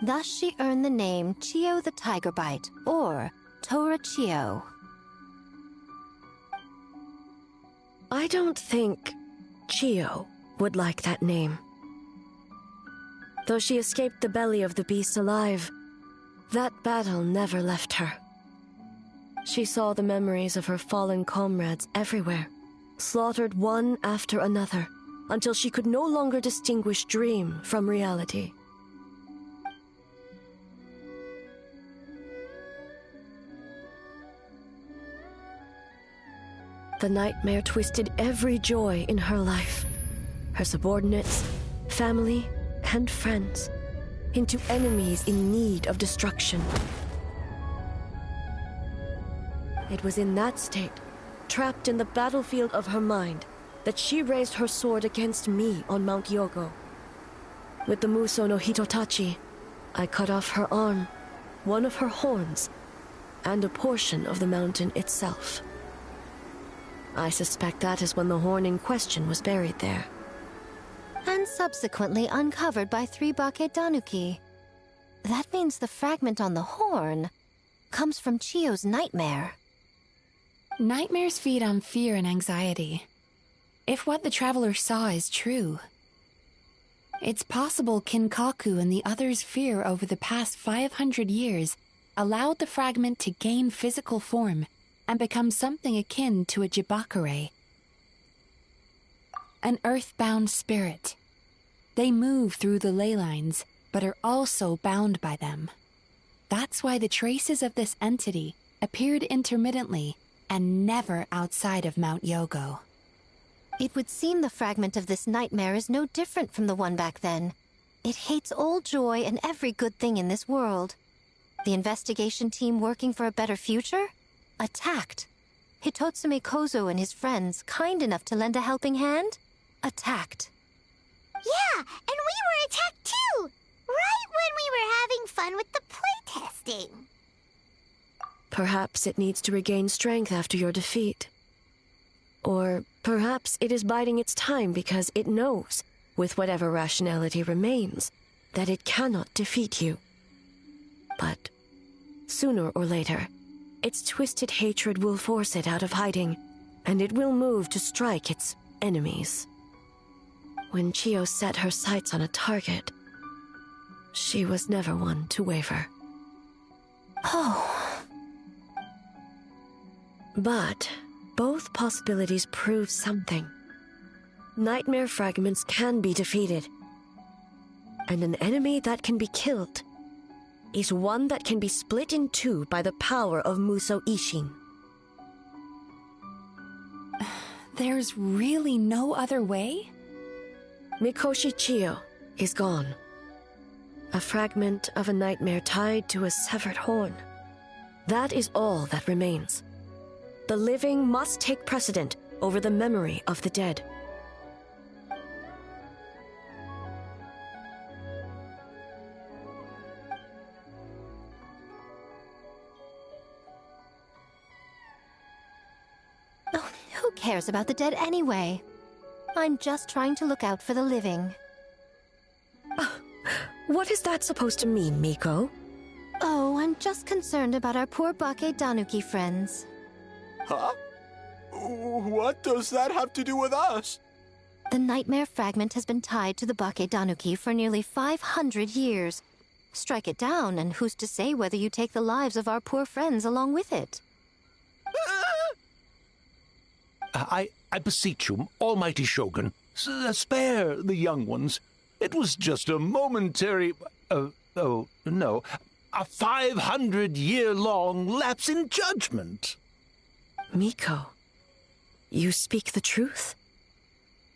Thus she earned the name Chiyo the Tiger Bite, or Tora Chiyo. I don't think Chiyo would like that name. Though she escaped the belly of the beast alive, that battle never left her. She saw the memories of her fallen comrades everywhere, slaughtered one after another, until she could no longer distinguish dream from reality. The nightmare twisted every joy in her life, her subordinates, family, and friends, into enemies in need of destruction. It was in that state, trapped in the battlefield of her mind, that she raised her sword against me on Mount Yogo. With the Muso no Hitotachi, I cut off her arm, one of her horns, and a portion of the mountain itself. I suspect that is when the horn in question was buried there. And subsequently uncovered by 3 Bakedanuki. That means the fragment on the horn comes from Chiyo's nightmare. Nightmares feed on fear and anxiety. If what the traveler saw is true, it's possible Kinkaku and the others' fear over the past 500 years allowed the fragment to gain physical form and become something akin to a Jibakure. An earthbound spirit. They move through the ley lines, but are also bound by them. That's why the traces of this entity appeared intermittently and never outside of Mount Yogo. It would seem the fragment of this nightmare is no different from the one back then. It hates all joy and every good thing in this world. The investigation team working for a better future? Attacked. Hitotsume Kozo and his friends, kind enough to lend a helping hand? Attacked. Yeah, and we were attacked too! Right when we were having fun with the playtesting. Perhaps it needs to regain strength after your defeat. Or perhaps it is biding its time because it knows, with whatever rationality remains, that it cannot defeat you. But sooner or later, its twisted hatred will force it out of hiding, and it will move to strike its enemies. When Chiyo set her sights on a target, she was never one to waver. Oh. But both possibilities prove something. Nightmare fragments can be defeated, and an enemy that can be killed is one that can be split in two by the power of Muso Ishin. There's really no other way? Mikoshi Chiyo is gone. A fragment of a nightmare tied to a severed horn. That is all that remains. The living must take precedent over the memory of the dead. Oh, who cares about the dead anyway? I'm just trying to look out for the living. What is that supposed to mean, Miko? Oh, I'm just concerned about our poor Bakedanuki friends. Huh? What does that have to do with us? The nightmare fragment has been tied to the Bakedanuki for nearly 500 years. Strike it down, and who's to say whether you take the lives of our poor friends along with it? I beseech you, almighty Shogun, spare the young ones. It was just a momentary... oh, no. A 500-year-long lapse in judgment. Miko, you speak the truth?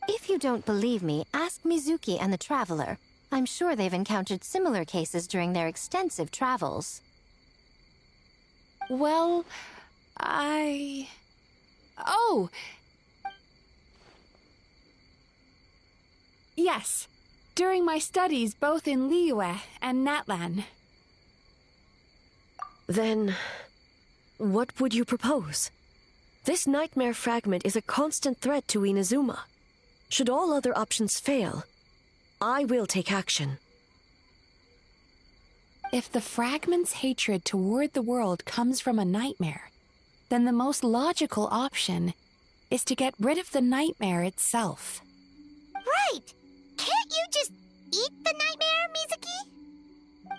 If you don't believe me, ask Mizuki and the Traveler. I'm sure they've encountered similar cases during their extensive travels. Well, Oh! Yes. During my studies both in Liyue and Natlan. Then, what would you propose? This nightmare fragment is a constant threat to Inazuma. Should all other options fail, I will take action. If the fragment's hatred toward the world comes from a nightmare, then the most logical option is to get rid of the nightmare itself. Right! Can't you just eat the nightmare, Mizuki?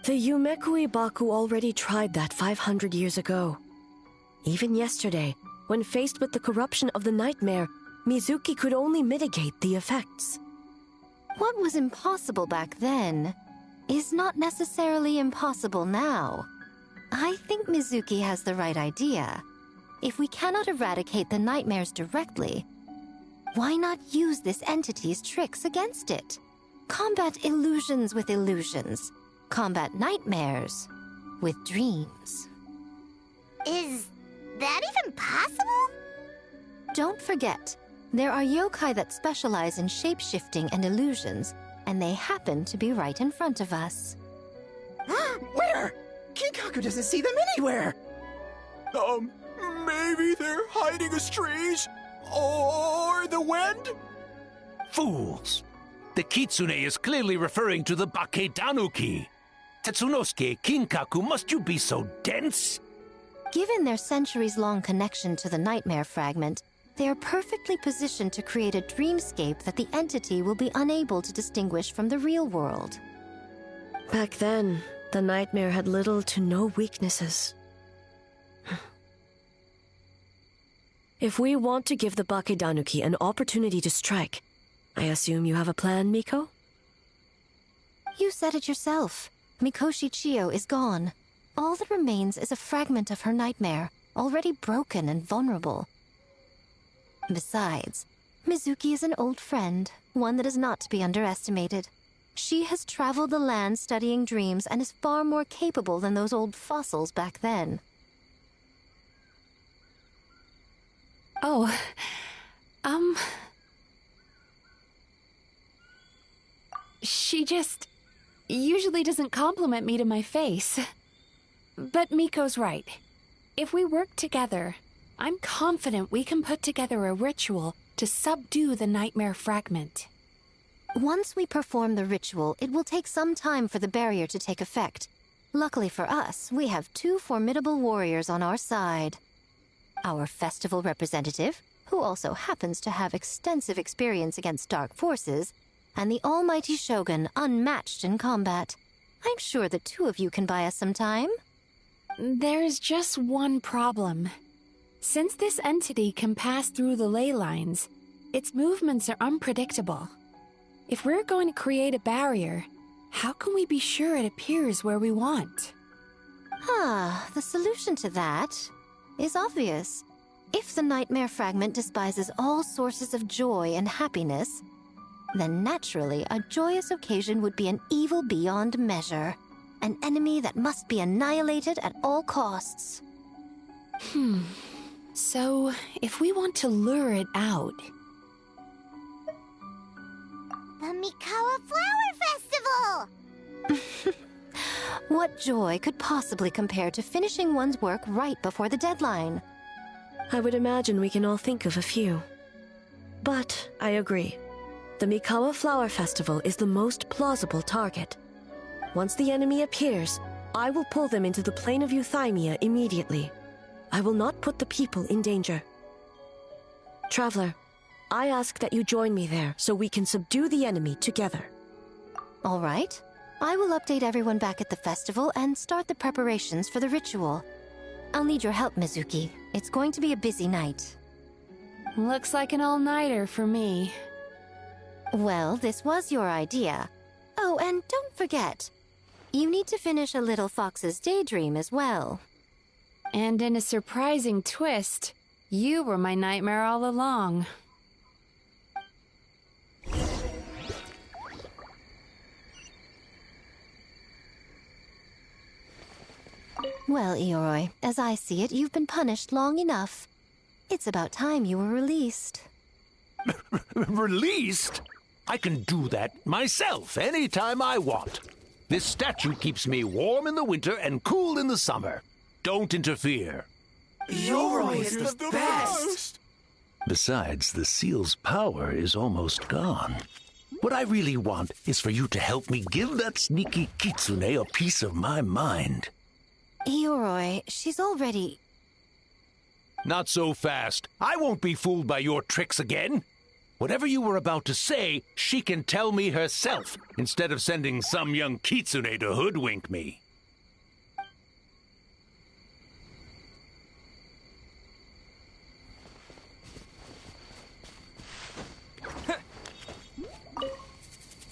The Yumekui Baku already tried that 500 years ago. Even yesterday, when faced with the corruption of the nightmare, Mizuki could only mitigate the effects. What was impossible back then is not necessarily impossible now. I think Mizuki has the right idea. If we cannot eradicate the nightmares directly, why not use this entity's tricks against it? Combat illusions with illusions. Combat nightmares with dreams. Is that even possible? Don't forget, there are yokai that specialize in shape-shifting and illusions, and they happen to be right in front of us. Where? Kinkaku doesn't see them anywhere! Maybe they're hiding as trees? Or the wind? Fools! The Kitsune is clearly referring to the Bakedanuki. Tetsunosuke, Kinkaku, must you be so dense? Given their centuries-long connection to the nightmare fragment, they are perfectly positioned to create a dreamscape that the entity will be unable to distinguish from the real world. Back then, the nightmare had little to no weaknesses. If we want to give the Bakedanuki an opportunity to strike, I assume you have a plan, Miko? You said it yourself. Mikoshi Chiyo is gone. All that remains is a fragment of her nightmare, already broken and vulnerable. Besides, Mizuki is an old friend, one that is not to be underestimated. She has traveled the land studying dreams and is far more capable than those old fossils back then. Oh, She just usually doesn't compliment me to my face. But Miko's right. If we work together, I'm confident we can put together a ritual to subdue the nightmare fragment. Once we perform the ritual, it will take some time for the barrier to take effect. Luckily for us, we have two formidable warriors on our side. Our festival representative, who also happens to have extensive experience against dark forces, and the almighty Shogun, unmatched in combat. I'm sure the two of you can buy us some time. There's just one problem. Since this entity can pass through the ley lines, its movements are unpredictable. If we're going to create a barrier, how can we be sure it appears where we want? The solution to that is obvious. If the nightmare fragment despises all sources of joy and happiness, then naturally a joyous occasion would be an evil beyond measure. An enemy that must be annihilated at all costs. So, if we want to lure it out... The Mikawa Flower Festival! What joy could possibly compare to finishing one's work right before the deadline? I would imagine we can all think of a few. But I agree. The Mikawa Flower Festival is the most plausible target. Once the enemy appears, I will pull them into the plane of Euthymia immediately. I will not put the people in danger. Traveler, I ask that you join me there so we can subdue the enemy together. All right. I will update everyone back at the festival and start the preparations for the ritual. I'll need your help, Mizuki. It's going to be a busy night. Looks like an all-nighter for me. Well, this was your idea. Oh, and don't forget, you need to finish a little fox's daydream as well. And in a surprising twist, you were my nightmare all along. Well, Ioroi, as I see it, you've been punished long enough. It's about time you were released. Released? I can do that myself anytime I want. This statue keeps me warm in the winter and cool in the summer. Don't interfere. Ioroi is the best! Besides, the seal's power is almost gone. What I really want is for you to help me give that sneaky kitsune a piece of my mind. Ioroi, she's already... Not so fast. I won't be fooled by your tricks again. Whatever you were about to say, she can tell me herself, instead of sending some young kitsune to hoodwink me.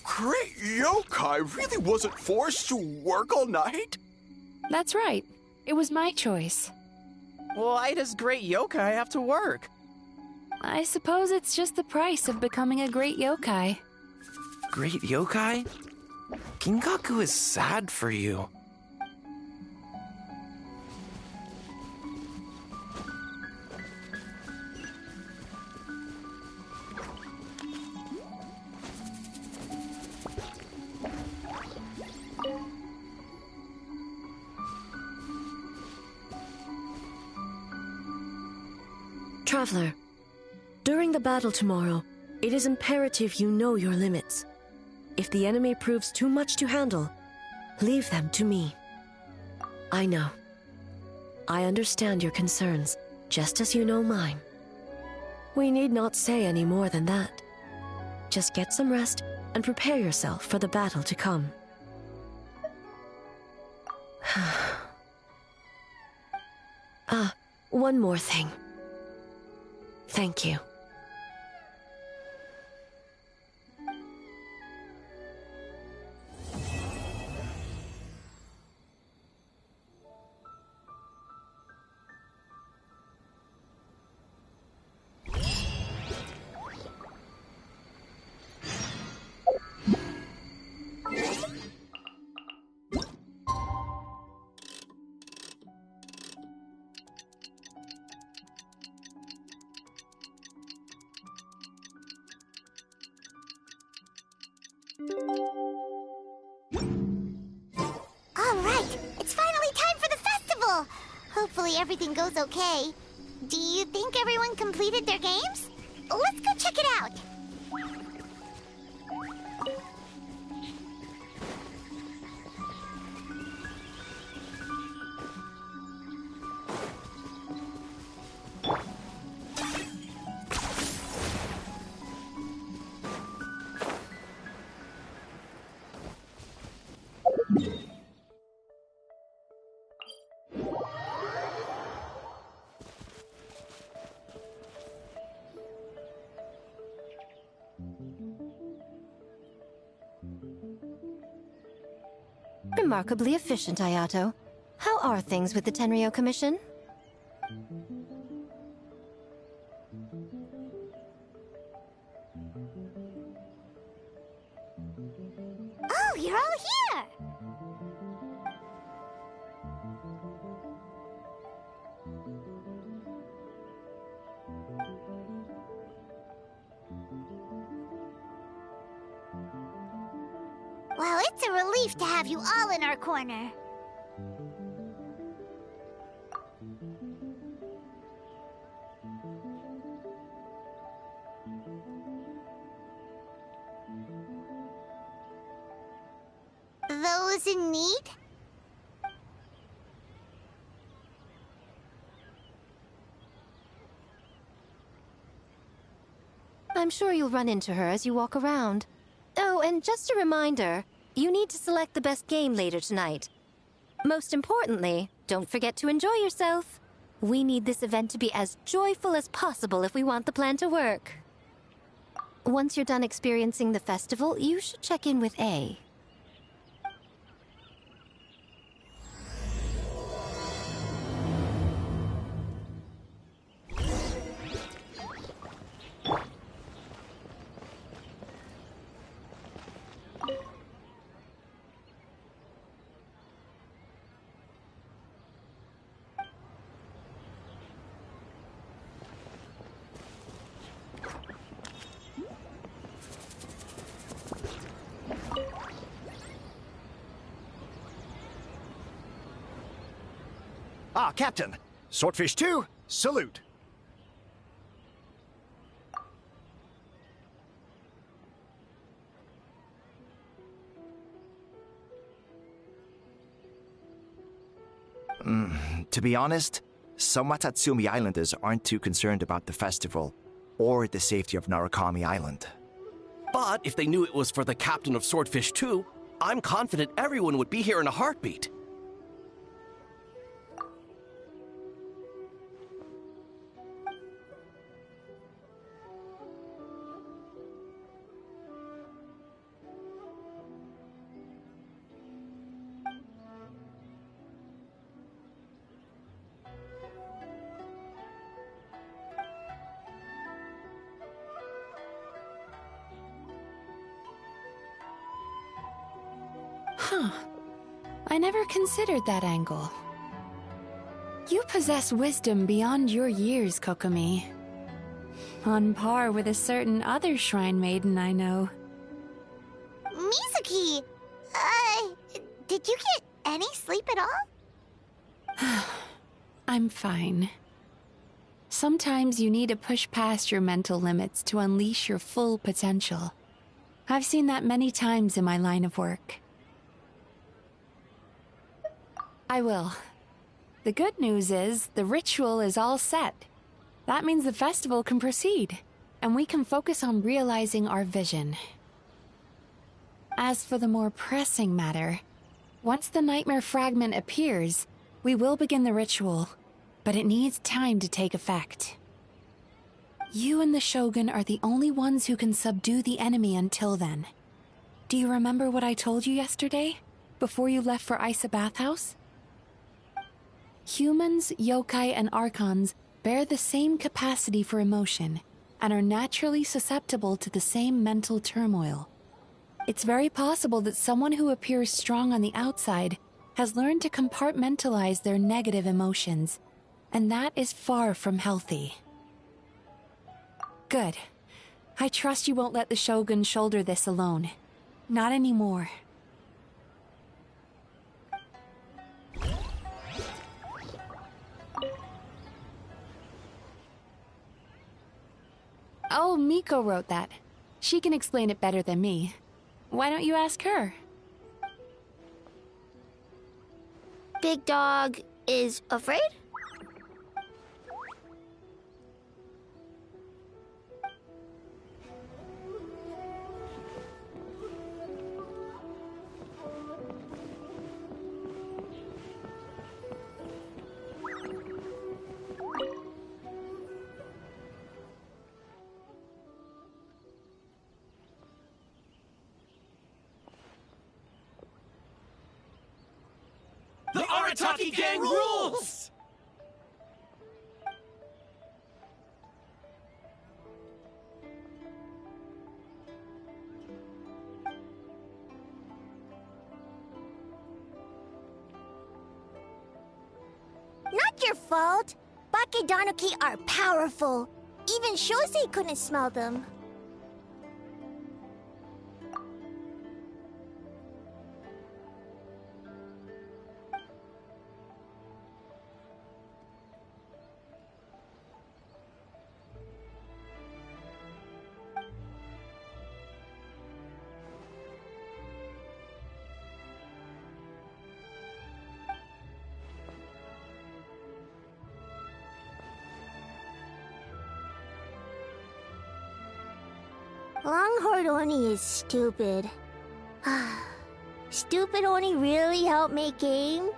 Great yokai really wasn't forced to work all night? That's right. It was my choice. Why does great yokai have to work? I suppose it's just the price of becoming a great yokai. Great yokai? Gingaku is sad for you. Traveler, during the battle tomorrow, it is imperative you know your limits. If the enemy proves too much to handle, leave them to me. I know. I understand your concerns, just as you know mine. We need not say any more than that. Just get some rest and prepare yourself for the battle to come. One more thing. Thank you. Alright, it's finally time for the festival! Hopefully everything goes okay. Do you think everyone completed their games? Let's go check it out! Remarkably efficient, Ayato. How are things with the Tenryo Commission? Oh, you're all here! Well, it's a relief to have you all in our corner. Those in need? I'm sure you'll run into her as you walk around. Oh, and just a reminder, you need to select the best game later tonight. Most importantly, don't forget to enjoy yourself. We need this event to be as joyful as possible if we want the plan to work. Once you're done experiencing the festival, you should check in with A. Ah, Captain. Swordfish 2, salute. To be honest, some Watatsumi Islanders aren't too concerned about the festival or the safety of Narukami Island. But if they knew it was for the captain of Swordfish 2, I'm confident everyone would be here in a heartbeat. Huh. I never considered that angle. You possess wisdom beyond your years, Kokomi. On par with a certain other shrine maiden I know. Mizuki! Did you get any sleep at all? I'm fine. Sometimes you need to push past your mental limits to unleash your full potential. I've seen that many times in my line of work. I will. The good news is, the ritual is all set. That means the festival can proceed, and we can focus on realizing our vision. As for the more pressing matter, once the nightmare fragment appears, we will begin the ritual, but it needs time to take effect. You and the Shogun are the only ones who can subdue the enemy until then. Do you remember what I told you yesterday, before you left for Isa Bathhouse? Humans, yokai, and archons bear the same capacity for emotion, and are naturally susceptible to the same mental turmoil. It's very possible that someone who appears strong on the outside has learned to compartmentalize their negative emotions, and that is far from healthy. Good. I trust you won't let the Shogun shoulder this alone. Not anymore. Oh, Miko wrote that. She can explain it better than me. Why don't you ask her? Big Dog is afraid? The Arataki gang rules! not your fault. Bakedanuki are powerful. Even Shosei couldn't smell them. Longhorn Oni is stupid. Stupid Oni really helped make game?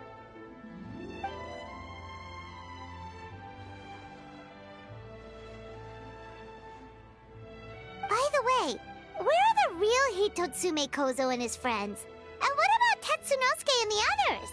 By the way, where are the real Hitotsume Kozo and his friends? And what about Tetsunosuke and the others?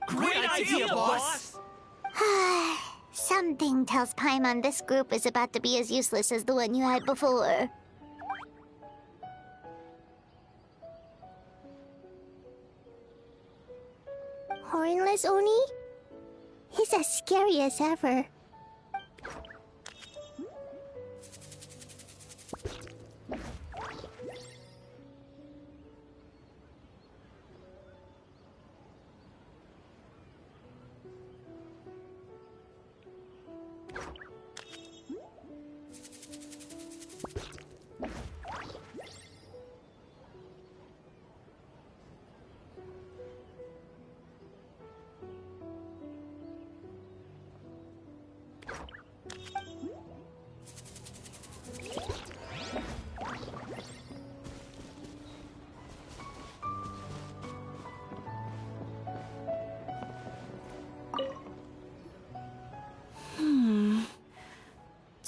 Great idea, boss! Something tells Paimon this group is about to be as useless as the one you had before. Hornless Oni? He's as scary as ever.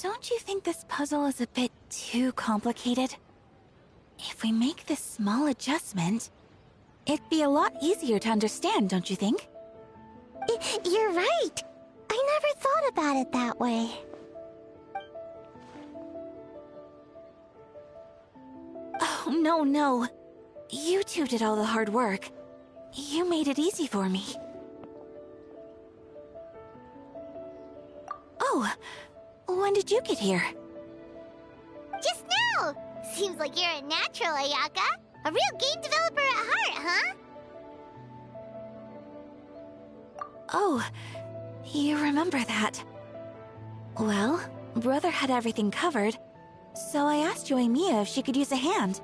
Don't you think this puzzle is a bit too complicated? If we make this small adjustment, it'd be a lot easier to understand, don't you think? You're right. I never thought about it that way. Oh, no. You two did all the hard work. You made it easy for me. Oh, when did you get here? Just now! Seems like you're a natural, Ayaka. A real game developer at heart, huh? Oh, you remember that. Well, Brother had everything covered, so I asked Yoimiya if she could use a hand.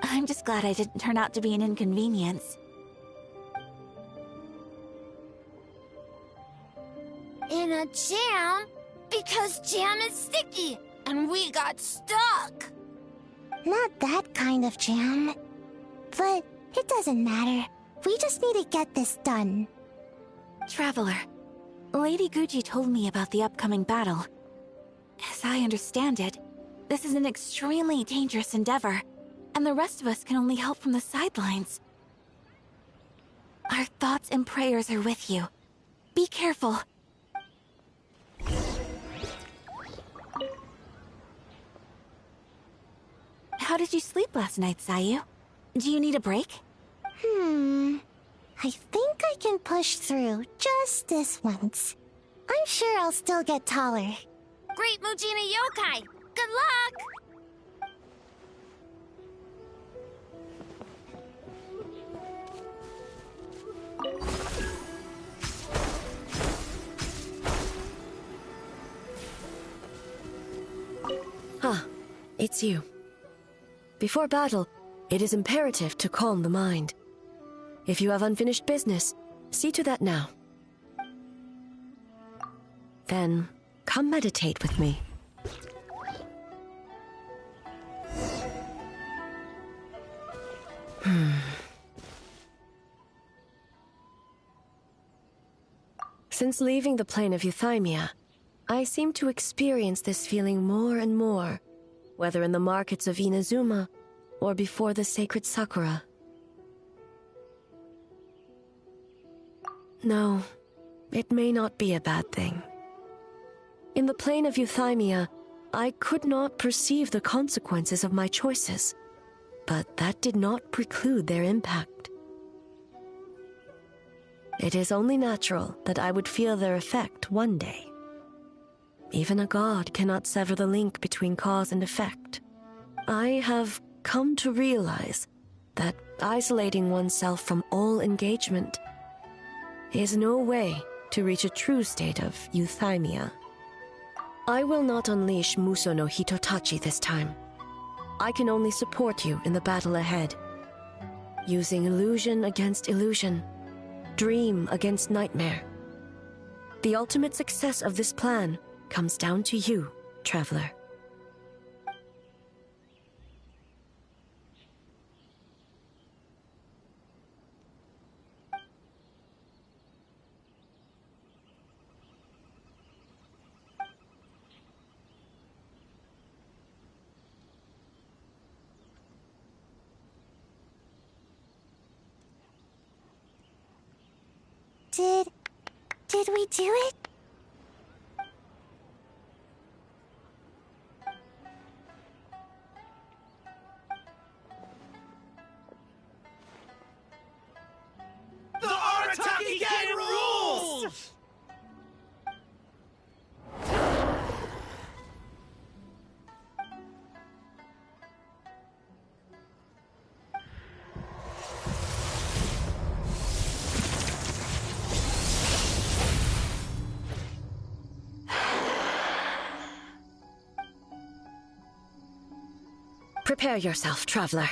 I'm just glad I didn't turn out to be an inconvenience. In a jam? Because jam is sticky, and we got stuck. Not that kind of jam. But it doesn't matter. We just need to get this done. Traveler, Lady Guji told me about the upcoming battle. As I understand it, this is an extremely dangerous endeavor, and the rest of us can only help from the sidelines. Our thoughts and prayers are with you. Be careful. How did you sleep last night, Sayu? Do you need a break? I think I can push through just this once. I'm sure I'll still get taller. Great Mujina Yokai! Good luck! It's you. Before battle, it is imperative to calm the mind. If you have unfinished business, see to that now. Then, come meditate with me. Since leaving the plane of Euthymia, I seem to experience this feeling more and more, whether in the markets of Inazuma or before the sacred Sakura. No, it may not be a bad thing. In the plane of Euthymia, I could not perceive the consequences of my choices, but that did not preclude their impact. It is only natural that I would feel their effect one day. Even a god cannot sever the link between cause and effect. I have come to realize that isolating oneself from all engagement is no way to reach a true state of euthymia. I will not unleash Muso no Hitotachi this time. I can only support you in the battle ahead, using illusion against illusion, dream against nightmare. The ultimate success of this plan comes down to you, traveler. Did we do it? The Arataki Gang rules! Prepare yourself, traveler.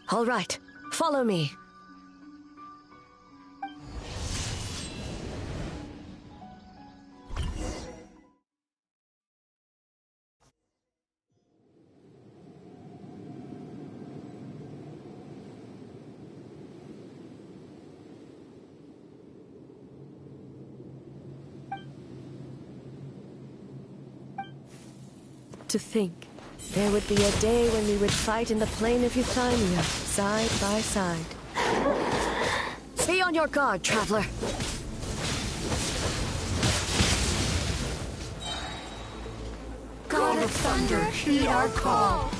All right, follow me. To think, there would be a day when we would fight in the plain of Euthymia, side by side. Be on your guard, traveler. God of Thunder, heed our call.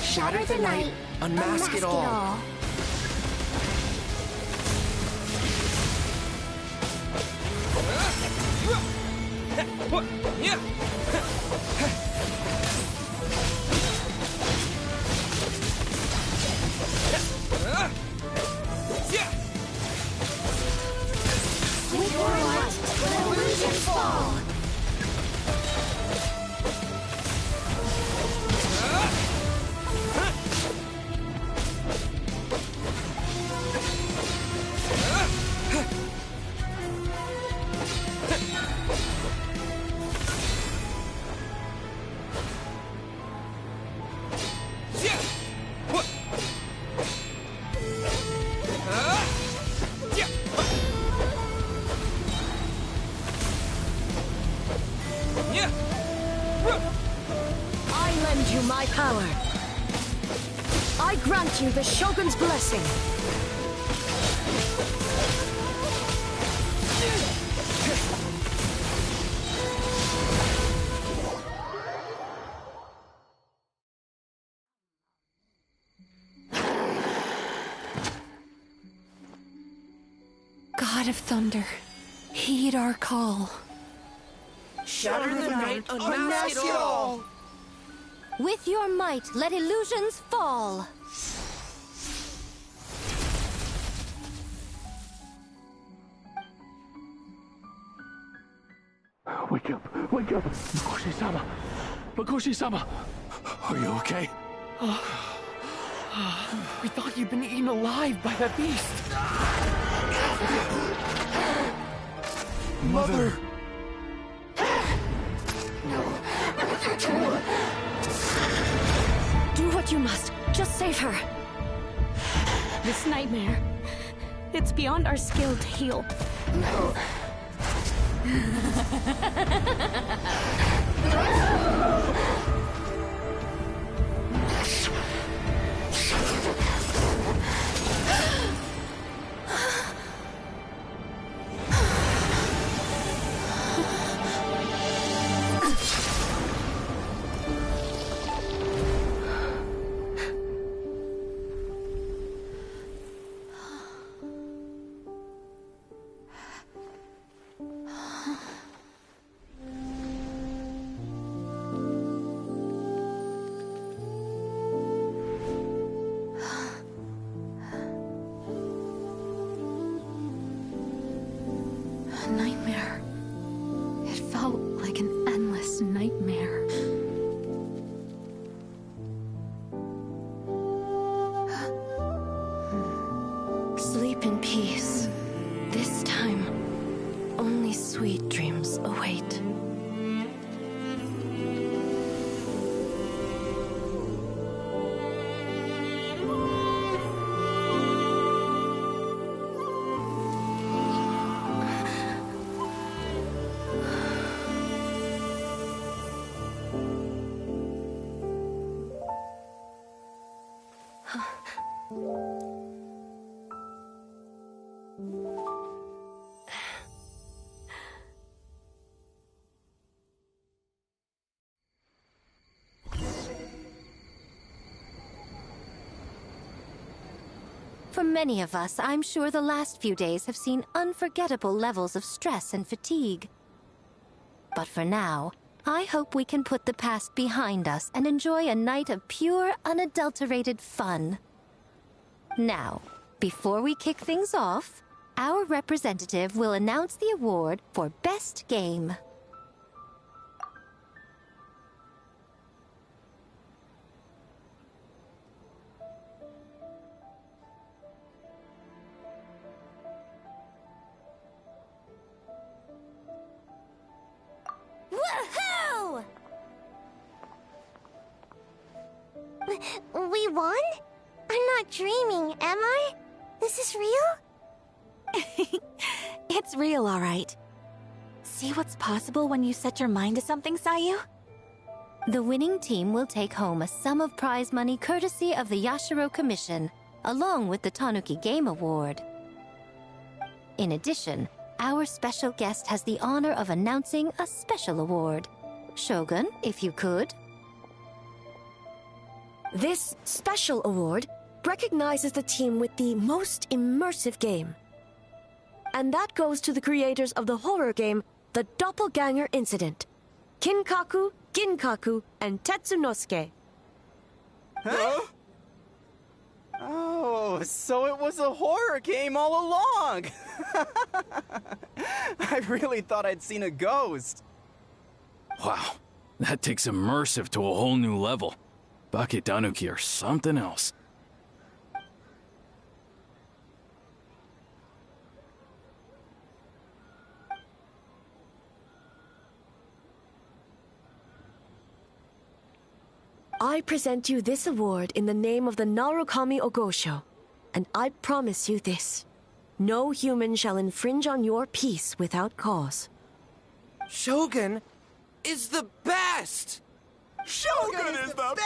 Shatter the night, unmask it all. We pour light when illusions fall. I lend you my power. I grant you the Shogun's blessing. God of Thunder, heed our call. Shatter the night, unmask it all! With your might, let illusions fall! Wake up! Wake up! Makoshi-sama! Makoshi-sama! Are you okay? We thought you'd been eaten alive by that beast. Mother! Do what you must. Just save her. This nightmare, it's beyond our skill to heal. A nightmare. It felt like an endless nightmare. Sleep in peace. This time, only sweet dreams await. For many of us, I'm sure the last few days have seen unforgettable levels of stress and fatigue. But for now, I hope we can put the past behind us and enjoy a night of pure, unadulterated fun. Now, before we kick things off, our representative will announce the award for Best Game. Woohoo! We won? I'm not dreaming, am I? This is real? It's real, all right. See what's possible when you set your mind to something, Sayu? The winning team will take home a sum of prize money courtesy of the Yashiro Commission, along with the Tanuki Game Award. In addition, our special guest has the honor of announcing a special award. Shogun, if you could. This special award recognizes the team with the most immersive game. And that goes to the creators of the horror game, The Doppelganger Incident. Kinkaku, Ginkaku, and Tetsunosuke. Huh? Oh, so it was a horror game all along! I really thought I'd seen a ghost. Wow, that takes immersive to a whole new level. Baketanuki are something else. I present you this award in the name of the Narukami Ogosho, and I promise you this. No human shall infringe on your peace without cause. Shogun is the best! Shogun is the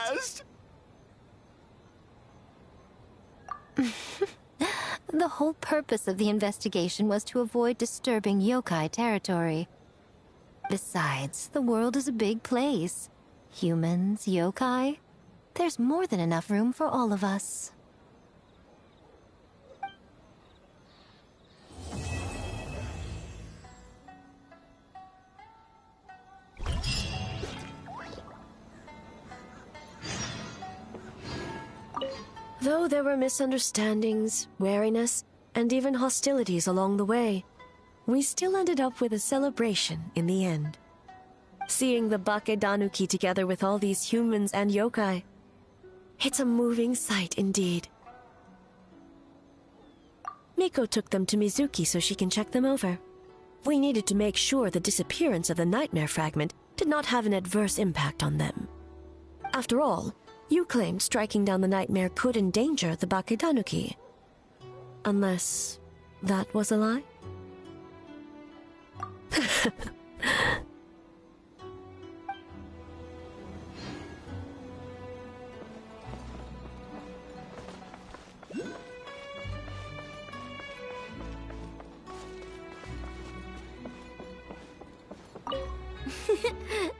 best! The whole purpose of the investigation was to avoid disturbing yokai territory. Besides, the world is a big place. Humans, yokai, there's more than enough room for all of us. Though there were misunderstandings, wariness, and even hostilities along the way, we still ended up with a celebration in the end. Seeing the Bakedanuki together with all these humans and yokai, it's a moving sight indeed. Miko took them to Mizuki so she can check them over. We needed to make sure the disappearance of the nightmare fragment did not have an adverse impact on them. After all, you claimed striking down the nightmare could endanger the Bakedanuki. Unless that was a lie?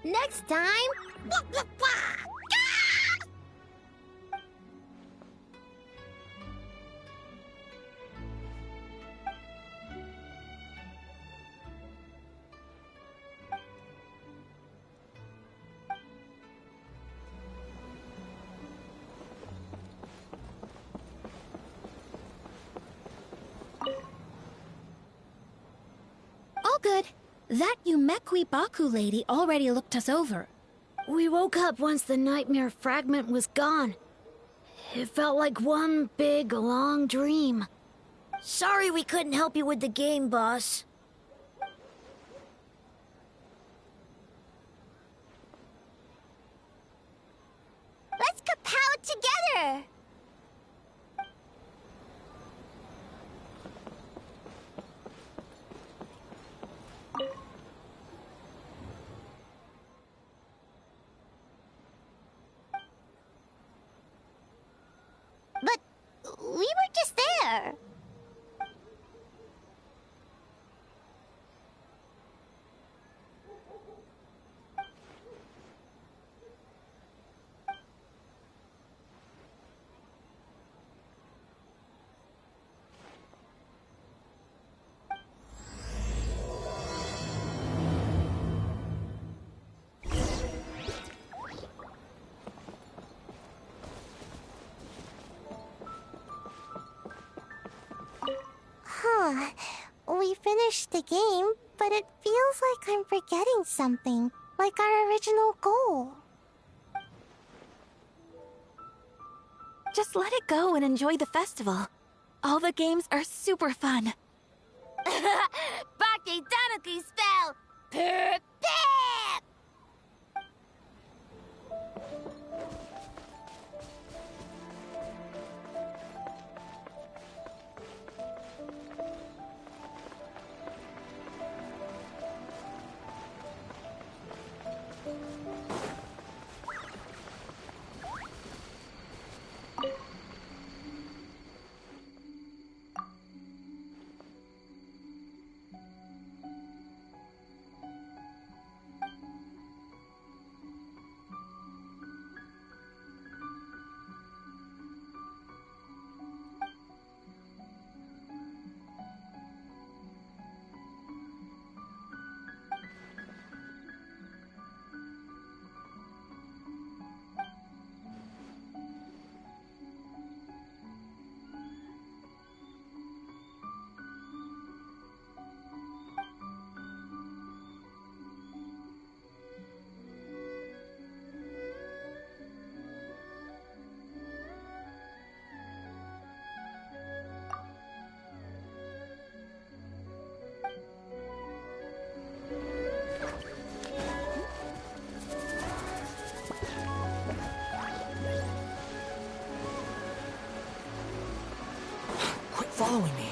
Next time... Blah, blah, blah. All good. That Yumekwi Baku lady already looked us over. We woke up once the nightmare fragment was gone. It felt like one big, long dream. Sorry we couldn't help you with the game, boss. Let's kapow together! But we were just there. We finished the game, but it feels like I'm forgetting something, like our original goal. Just let it go and enjoy the festival. All the games are super fun. Bakedanuki spell! Pip pip! Following me.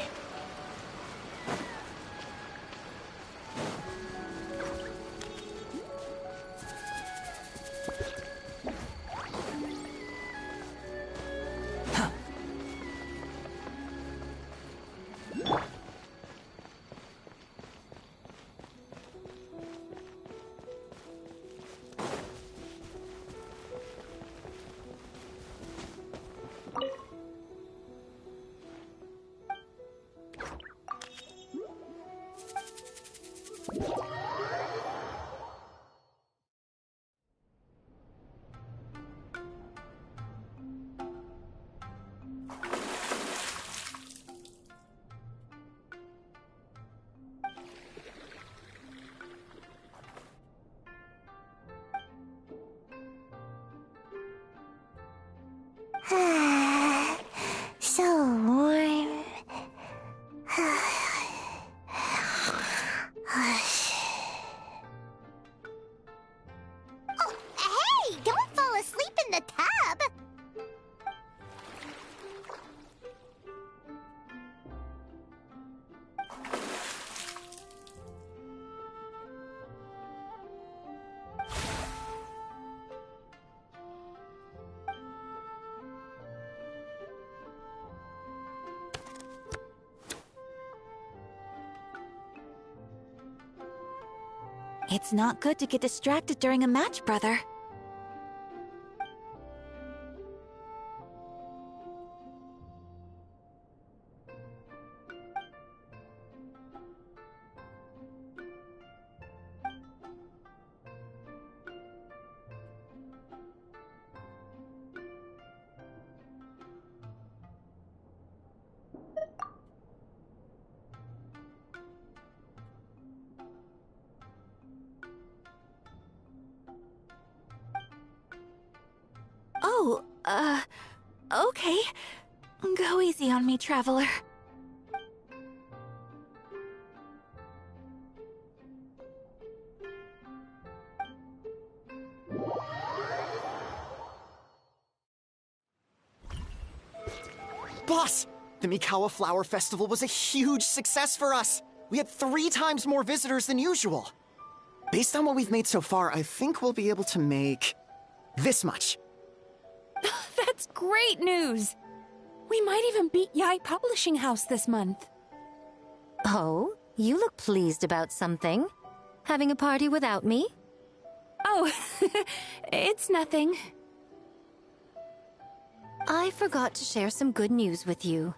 It's not good to get distracted during a match, brother. Oh, okay. Go easy on me, Traveler. Boss! The Mikawa Flower Festival was a huge success for us! We had 3 times more visitors than usual. Based on what we've made so far, I think we'll be able to make this much. That's great news! We might even beat Yai Publishing House this month. Oh, you look pleased about something. Having a party without me? Oh, it's nothing. I forgot to share some good news with you.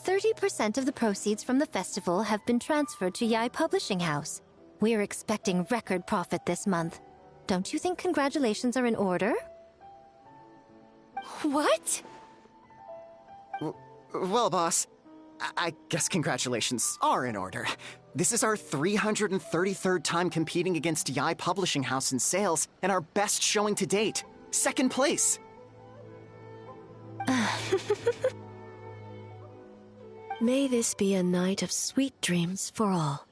30% of the proceeds from the festival have been transferred to Yai Publishing House. We're expecting record profit this month. Don't you think congratulations are in order? What? Well, boss, I guess congratulations are in order. This is our 333rd time competing against Yai Publishing House in sales, and our best showing to date. 2nd place. May this be a night of sweet dreams for all.